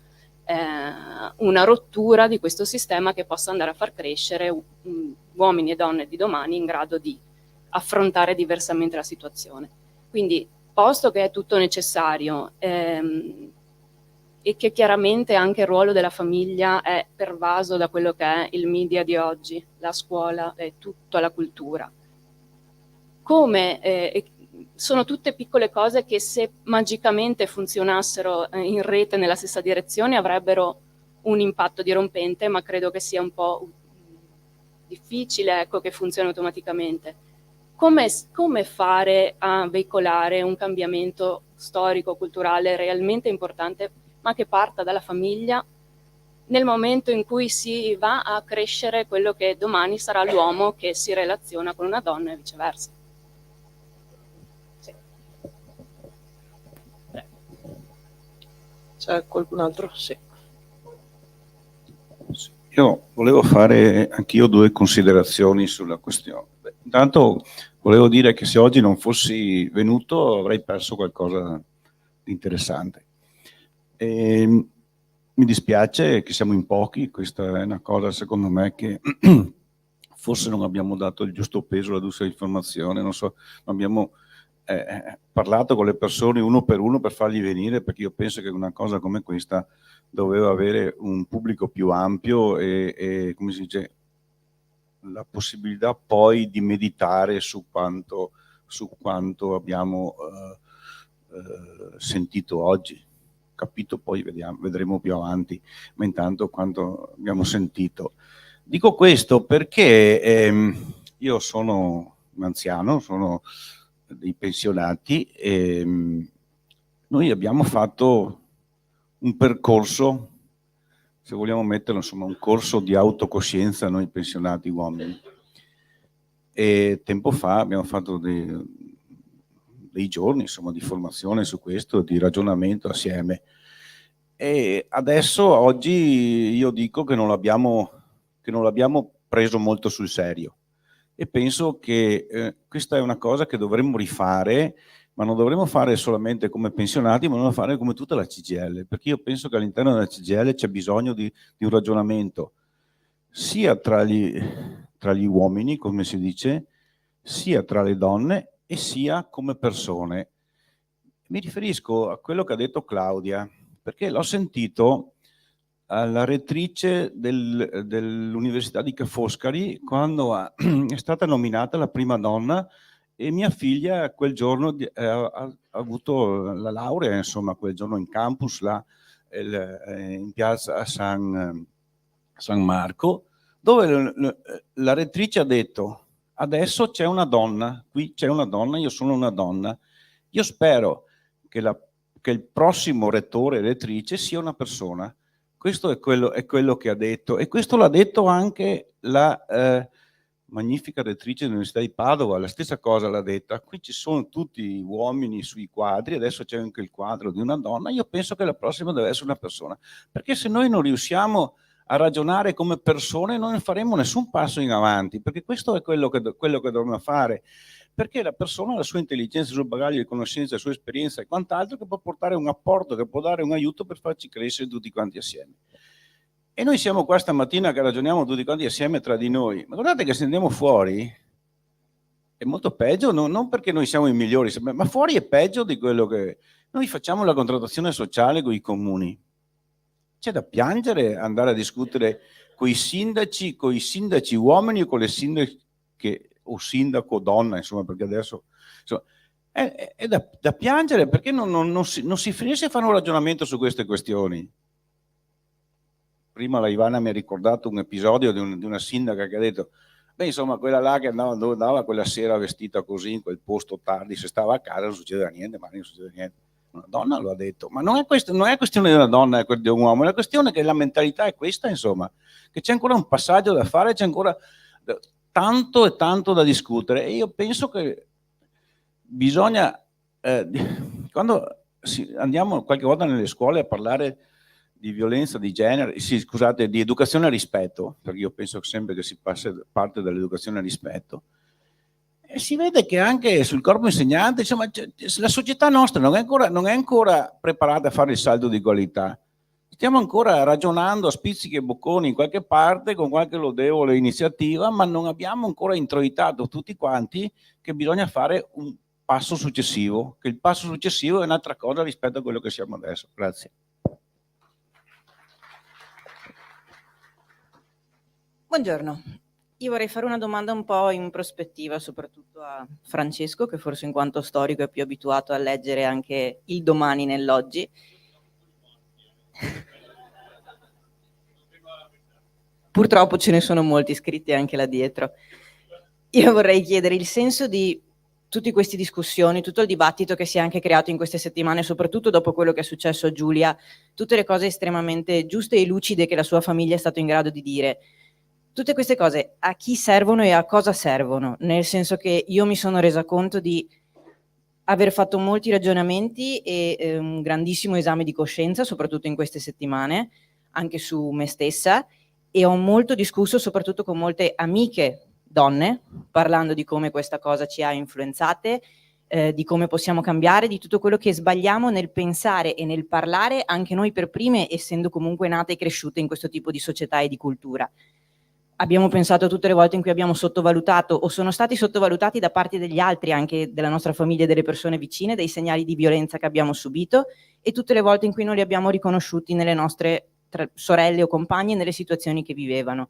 una rottura di questo sistema che possa andare a far crescere uomini e donne di domani in grado di affrontare diversamente la situazione. Quindi, posto che è tutto necessario, e che chiaramente anche il ruolo della famiglia è pervaso da quello che è il media di oggi, la scuola e tutta la cultura. Sono tutte piccole cose che, se magicamente funzionassero in rete nella stessa direzione, avrebbero un impatto dirompente, ma credo che sia un po' difficile, ecco, che funzioni automaticamente. Come fare a veicolare un cambiamento storico, culturale realmente importante, ma che parta dalla famiglia, nel momento in cui si va a crescere quello che domani sarà l'uomo che si relaziona con una donna e viceversa? Sì. C'è qualcun altro? Sì. Io volevo fare anch'io due considerazioni sulla questione. Intanto volevo dire che se oggi non fossi venuto avrei perso qualcosa di interessante. Mi dispiace che siamo in pochi, questa è una cosa secondo me che forse non abbiamo dato il giusto peso alla giusta informazione, non so, non abbiamo parlato con le persone uno per fargli venire, perché io penso che una cosa come questa doveva avere un pubblico più ampio e come si dice, la possibilità poi di meditare su quanto abbiamo sentito oggi. Capito, poi vedremo più avanti, ma intanto quanto abbiamo sentito. Dico questo perché io sono un anziano, sono dei pensionati e noi abbiamo fatto un percorso, se vogliamo metterlo, insomma, un corso di autocoscienza noi pensionati uomini. E tempo fa abbiamo fatto dei giorni, insomma, di formazione su questo, di ragionamento assieme. E adesso, oggi, io dico che non l'abbiamo preso molto sul serio. e penso che questa è una cosa che dovremmo rifare, ma non dovremmo fare solamente come pensionati, ma dovremmo fare come tutta la CGIL, perché io penso che all'interno della CGIL c'è bisogno di un ragionamento sia tra gli uomini, come si dice, sia tra le donne e sia come persone. Mi riferisco a quello che ha detto Claudia, perché l'ho sentito alla rettrice dell'Università di Ca' Foscari quando è stata nominata la prima donna, e mia figlia quel giorno ha avuto la laurea, insomma, quel giorno in campus là in piazza San Marco, dove la rettrice ha detto: adesso c'è una donna, qui c'è una donna, io sono una donna, io spero che il prossimo rettore e rettrice sia una persona. Questo è quello che ha detto, e questo l'ha detto anche la magnifica rettrice dell'Università di Padova, la stessa cosa l'ha detta. Qui ci sono tutti uomini sui quadri, adesso c'è anche il quadro di una donna, io penso che la prossima deve essere una persona, perché se noi non riusciamo a ragionare come persone non faremo nessun passo in avanti, perché questo è quello che dovremmo fare, perché la persona ha la sua intelligenza, il suo bagaglio di conoscenza, la sua esperienza e quant'altro, che può portare un apporto, che può dare un aiuto per farci crescere tutti quanti assieme. E noi siamo qua stamattina che ragioniamo tutti quanti assieme tra di noi, ma guardate che se andiamo fuori è molto peggio, non perché noi siamo i migliori, ma fuori è peggio di quello che... Noi facciamo la contrattazione sociale con i comuni. C'è da piangere andare a discutere con i sindaci uomini o con le sindache, o sindaco donna, insomma, perché adesso... Insomma, è da piangere, perché non si finisce a fare un ragionamento su queste questioni. Prima la Ivana mi ha ricordato un episodio di una sindaca che ha detto: beh, insomma, quella là che andava dove andava quella sera vestita così in quel posto tardi, se stava a casa non succedeva niente, ma non succede niente. Una donna lo ha detto, ma non è questione di una donna, è di un uomo, è una questione che la mentalità è questa, insomma, che c'è ancora un passaggio da fare, c'è ancora tanto e tanto da discutere, e io penso che bisogna, quando andiamo qualche volta nelle scuole a parlare di violenza di genere, sì, scusate, di educazione al rispetto, perché io penso sempre che si parte dall'educazione al rispetto, e si vede che anche sul corpo insegnante, insomma, la società nostra non è ancora preparata a fare il salto di qualità. Stiamo ancora ragionando a spizzichi e bocconi in qualche parte con qualche lodevole iniziativa, ma non abbiamo ancora introitato tutti quanti che bisogna fare un passo successivo, che il passo successivo è un'altra cosa rispetto a quello che siamo adesso. Grazie. Buongiorno, io vorrei fare una domanda un po' in prospettiva, soprattutto a Francesco, che forse in quanto storico è più abituato a leggere anche il domani nell'oggi. Purtroppo ce ne sono molti scritti anche là dietro. Io vorrei chiedere il senso di tutte queste discussioni, tutto il dibattito che si è anche creato in queste settimane, soprattutto dopo quello che è successo a Giulia, tutte le cose estremamente giuste e lucide che la sua famiglia è stato in grado di dire. Tutte queste cose a chi servono e a cosa servono? Nel senso che io mi sono resa conto di aver fatto molti ragionamenti e un grandissimo esame di coscienza, soprattutto in queste settimane, anche su me stessa, e ho molto discusso soprattutto con molte amiche donne, parlando di come questa cosa ci ha influenzate, di come possiamo cambiare, di tutto quello che sbagliamo nel pensare e nel parlare, anche noi per prime, essendo comunque nate e cresciute in questo tipo di società e di cultura. Abbiamo pensato tutte le volte in cui abbiamo sottovalutato o sono stati sottovalutati da parte degli altri, anche della nostra famiglia e delle persone vicine, dei segnali di violenza che abbiamo subito, e tutte le volte in cui non li abbiamo riconosciuti nelle nostre sorelle o compagne nelle situazioni che vivevano.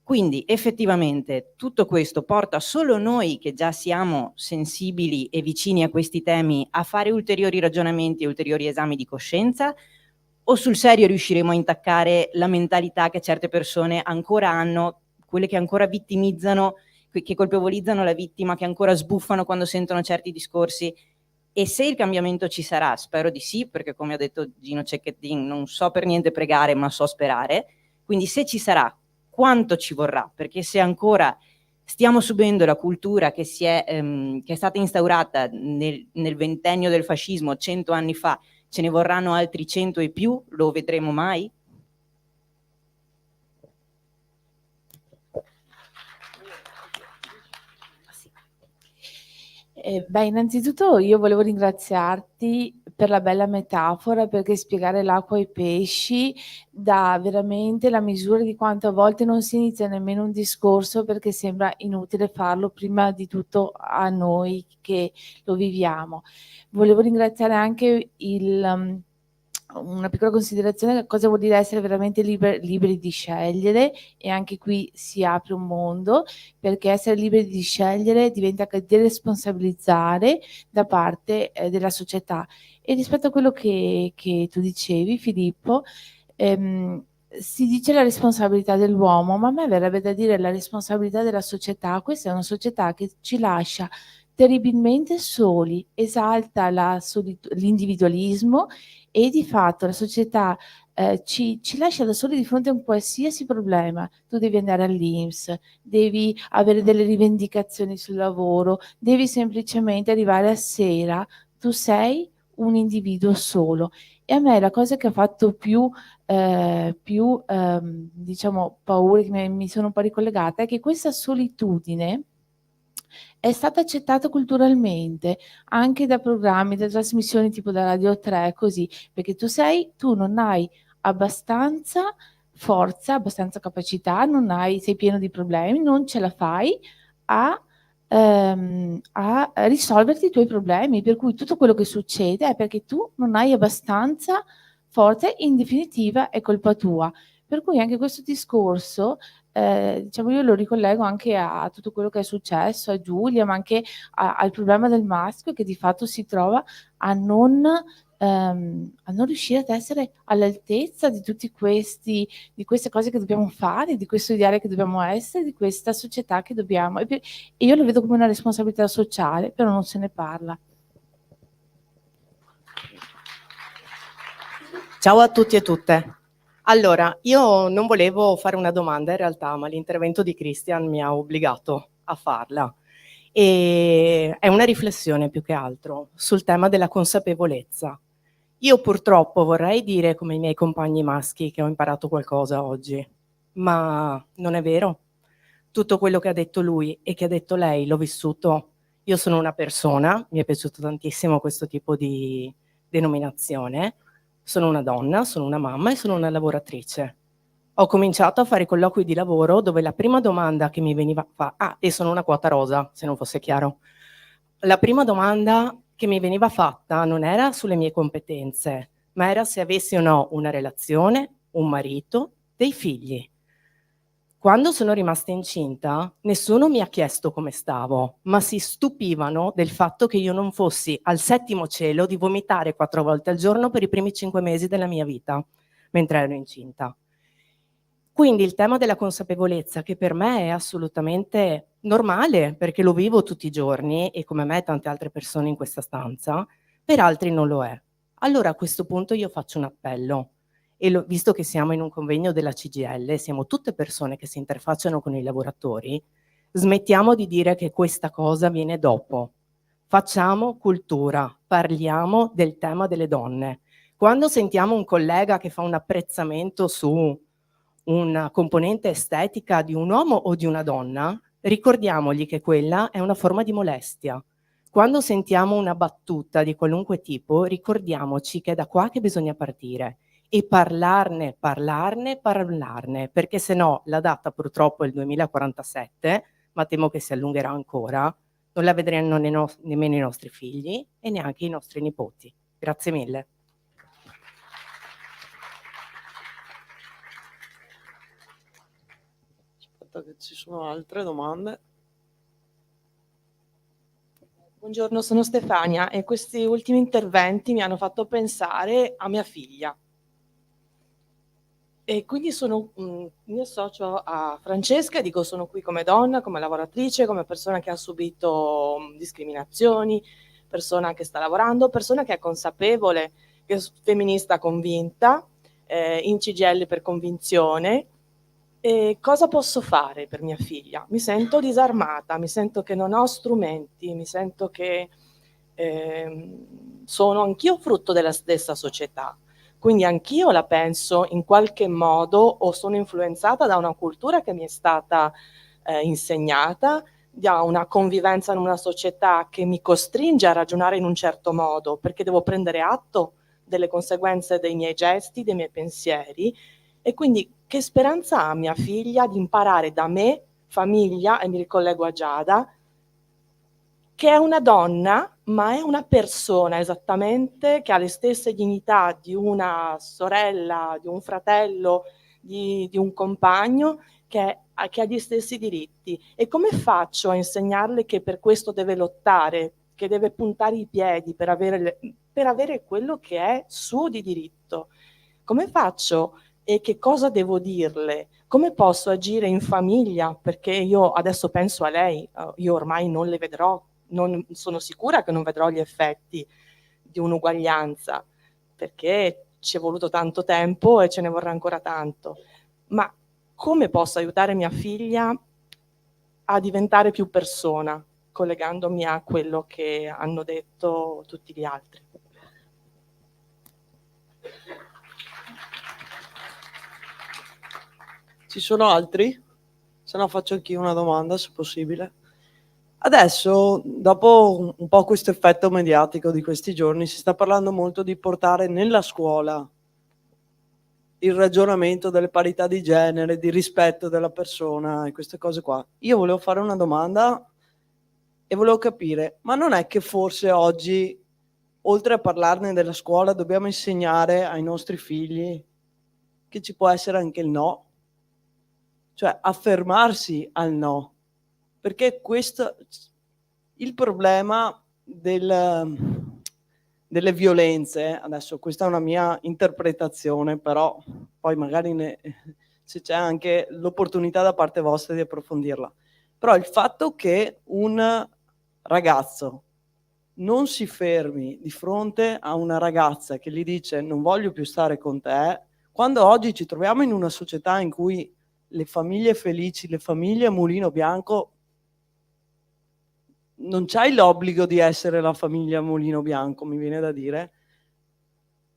Quindi effettivamente tutto questo porta solo noi che già siamo sensibili e vicini a questi temi a fare ulteriori ragionamenti e ulteriori esami di coscienza, o sul serio riusciremo a intaccare la mentalità che certe persone ancora hanno, quelle che ancora vittimizzano, che colpevolizzano la vittima, che ancora sbuffano quando sentono certi discorsi? E se il cambiamento ci sarà, spero di sì, perché come ha detto Gino Cecchettin, non so per niente pregare, ma so sperare. Quindi se ci sarà, quanto ci vorrà? Perché se ancora stiamo subendo la cultura che è stata instaurata nel ventennio del fascismo 100 anni fa, ce ne vorranno altri 100 e più? Lo vedremo mai? Innanzitutto io volevo ringraziarti per la bella metafora, perché spiegare l'acqua ai pesci dà veramente la misura di quante a volte non si inizia nemmeno un discorso perché sembra inutile farlo prima di tutto a noi che lo viviamo. Volevo ringraziare anche una piccola considerazione: cosa vuol dire essere veramente liberi di scegliere, e anche qui si apre un mondo, perché essere liberi di scegliere diventa che deresponsabilizzare da parte della società. E rispetto a quello che tu dicevi, Filippo, si dice la responsabilità dell'uomo, ma a me verrebbe da dire la responsabilità della società. Questa è una società che ci lascia terribilmente soli, esalta l'individualismo, e di fatto la società ci lascia da soli di fronte a un qualsiasi problema. Tu devi andare all'INPS, devi avere delle rivendicazioni sul lavoro, devi semplicemente arrivare a sera, tu sei un individuo solo. E a me la cosa che ha fatto più diciamo paura, che mi sono un po' ricollegata, è che questa solitudine è stata accettata culturalmente anche da programmi, da trasmissioni tipo da Radio 3, così, perché tu non hai abbastanza forza, abbastanza capacità, sei pieno di problemi, non ce la fai a risolverti i tuoi problemi, per cui tutto quello che succede è perché tu non hai abbastanza forza, in definitiva è colpa tua. Per cui anche questo discorso, diciamo, io lo ricollego anche a tutto quello che è successo a Giulia, ma anche al problema del maschio che di fatto si trova a non riuscire ad essere all'altezza di tutti di queste cose che dobbiamo fare, di questo ideale che dobbiamo essere, di questa società che dobbiamo. E io lo vedo come una responsabilità sociale, però non se ne parla. Ciao a tutti e tutte. Allora, io non volevo fare una domanda in realtà, ma l'intervento di Christian mi ha obbligato a farla. E è una riflessione più che altro sul tema della consapevolezza. Io purtroppo vorrei dire, come i miei compagni maschi, che ho imparato qualcosa oggi, ma non è vero. Tutto quello che ha detto lui e che ha detto lei l'ho vissuto. Io sono una persona, mi è piaciuto tantissimo questo tipo di denominazione. Sono una donna, sono una mamma e sono una lavoratrice. Ho cominciato a fare colloqui di lavoro dove la prima domanda che mi veniva fatta, e sono una quota rosa, se non fosse chiaro. La prima domanda che mi veniva fatta non era sulle mie competenze, ma era se avessi o no una relazione, un marito, dei figli. Quando sono rimasta incinta, nessuno mi ha chiesto come stavo, ma si stupivano del fatto che io non fossi al settimo cielo di vomitare 4 volte al giorno per i primi 5 mesi della mia vita, mentre ero incinta. Quindi il tema della consapevolezza, che per me è assolutamente normale, perché lo vivo tutti i giorni, e come me tante altre persone in questa stanza, per altri non lo è. Allora a questo punto io faccio un appello. E visto che siamo in un convegno della CGIL, siamo tutte persone che si interfacciano con i lavoratori, smettiamo di dire che questa cosa viene dopo. Facciamo cultura, parliamo del tema delle donne. Quando sentiamo un collega che fa un apprezzamento su una componente estetica di un uomo o di una donna, ricordiamogli che quella è una forma di molestia. Quando sentiamo una battuta di qualunque tipo, ricordiamoci che è da qua che bisogna partire. E parlarne, perché se no la data purtroppo è il 2047, ma temo che si allungherà ancora, non la vedranno nemmeno i nostri figli e neanche i nostri nipoti. Grazie mille. Aspetta che ci sono altre domande. Buongiorno, sono Stefania e questi ultimi interventi mi hanno fatto pensare a mia figlia. E quindi mi associo a Francesca e dico sono qui come donna, come lavoratrice, come persona che ha subito discriminazioni, persona che sta lavorando, persona che è consapevole, che è femminista convinta, in CGIL per convinzione. E cosa posso fare per mia figlia? Mi sento disarmata, mi sento che non ho strumenti, mi sento che sono anch'io frutto della stessa società. Quindi anch'io la penso in qualche modo o sono influenzata da una cultura che mi è stata insegnata, da una convivenza in una società che mi costringe a ragionare in un certo modo, perché devo prendere atto delle conseguenze dei miei gesti, dei miei pensieri, e quindi che speranza ha mia figlia di imparare da me, famiglia, e mi ricollego a Giada, che è una donna, ma è una persona esattamente, che ha le stesse dignità di una sorella, di un fratello, di un compagno, che ha gli stessi diritti. E come faccio a insegnarle che per questo deve lottare, che deve puntare i piedi per avere quello che è suo di diritto? Come faccio e che cosa devo dirle? Come posso agire in famiglia? Perché io adesso penso a lei, io ormai non le vedrò, non sono sicura che non vedrò gli effetti di un'uguaglianza, perché ci è voluto tanto tempo e ce ne vorrà ancora tanto. Ma come posso aiutare mia figlia a diventare più persona, collegandomi a quello che hanno detto tutti gli altri? Ci sono altri? Se no faccio anch'io una domanda, se possibile. Adesso, dopo un po' questo effetto mediatico di questi giorni, si sta parlando molto di portare nella scuola il ragionamento delle parità di genere, di rispetto della persona e queste cose qua. Io volevo fare una domanda e volevo capire, ma non è che forse oggi, oltre a parlarne della scuola, dobbiamo insegnare ai nostri figli che ci può essere anche il no? Cioè affermarsi al no, perché questo, il problema delle violenze, adesso questa è una mia interpretazione, però poi magari se c'è anche l'opportunità da parte vostra di approfondirla, però il fatto che un ragazzo non si fermi di fronte a una ragazza che gli dice non voglio più stare con te, quando oggi ci troviamo in una società in cui le famiglie felici, le famiglie a mulino bianco, non c'hai l'obbligo di essere la famiglia a mulino bianco, mi viene da dire.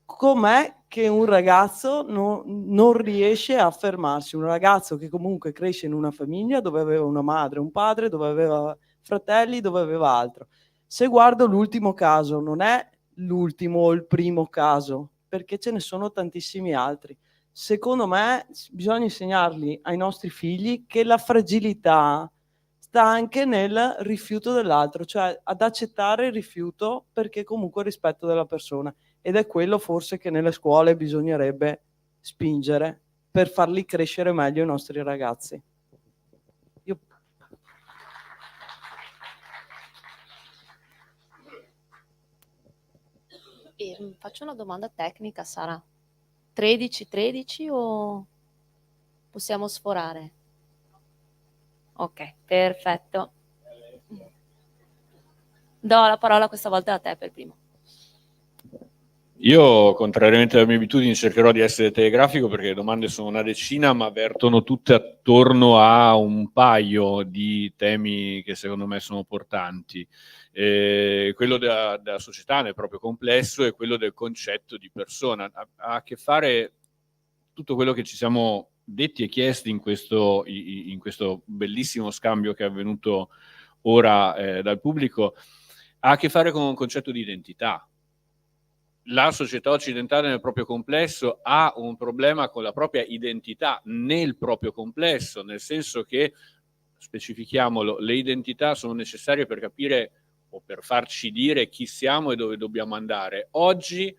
Com'è che un ragazzo non riesce a fermarsi? Un ragazzo che comunque cresce in una famiglia dove aveva una madre, un padre, dove aveva fratelli, dove aveva altro. Se guardo l'ultimo caso, non è l'ultimo o il primo caso, perché ce ne sono tantissimi altri. Secondo me bisogna insegnarli ai nostri figli che la fragilità sta anche nel rifiuto dell'altro, cioè ad accettare il rifiuto perché comunque rispetto della persona, ed è quello forse che nelle scuole bisognerebbe spingere per farli crescere meglio i nostri ragazzi. Faccio una domanda tecnica, Sara. 13-13 o possiamo sforare? Ok, perfetto. Do la parola questa volta a te per primo. Io, contrariamente alle mie abitudini, cercherò di essere telegrafico perché le domande sono una decina, ma vertono tutte attorno a un paio di temi che secondo me sono portanti. Quello della società nel proprio complesso e quello del concetto di persona. Ha a che fare tutto quello che ci siamo detti e chiesti in questo bellissimo scambio che è avvenuto ora dal pubblico, ha a che fare con un concetto di identità. La società occidentale nel proprio complesso ha un problema con la propria identità nel proprio complesso, nel senso che, specifichiamolo, le identità sono necessarie per capire o per farci dire chi siamo e dove dobbiamo andare. Oggi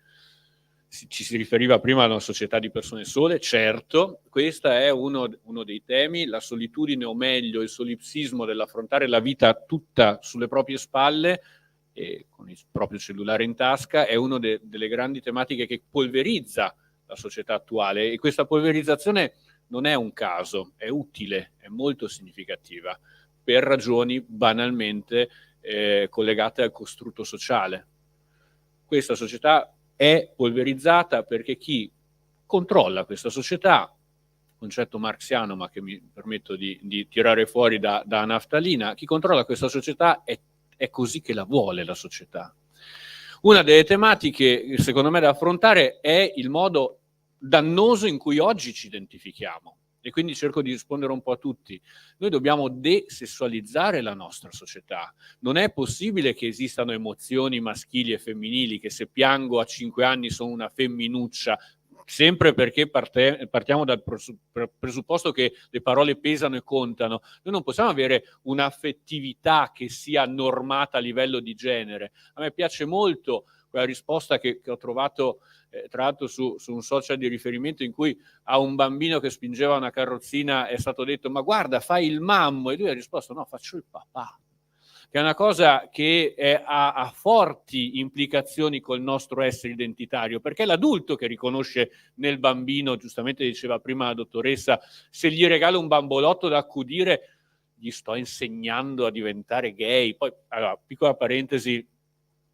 ci si riferiva prima a una società di persone sole, certo, questo è uno dei temi, la solitudine o meglio il solipsismo dell'affrontare la vita tutta sulle proprie spalle e con il proprio cellulare in tasca è una delle grandi tematiche che polverizza la società attuale, e questa polverizzazione non è un caso, è utile, è molto significativa per ragioni banalmente collegate al costrutto sociale. Questa società è polverizzata perché chi controlla questa società, concetto marxiano ma che mi permetto di tirare fuori da naftalina, chi controlla questa società è così che la vuole la società. Una delle tematiche, secondo me, da affrontare è il modo dannoso in cui oggi ci identifichiamo. e quindi cerco di rispondere un po' a tutti. Noi dobbiamo desessualizzare la nostra società. Non è possibile che esistano emozioni maschili e femminili, che se piango a 5 anni sono una femminuccia, sempre perché partiamo dal presupposto che le parole pesano e contano. Noi non possiamo avere un'affettività che sia normata a livello di genere. A me piace molto quella risposta che ho trovato tra l'altro su un social di riferimento, in cui a un bambino che spingeva una carrozzina è stato detto: ma guarda, fai il mammo, e lui ha risposto: no, faccio il papà, che è una cosa che ha forti implicazioni col nostro essere identitario, perché è l'adulto che riconosce nel bambino, giustamente diceva prima la dottoressa, se gli regalo un bambolotto da accudire gli sto insegnando a diventare gay. Poi, allora, piccola parentesi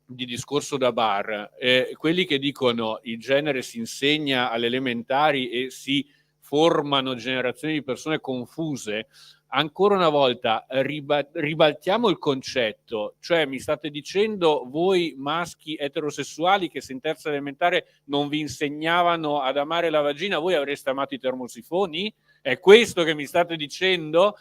di discorso da bar, quelli che dicono il genere si insegna alle elementari e si formano generazioni di persone confuse, ancora una volta ribaltiamo il concetto, cioè mi state dicendo voi maschi eterosessuali che se in terza elementare non vi insegnavano ad amare la vagina, voi avreste amato i termosifoni? È questo che mi state dicendo?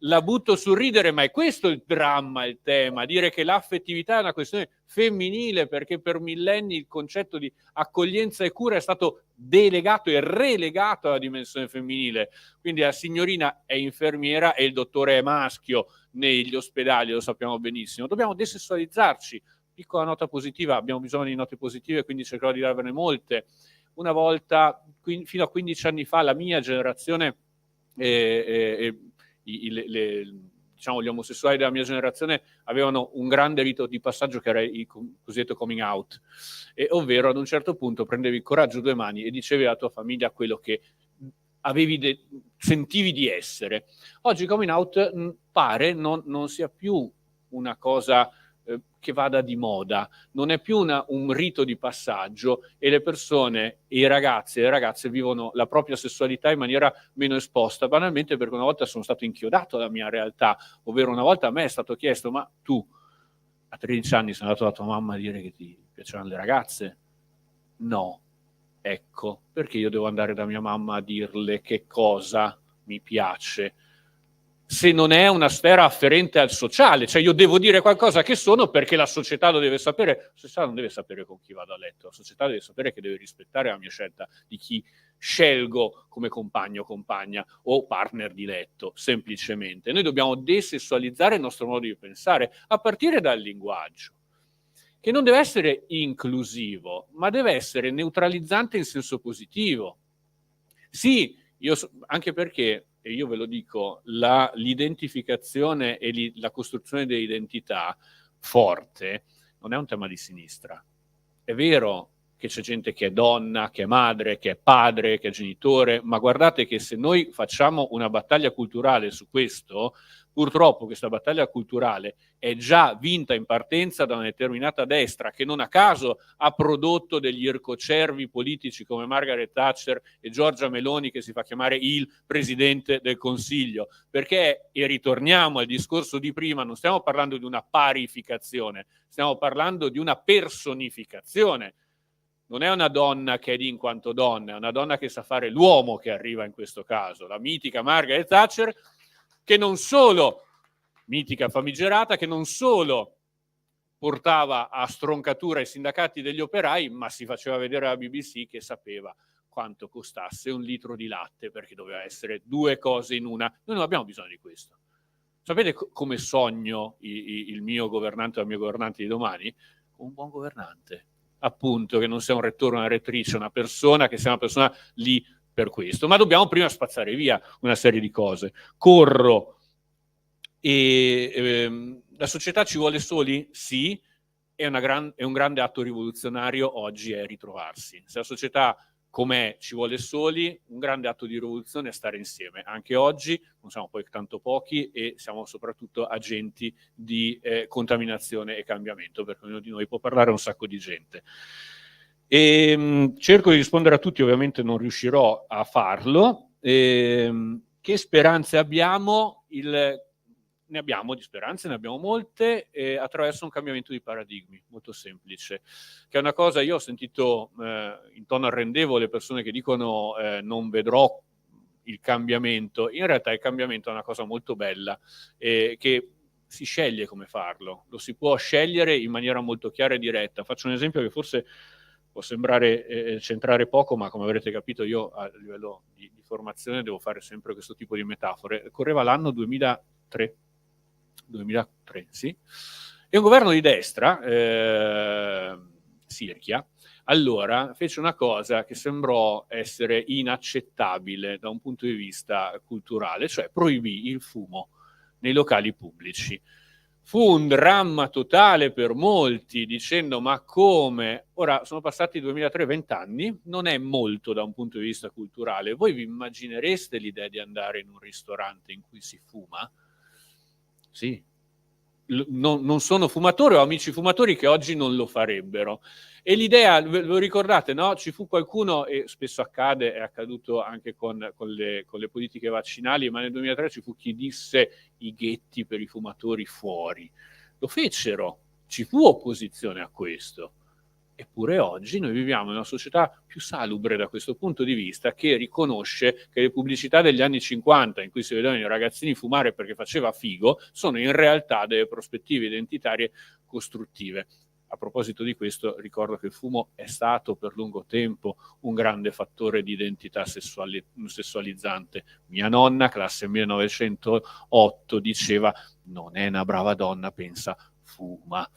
La butto sul ridere, ma è questo il dramma, il tema, dire che l'affettività è una questione femminile, perché per millenni il concetto di accoglienza e cura è stato delegato e relegato alla dimensione femminile. Quindi la signorina è infermiera e il dottore è maschio negli ospedali, lo sappiamo benissimo. Dobbiamo desessualizzarci. Piccola nota positiva, abbiamo bisogno di note positive, quindi cercherò di darvene molte. Una volta, fino a 15 anni fa, la mia generazione diciamo, gli omosessuali della mia generazione avevano un grande rito di passaggio che era il cosiddetto coming out, ovvero ad un certo punto prendevi il coraggio a 2 mani e dicevi alla tua famiglia quello che sentivi di essere. Oggi il coming out pare non sia più una cosa che vada di moda, non è più un rito di passaggio, e le persone, i ragazzi e le ragazze vivono la propria sessualità in maniera meno esposta, banalmente perché una volta sono stato inchiodato alla mia realtà, ovvero una volta a me è stato chiesto: ma tu a 13 anni sei andato alla tua mamma a dire che ti piacevano le ragazze? No. Ecco, perché io devo andare da mia mamma a dirle che cosa mi piace, se non è una sfera afferente al sociale? Cioè io devo dire qualcosa che sono perché la società lo deve sapere. La società non deve sapere con chi vado a letto, la società deve sapere che deve rispettare la mia scelta di chi scelgo come compagno, compagna o partner di letto, semplicemente. Noi dobbiamo desessualizzare il nostro modo di pensare, a partire dal linguaggio, che non deve essere inclusivo, ma deve essere neutralizzante in senso positivo. Sì, anche perché, e io ve lo dico, l'identificazione e la costruzione dell'identità forte non è un tema di sinistra. È vero che c'è gente che è donna, che è madre, che è padre, che è genitore, ma guardate che se noi facciamo una battaglia culturale su questo, purtroppo questa battaglia culturale è già vinta in partenza da una determinata destra, che non a caso ha prodotto degli ircocervi politici come Margaret Thatcher e Giorgia Meloni, che si fa chiamare il Presidente del Consiglio. Perché, e ritorniamo al discorso di prima, non stiamo parlando di una parificazione, stiamo parlando di una personificazione. Non è una donna che è lì in quanto donna, è una donna che sa fare l'uomo che arriva in questo caso, la mitica Margaret Thatcher, che non solo, mitica famigerata, che non solo portava a stroncatura i sindacati degli operai, ma si faceva vedere alla BBC che sapeva quanto costasse un litro di latte, perché doveva essere 2 cose in una. Noi non abbiamo bisogno di questo. Sapete come sogno il mio governante o la mia governante di domani? Un buon governante, appunto, che non sia un rettore, una rettrice, una persona, che sia una persona lì per questo. Ma dobbiamo prima spazzare via una serie di cose. Corro. La società ci vuole soli? Sì, è un grande atto rivoluzionario oggi è ritrovarsi. Se la società com'è ci vuole soli, un grande atto di rivoluzione è stare insieme. Anche oggi non siamo poi tanto pochi e siamo soprattutto agenti di contaminazione e cambiamento, perché ognuno di noi può parlare a un sacco di gente. Cerco di rispondere a tutti, ovviamente non riuscirò a farlo. Che speranze abbiamo? Ne abbiamo di speranze, ne abbiamo molte, attraverso un cambiamento di paradigmi, molto semplice, che è una cosa, io ho sentito in tono arrendevole persone che dicono non vedrò il cambiamento. In realtà il cambiamento è una cosa molto bella, che si sceglie come farlo, lo si può scegliere in maniera molto chiara e diretta. Faccio un esempio che forse può sembrare centrare poco, ma come avrete capito io a livello di formazione devo fare sempre questo tipo di metafore. Correva l'anno 2003, sì, e un governo di destra, Sirchia, allora fece una cosa che sembrò essere inaccettabile da un punto di vista culturale, cioè proibì il fumo nei locali pubblici. Fu un dramma totale per molti, dicendo ma come? Ora sono passati 2003, 20 anni, non è molto da un punto di vista culturale. Voi vi immaginereste l'idea di andare in un ristorante in cui si fuma? Sì. Non sono fumatore, ho amici fumatori che oggi non lo farebbero. E l'idea, ve lo ricordate, no? Ci fu qualcuno, e spesso accade, è accaduto anche con le politiche vaccinali, ma nel 2003 ci fu chi disse i ghetti per i fumatori fuori. Lo fecero, ci fu opposizione a questo. Eppure oggi noi viviamo in una società più salubre da questo punto di vista, che riconosce che le pubblicità degli anni 50, in cui si vedevano i ragazzini fumare perché faceva figo, sono in realtà delle prospettive identitarie costruttive. A proposito di questo, ricordo che il fumo è stato per lungo tempo un grande fattore di identità sessualizzante. Mia nonna, classe 1908, diceva: non è una brava donna, pensa, fuma.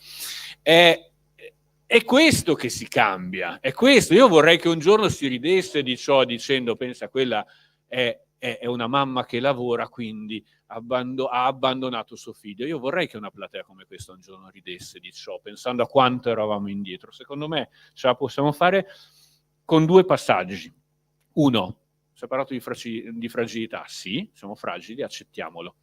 È questo che si cambia, è questo. Io vorrei che un giorno si ridesse di ciò dicendo: pensa, quella è una mamma che lavora, quindi ha abbandonato suo figlio. Io vorrei che una platea come questa un giorno ridesse di ciò, pensando a quanto eravamo indietro. Secondo me ce la possiamo fare con due passaggi. Uno, si è parlato di fragilità. Sì, siamo fragili, accettiamolo.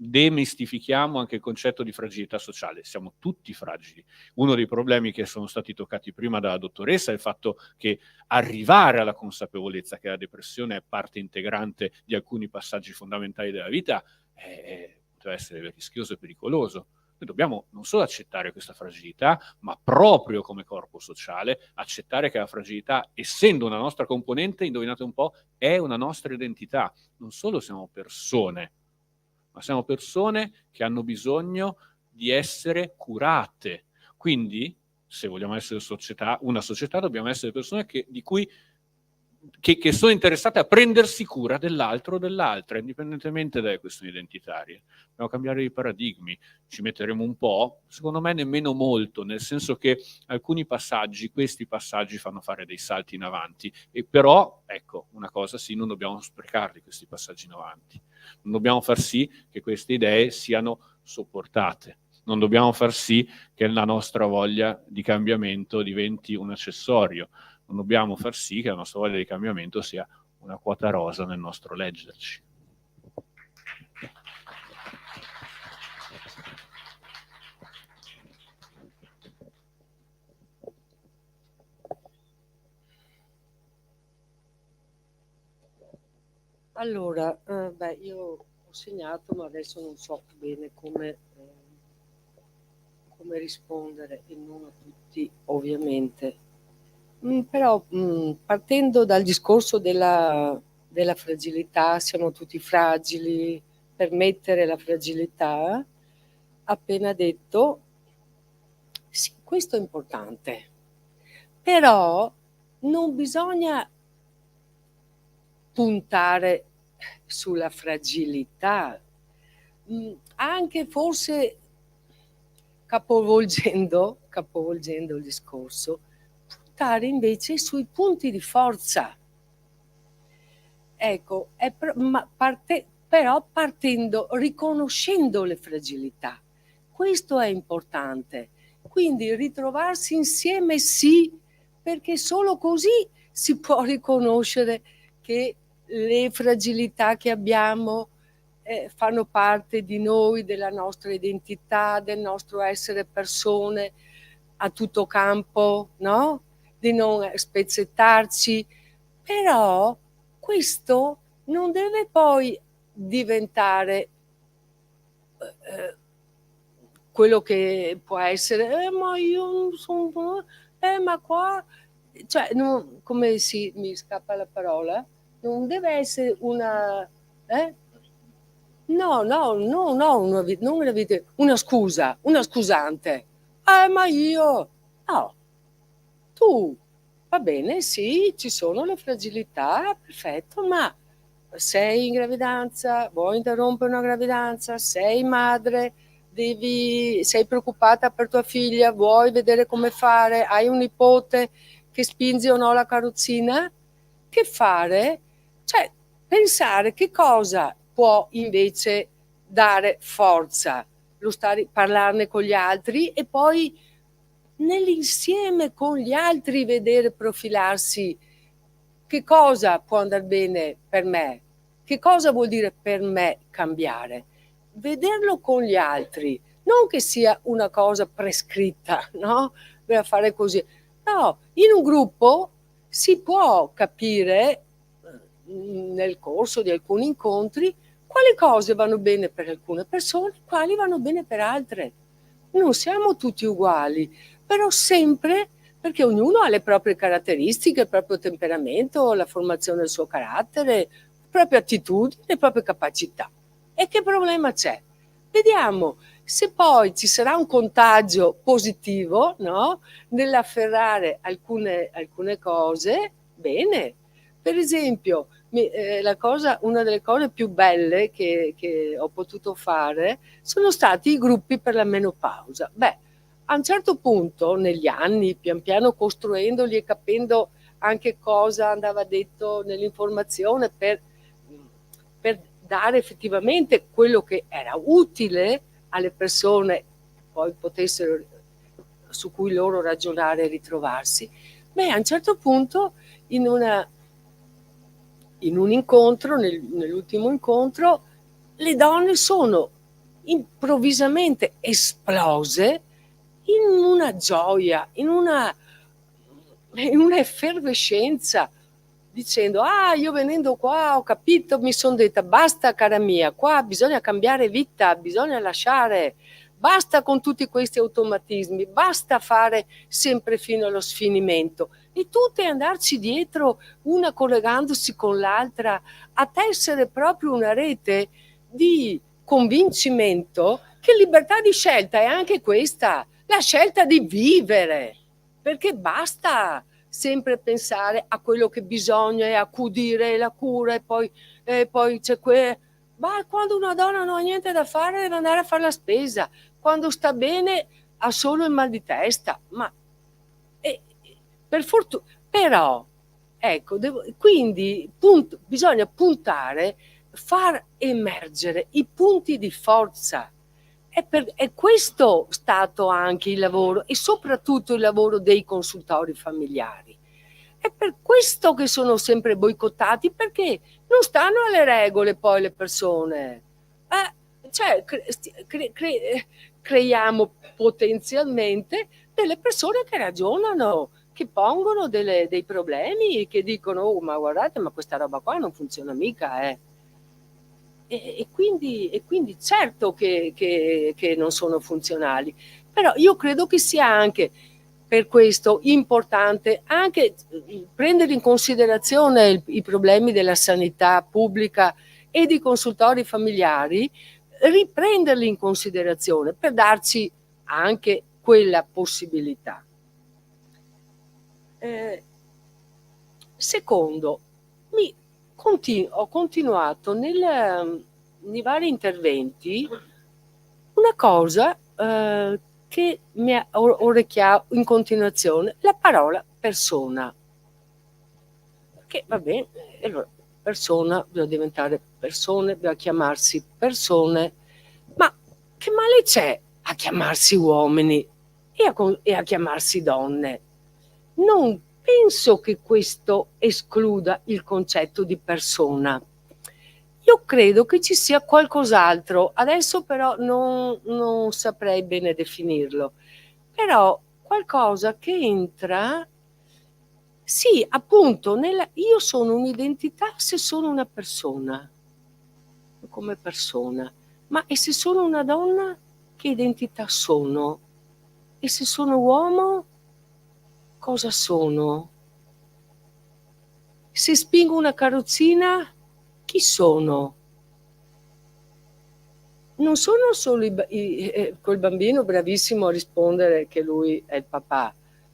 Demistifichiamo anche il concetto di fragilità sociale, siamo tutti fragili. Uno dei problemi che sono stati toccati prima dalla dottoressa è il fatto che arrivare alla consapevolezza che la depressione è parte integrante di alcuni passaggi fondamentali della vita può essere rischioso e pericoloso. Noi dobbiamo non solo accettare questa fragilità, ma proprio come corpo sociale accettare che la fragilità, essendo una nostra componente, indovinate un po', è una nostra identità. Non solo siamo persone, ma siamo persone che hanno bisogno di essere curate. Quindi, se vogliamo essere una società, dobbiamo essere persone che sono interessate a prendersi cura dell'altro o dell'altra, indipendentemente dalle questioni identitarie. Dobbiamo cambiare i paradigmi, ci metteremo un po', secondo me nemmeno molto, nel senso che questi passaggi fanno fare dei salti in avanti, e però, ecco, una cosa sì, non dobbiamo sprecarli questi passaggi in avanti. Non dobbiamo far sì che queste idee siano sopportate. Non dobbiamo far sì che la nostra voglia di cambiamento diventi un accessorio. Non dobbiamo far sì che la nostra voglia di cambiamento sia una quota rosa nel nostro leggerci. Allora, io ho segnato, ma adesso non so bene come rispondere, e non a tutti ovviamente. Però partendo dal discorso della fragilità, siamo tutti fragili, permettere la fragilità, appena detto, sì, questo è importante, però non bisogna puntare sulla fragilità, anche forse capovolgendo il discorso, puntare invece sui punti di forza. Ecco, però partendo, riconoscendo le fragilità. Questo è importante. Quindi ritrovarsi insieme sì, perché solo così si può riconoscere che le fragilità che abbiamo fanno parte di noi, della nostra identità, del nostro essere persone a tutto campo, no? Di non spezzettarci, però questo non deve poi diventare quello che può essere, ma io non sono, ma qua, cioè, come mi scappa la parola, non deve essere una... No, una scusa, una scusante. Ma io... No, tu, va bene, sì, ci sono le fragilità, perfetto, ma sei in gravidanza, vuoi interrompere una gravidanza, sei madre, sei preoccupata per tua figlia, vuoi vedere come fare, hai un nipote che spinge o no la carrozzina? Che fare? Cioè, pensare che cosa può invece dare forza, parlarne con gli altri e poi nell'insieme con gli altri vedere profilarsi che cosa può andare bene per me, che cosa vuol dire per me cambiare, vederlo con gli altri, non che sia una cosa prescritta, no? Per fare così. No, in un gruppo si può capire nel corso di alcuni incontri quali cose vanno bene per alcune persone, quali vanno bene per altre. Non siamo tutti uguali, però sempre perché ognuno ha le proprie caratteristiche, il proprio temperamento, la formazione del suo carattere, le proprie attitudini, le proprie capacità. E che problema c'è? Vediamo se poi ci sarà un contagio positivo, no? Nell'afferrare alcune cose, bene. Per esempio, una delle cose più belle che ho potuto fare sono stati i gruppi per la menopausa. Beh, a un certo punto, negli anni, pian piano costruendoli e capendo anche cosa andava detto nell'informazione per dare effettivamente quello che era utile alle persone, poi potessero, su cui loro ragionare e ritrovarsi, beh, a un certo punto in un incontro, nell'ultimo incontro, le donne sono improvvisamente esplose in una gioia, in una effervescenza, dicendo: io venendo qua ho capito, mi sono detta basta cara mia, qua bisogna cambiare vita, bisogna lasciare, basta con tutti questi automatismi, basta fare sempre fino allo sfinimento, e tutte andarci dietro, una collegandosi con l'altra, a tessere proprio una rete di convincimento che libertà di scelta è anche questa, la scelta di vivere, perché basta sempre pensare a quello che bisogna e accudire la cura e poi c'è ma quando una donna non ha niente da fare deve andare a fare la spesa, quando sta bene ha solo il mal di testa, ma per fortuna, però ecco, quindi bisogna puntare, far emergere i punti di forza. È questo stato anche il lavoro e soprattutto il lavoro dei consultori familiari. È per questo che sono sempre boicottati, perché non stanno alle regole poi le persone. Cioè, creiamo potenzialmente delle persone che ragionano, che pongono dei problemi, che dicono: oh, ma guardate, ma questa roba qua non funziona mica, E quindi certo che non sono funzionali, però io credo che sia anche per questo importante anche prendere in considerazione i problemi della sanità pubblica e di consultori familiari, riprenderli in considerazione per darci anche quella possibilità. Secondo, ho continuato nei vari interventi una cosa che mi ha orecchiato in continuazione, la parola persona. Che va bene, allora, persona, bisogna diventare persone, bisogna chiamarsi persone, ma che male c'è a chiamarsi uomini e a chiamarsi donne? Non penso che questo escluda il concetto di persona. Io credo che ci sia qualcos'altro, adesso però non saprei bene definirlo, però qualcosa che entra, sì, appunto, io sono un'identità se sono una persona, come persona, ma e se sono una donna, che identità sono? E se sono uomo, cosa sono? Se spingo una carrozzina, chi sono? Non sono solo quel bambino bravissimo a rispondere che lui è il papà,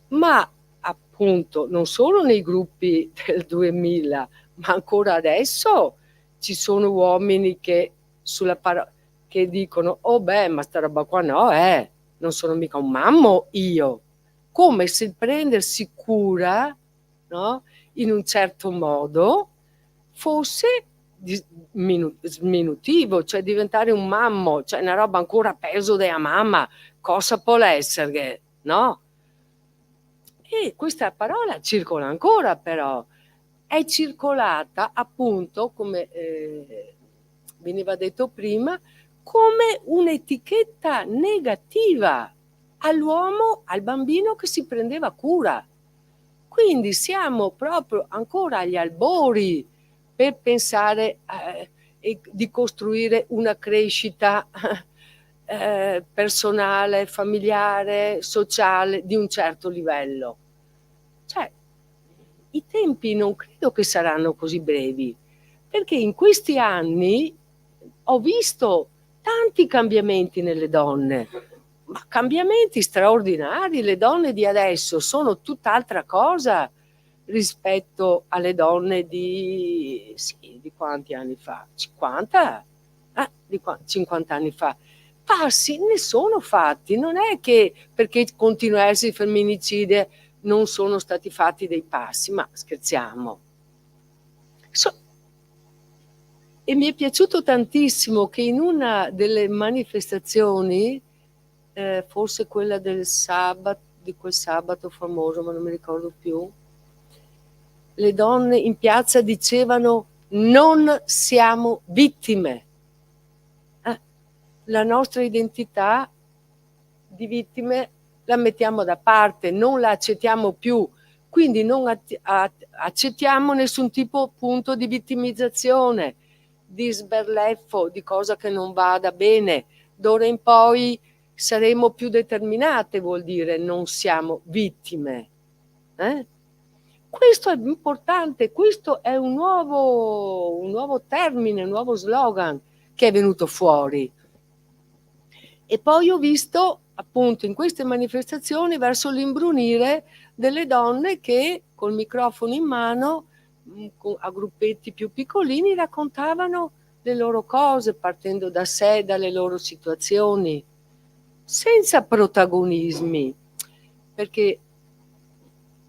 ma appunto non solo nei gruppi del 2000, ma ancora adesso ci sono uomini che che dicono: oh beh, ma sta roba qua no, non sono mica un mammo io. Come se prendersi cura, no, in un certo modo fosse sminutivo, cioè diventare un mammo, cioè una roba ancora peso della mamma, cosa può essere, no? E questa parola circola ancora, però è circolata appunto, come veniva detto prima, come un'etichetta negativa all'uomo, al bambino che si prendeva cura. Quindi siamo proprio ancora agli albori per pensare di costruire una crescita personale, familiare, sociale di un certo livello. Cioè, i tempi non credo che saranno così brevi, perché in questi anni ho visto tanti cambiamenti nelle donne, ma cambiamenti straordinari. Le donne di adesso sono tutt'altra cosa rispetto alle donne di quanti anni fa? 50? 50 anni fa. Passi ne sono fatti, non è che perché continua a essere femminicide non sono stati fatti dei passi, ma scherziamo. E mi è piaciuto tantissimo che in una delle manifestazioni, forse quella del sabato, di quel sabato famoso, ma non mi ricordo più, le donne in piazza dicevano: non siamo vittime. La nostra identità di vittime la mettiamo da parte, non la accettiamo più, quindi non accettiamo nessun tipo appunto di vittimizzazione, di sberleffo, di cosa che non vada bene. D'ora in poi saremo più determinate, vuol dire non siamo vittime. Questo è importante, questo è un nuovo termine, un nuovo slogan che è venuto fuori. E poi ho visto appunto in queste manifestazioni verso l'imbrunire delle donne che col microfono in mano, a gruppetti più piccolini, raccontavano le loro cose partendo da sé, dalle loro situazioni, senza protagonismi,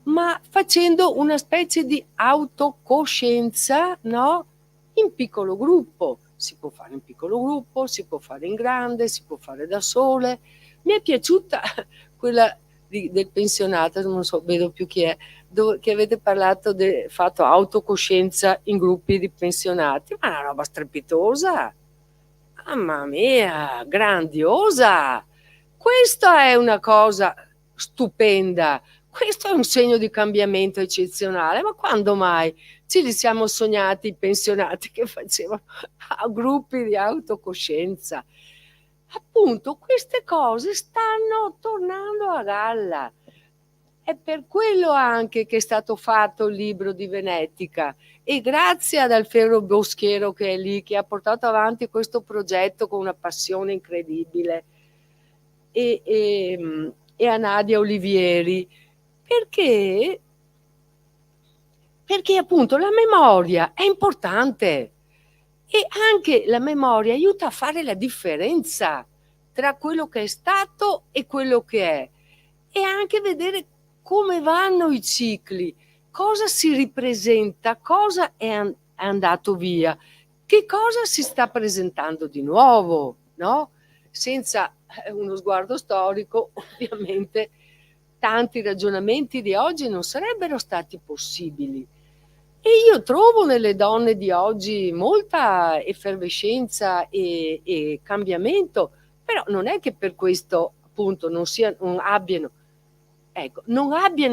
ma facendo una specie di autocoscienza, no? In piccolo gruppo. Si può fare in piccolo gruppo, si può fare in grande, si può fare da sole. Mi è piaciuta quella del pensionato, non so, vedo più chi è, che avete parlato fatto autocoscienza in gruppi di pensionati, ma è una roba strepitosa, mamma mia, grandiosa, questa è una cosa stupenda, questo è un segno di cambiamento eccezionale, ma quando mai ce li siamo sognati i pensionati che facevano gruppi di autocoscienza? Appunto, queste cose stanno tornando a galla. È per quello anche che è stato fatto il libro di Venetica, e grazie ad Alfredo Boschiero che è lì, che ha portato avanti questo progetto con una passione incredibile, e a Nadia Olivieri, perché appunto la memoria è importante. E anche la memoria aiuta a fare la differenza tra quello che è stato e quello che è, e anche vedere come vanno i cicli, cosa si ripresenta, cosa è andato via, che cosa si sta presentando di nuovo, no? Senza uno sguardo storico, ovviamente, tanti ragionamenti di oggi non sarebbero stati possibili. E io trovo nelle donne di oggi molta effervescenza e cambiamento, però non è che per questo appunto non abbiano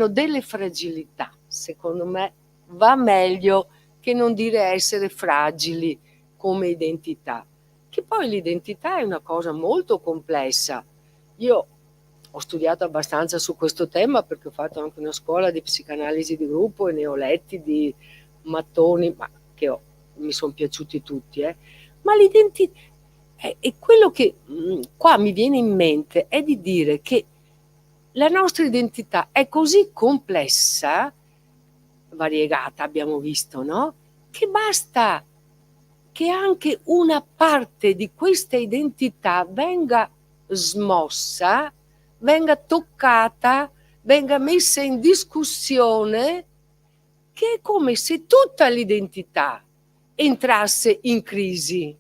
delle fragilità. Secondo me va meglio che non dire essere fragili come identità, che poi l'identità è una cosa molto complessa. Io ho studiato abbastanza su questo tema perché ho fatto anche una scuola di psicanalisi di gruppo e ne ho letti di mattoni, ma che mi sono piaciuti tutti, ma l'identità, e quello che qua mi viene in mente è di dire che la nostra identità è così complessa, variegata, abbiamo visto, no? Che basta che anche una parte di questa identità venga smossa, venga toccata, venga messa in discussione, che è come se tutta l'identità entrasse in crisi,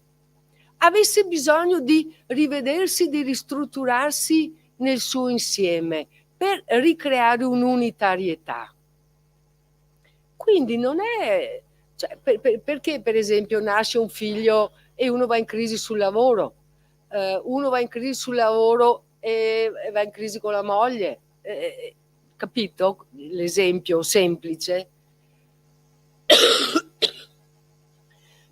avesse bisogno di rivedersi, di ristrutturarsi nel suo insieme per ricreare un'unitarietà. Quindi non è, cioè, perché per esempio nasce un figlio e uno va in crisi sul lavoro, uno va in crisi sul lavoro e va in crisi con la moglie, capito l'esempio semplice?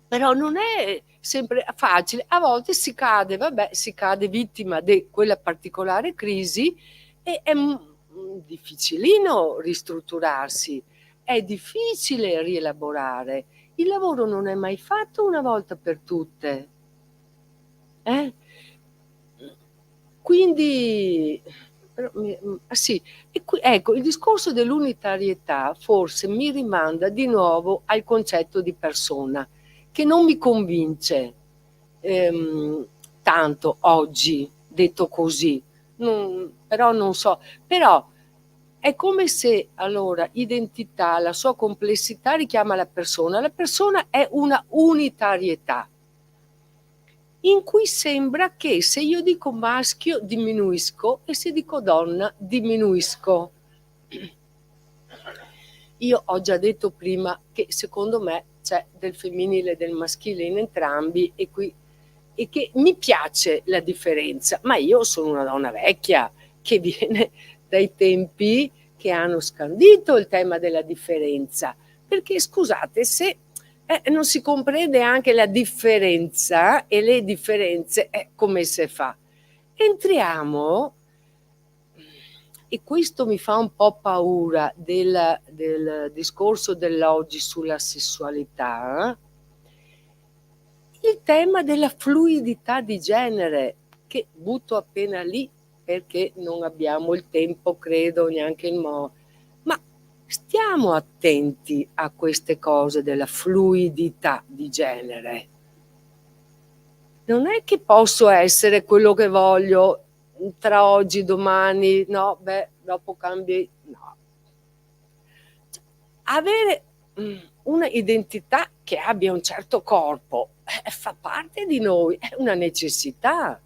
Però non è sempre facile, a volte si cade vittima di quella particolare crisi e è difficilino ristrutturarsi, è difficile rielaborare. Il lavoro non è mai fatto una volta per tutte. Quindi, sì, ecco, il discorso dell'unitarietà forse mi rimanda di nuovo al concetto di persona, che non mi convince tanto oggi, detto così, però non so, però è come se allora identità, la sua complessità richiama la persona è una unitarietà, in cui sembra che se io dico maschio diminuisco e se dico donna diminuisco. Io ho già detto prima che secondo me c'è del femminile e del maschile in entrambi e che mi piace la differenza, ma io sono una donna vecchia che viene dai tempi che hanno scandito il tema della differenza, perché scusate, se non si comprende anche la differenza e le differenze, come si fa? Entriamo, e questo mi fa un po' paura del discorso dell'oggi sulla sessualità, il tema della fluidità di genere, che butto appena lì perché non abbiamo il tempo, credo, neanche il modo. Ma stiamo attenti a queste cose della fluidità di genere. Non è che posso essere quello che voglio tra oggi e domani, no, dopo cambi, no. Avere una identità che abbia un certo corpo fa parte di noi, è una necessità.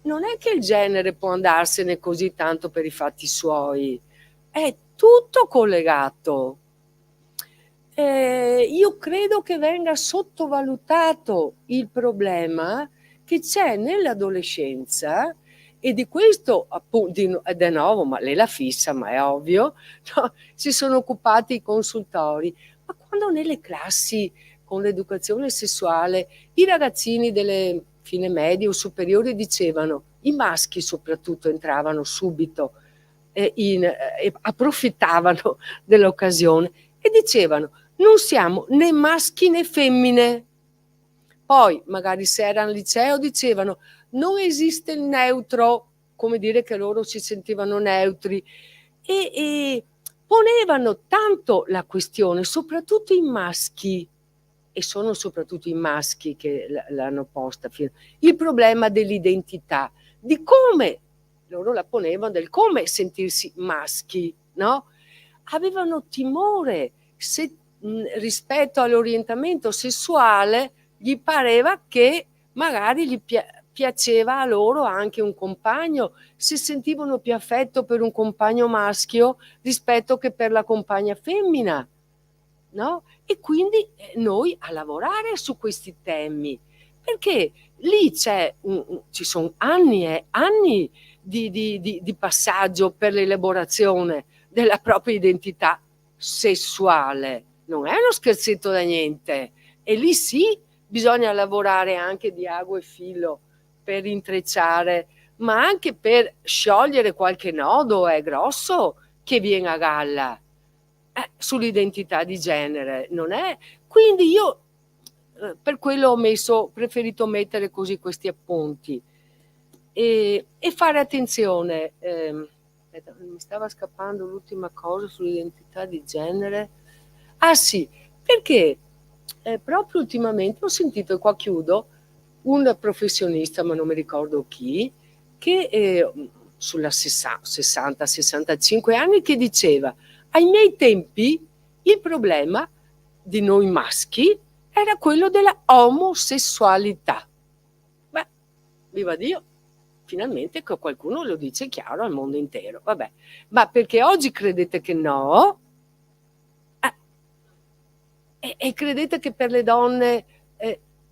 Non è che il genere può andarsene così tanto per i fatti suoi, è tutto collegato. Io credo che venga sottovalutato il problema che c'è nell'adolescenza, e di questo appunto di nuovo, ma lei la fissa, ma è ovvio, no? Si sono occupati i consultori, ma quando nelle classi con l'educazione sessuale i ragazzini delle fine medie o superiori dicevano, i maschi soprattutto entravano subito approfittavano dell'occasione e dicevano non siamo né maschi né femmine. Poi magari se erano al liceo dicevano non esiste il neutro, come dire che loro si sentivano neutri, e ponevano tanto la questione, soprattutto i maschi, e sono soprattutto i maschi che l'hanno posta, il problema dell'identità, di come, loro la ponevano, del come sentirsi maschi, no? Avevano timore rispetto all'orientamento sessuale, gli pareva che magari gli piaceva a loro anche un compagno, si sentivano più affetto per un compagno maschio rispetto che per la compagna femmina, no? E quindi noi a lavorare su questi temi, perché lì ci sono anni e anni di passaggio per l'elaborazione della propria identità sessuale, non è uno scherzetto da niente, e lì sì bisogna lavorare anche di ago e filo per intrecciare, ma anche per sciogliere qualche nodo grosso che viene a galla. sull'identità di genere, non è? Quindi io per quello ho preferito mettere così questi appunti e fare attenzione. Mi stava scappando l'ultima cosa sull'identità di genere. Ah sì, perché proprio ultimamente ho sentito, e qua chiudo, un professionista, ma non mi ricordo chi, che sulla 60-65 anni, che diceva: ai miei tempi il problema di noi maschi era quello della omosessualità. Beh, viva Dio, finalmente qualcuno lo dice chiaro al mondo intero. Vabbè, ma perché oggi credete che no? E credete che per le donne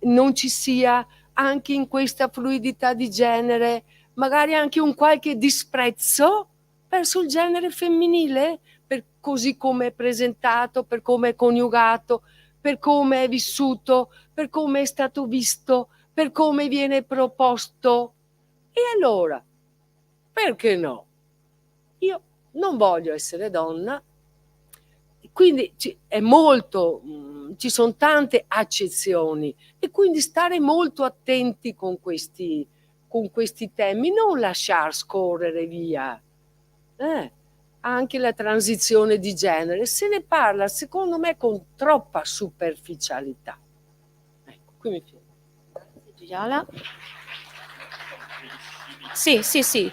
non ci sia anche in questa fluidità di genere magari anche un qualche disprezzo verso il genere femminile, per così come è presentato, per come è coniugato, per come è vissuto, per come è stato visto, per come viene proposto? E allora, perché no? Io non voglio essere donna, quindi ci sono tante accezioni, e quindi stare molto attenti con questi temi, non lasciar scorrere via. Anche la transizione di genere se ne parla, secondo me, con troppa superficialità. Ecco, qui mi fermo. Grazie, Gioia. Sì,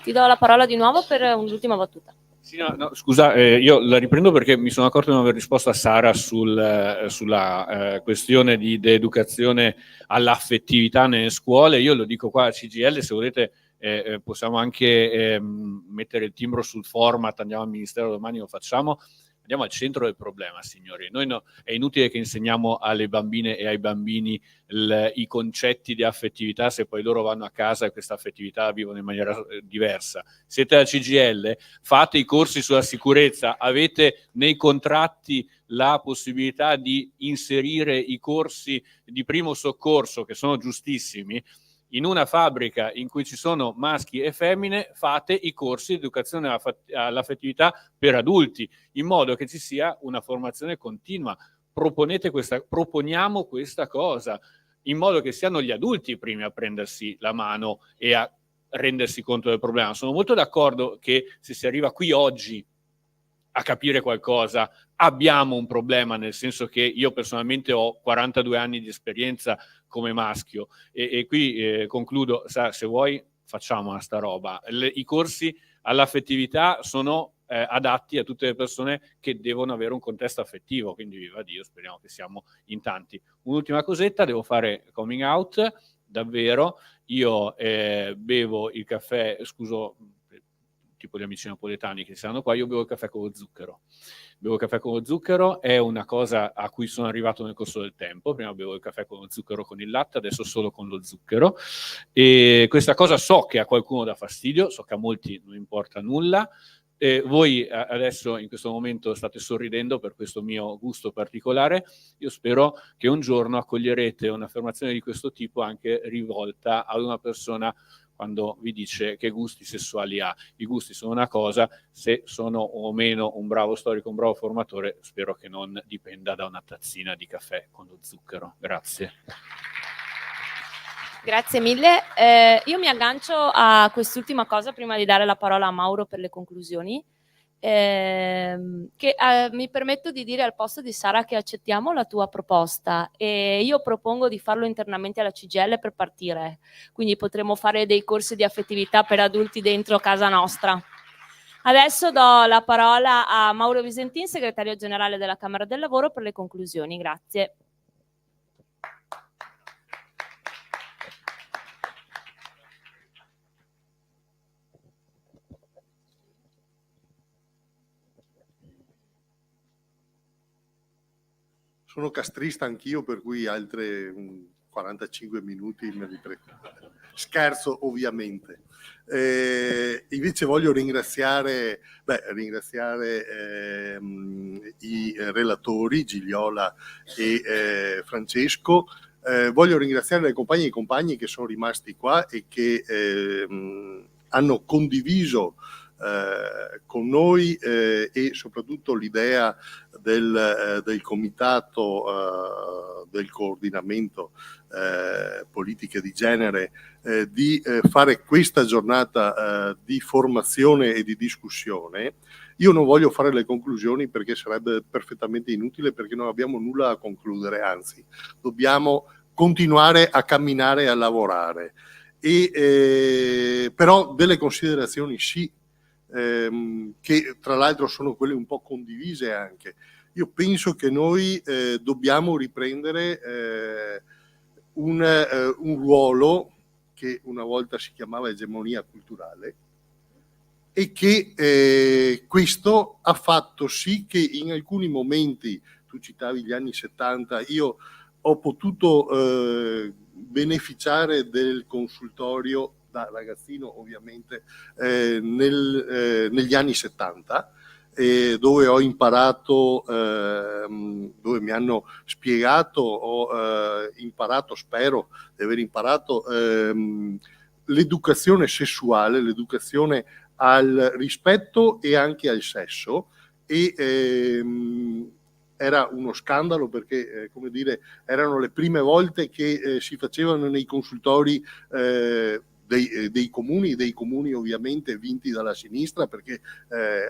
ti do la parola di nuovo per un'ultima battuta. Sì, no, scusa, io la riprendo perché mi sono accorto di non aver risposto a Sara sulla questione di educazione all'affettività nelle scuole. Io lo dico qua a CGIL, se volete possiamo anche mettere il timbro sul format, andiamo al Ministero domani, lo facciamo. Andiamo al centro del problema, signori. È inutile che insegniamo alle bambine e ai bambini i concetti di affettività se poi loro vanno a casa e questa affettività la vivono in maniera diversa. Siete alla CGIL, fate i corsi sulla sicurezza, avete nei contratti la possibilità di inserire i corsi di primo soccorso, che sono giustissimi. In una fabbrica in cui ci sono maschi e femmine, fate i corsi di educazione all'affettività per adulti, in modo che ci sia una formazione continua. Proponiamo questa cosa, in modo che siano gli adulti i primi a prendersi la mano e a rendersi conto del problema. Sono molto d'accordo che se si arriva qui oggi a capire qualcosa, abbiamo un problema, nel senso che io personalmente ho 42 anni di esperienza come maschio e qui concludo, se vuoi facciamo sta roba. I corsi all'affettività sono adatti a tutte le persone che devono avere un contesto affettivo, quindi viva Dio, speriamo che siamo in tanti. Un'ultima cosetta, devo fare coming out, davvero, io bevo il caffè, scuso tipo gli amici napoletani che saranno qua, io bevo il caffè con lo zucchero. Bevo il caffè con lo zucchero, è una cosa a cui sono arrivato nel corso del tempo. Prima bevo il caffè con lo zucchero con il latte, adesso solo con lo zucchero. E questa cosa so che a qualcuno dà fastidio, so che a molti non importa nulla. Voi adesso in questo momento state sorridendo per questo mio gusto particolare. Io spero che un giorno accoglierete un'affermazione di questo tipo anche rivolta ad una persona quando vi dice che gusti sessuali ha. I gusti sono una cosa, se sono o meno un bravo storico, un bravo formatore, spero che non dipenda da una tazzina di caffè con lo zucchero. Grazie. Grazie mille. Io mi aggancio a quest'ultima cosa prima di dare la parola a Mauro per le conclusioni. Che mi permetto di dire al posto di Sara che accettiamo la tua proposta e io propongo di farlo internamente alla CGIL per partire, quindi potremo fare dei corsi di affettività per adulti dentro casa nostra. Adesso do la parola a Mauro Visentin, segretario generale della Camera del Lavoro, per le conclusioni. Grazie. Sono castrista anch'io, per cui altre 45 minuti me li prendo. Scherzo, ovviamente. Invece voglio ringraziare i relatori Giliola e Francesco. Voglio ringraziare le compagne e i compagni che sono rimasti qua e che hanno condiviso con noi, e soprattutto l'idea del comitato del coordinamento politiche di genere di fare questa giornata di formazione e di discussione. Io non voglio fare le conclusioni perché sarebbe perfettamente inutile, perché non abbiamo nulla a concludere, anzi dobbiamo continuare a camminare e a lavorare. Però delle considerazioni sì, che tra l'altro sono quelle un po' condivise anche. Io penso che noi dobbiamo riprendere un ruolo che una volta si chiamava egemonia culturale, e che questo ha fatto sì che in alcuni momenti, tu citavi gli anni 70, io ho potuto beneficiare del consultorio da ragazzino, ovviamente, negli anni 70, dove ho imparato, dove mi hanno spiegato, ho imparato, spero di aver imparato, l'educazione sessuale, l'educazione al rispetto e anche al sesso, e era uno scandalo perché, come dire, erano le prime volte che si facevano nei consultori dei comuni ovviamente vinti dalla sinistra, perché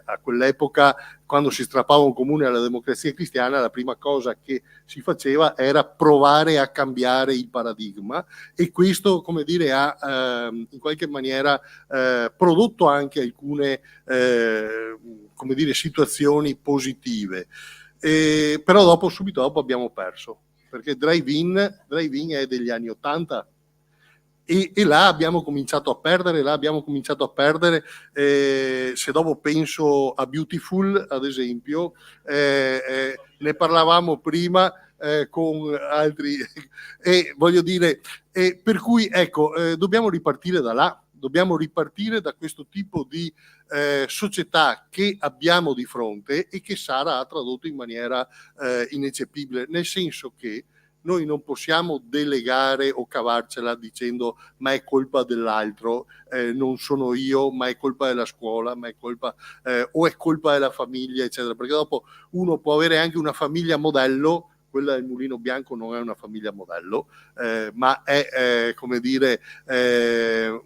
a quell'epoca, quando si strappava un comune alla Democrazia Cristiana, la prima cosa che si faceva era provare a cambiare il paradigma, e questo, come dire, ha in qualche maniera prodotto anche alcune come dire, situazioni positive. Però subito dopo abbiamo perso, perché Drive-In è degli anni 80, e là abbiamo cominciato a perdere, se dopo penso a Beautiful, ad esempio, ne parlavamo prima con altri, e voglio dire, per cui ecco, dobbiamo ripartire da là, dobbiamo ripartire da questo tipo di società che abbiamo di fronte, e che Sara ha tradotto in maniera ineccepibile, nel senso che noi non possiamo delegare o cavarcela dicendo ma è colpa dell'altro, non sono io, ma è colpa della scuola, ma è colpa o è colpa della famiglia, eccetera, perché dopo uno può avere anche una famiglia modello. Quella del Mulino Bianco non è una famiglia modello, ma è come dire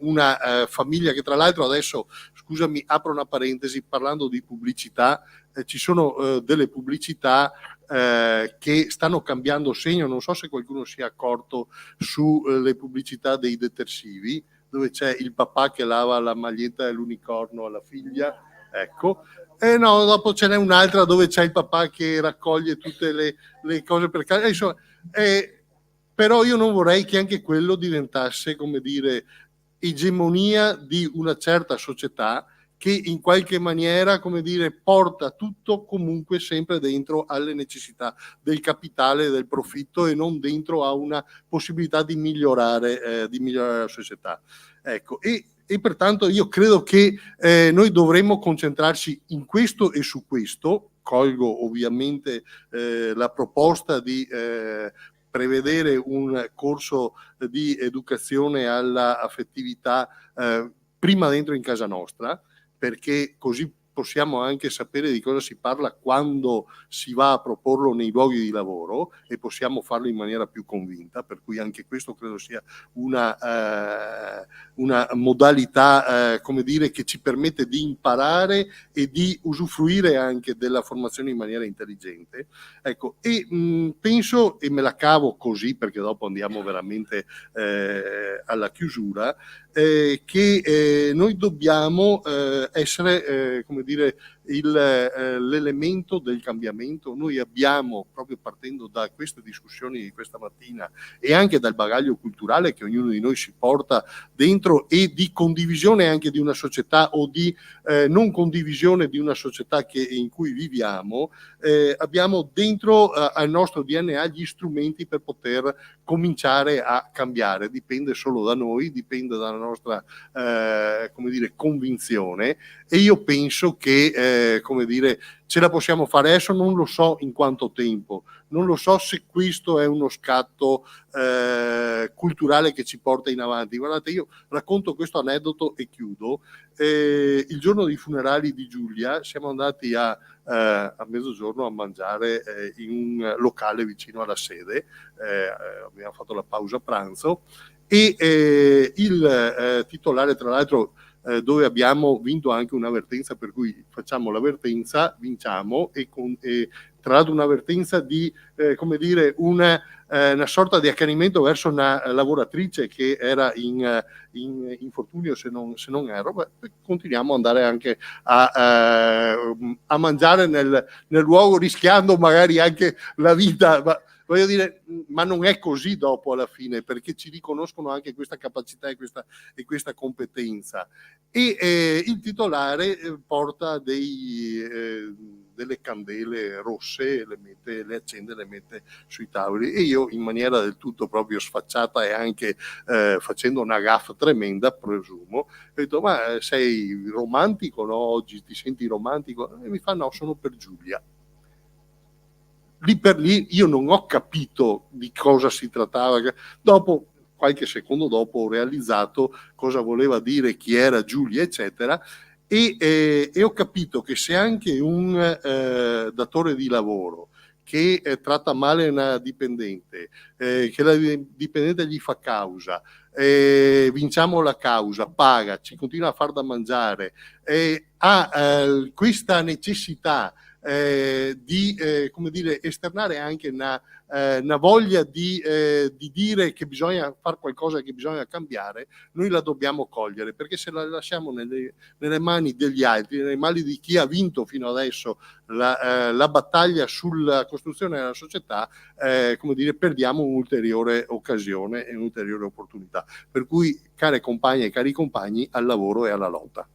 una famiglia che, tra l'altro, adesso, scusami, apro una parentesi, parlando di pubblicità, ci sono delle pubblicità che stanno cambiando segno, non so se qualcuno si è accorto, sulle pubblicità dei detersivi, dove c'è il papà che lava la maglietta dell'unicorno alla figlia, ecco. No, dopo ce n'è un'altra dove c'è il papà che raccoglie tutte le cose per casa, insomma, però io non vorrei che anche quello diventasse, come dire, egemonia di una certa società, che in qualche maniera, come dire, porta tutto comunque sempre dentro alle necessità del capitale e del profitto, e non dentro a una possibilità di migliorare la società. Ecco, e pertanto io credo che noi dovremmo concentrarci in questo e su questo. Colgo ovviamente la proposta di prevedere un corso di educazione alla affettività prima dentro in casa nostra, perché così possiamo anche sapere di cosa si parla quando si va a proporlo nei luoghi di lavoro, e possiamo farlo in maniera più convinta, per cui anche questo credo sia una modalità, come dire, che ci permette di imparare e di usufruire anche della formazione in maniera intelligente. Ecco, e penso, e me la cavo così perché dopo andiamo veramente alla chiusura, che noi dobbiamo essere, come dire, l'elemento del cambiamento. Noi abbiamo, proprio partendo da queste discussioni di questa mattina e anche dal bagaglio culturale che ognuno di noi si porta dentro, e di condivisione anche di una società, o di non condivisione di una società in cui viviamo, abbiamo dentro al nostro DNA gli strumenti per poter cominciare a cambiare. Dipende solo da noi, dipende dalla nostra come dire, convinzione, e io penso che come dire, ce la possiamo fare. Adesso non lo so in quanto tempo, non lo so se questo è uno scatto culturale che ci porta in avanti. Guardate, io racconto questo aneddoto e chiudo. Il giorno dei funerali di Giulia siamo andati a mezzogiorno a mangiare in un locale vicino alla sede, abbiamo fatto la pausa pranzo e il titolare, tra l'altro, dove abbiamo vinto anche un'avvertenza, per cui facciamo l'avvertenza, vinciamo e tra l'altro un'avvertenza di come dire una sorta di accanimento verso una lavoratrice che era in infortunio, se non erro. Continuiamo ad andare anche a mangiare nel luogo, rischiando magari anche la vita, voglio dire, ma non è così dopo alla fine, perché ci riconoscono anche questa capacità e questa competenza. E il titolare porta delle candele rosse, le accende, le mette sui tavoli, e io, in maniera del tutto proprio sfacciata e anche facendo una gaffa tremenda, presumo, ho detto: ma sei romantico, no? Oggi ti senti romantico? E mi fa: no, sono per Giulia. Lì per lì io non ho capito di cosa si trattava. Dopo, qualche secondo dopo, ho realizzato cosa voleva dire, chi era Giulia, eccetera, e ho capito che se anche un datore di lavoro che tratta male una dipendente, che la dipendente gli fa causa, vinciamo la causa, paga, ci continua a far da mangiare, ha questa necessità di come dire, esternare anche una voglia di dire che bisogna fare qualcosa, che bisogna cambiare, noi la dobbiamo cogliere, perché se la lasciamo nelle mani degli altri, nelle mani di chi ha vinto fino adesso la battaglia sulla costruzione della società, come dire, perdiamo un'ulteriore occasione e un'ulteriore opportunità. Per cui, care compagne e cari compagni, al lavoro e alla lotta.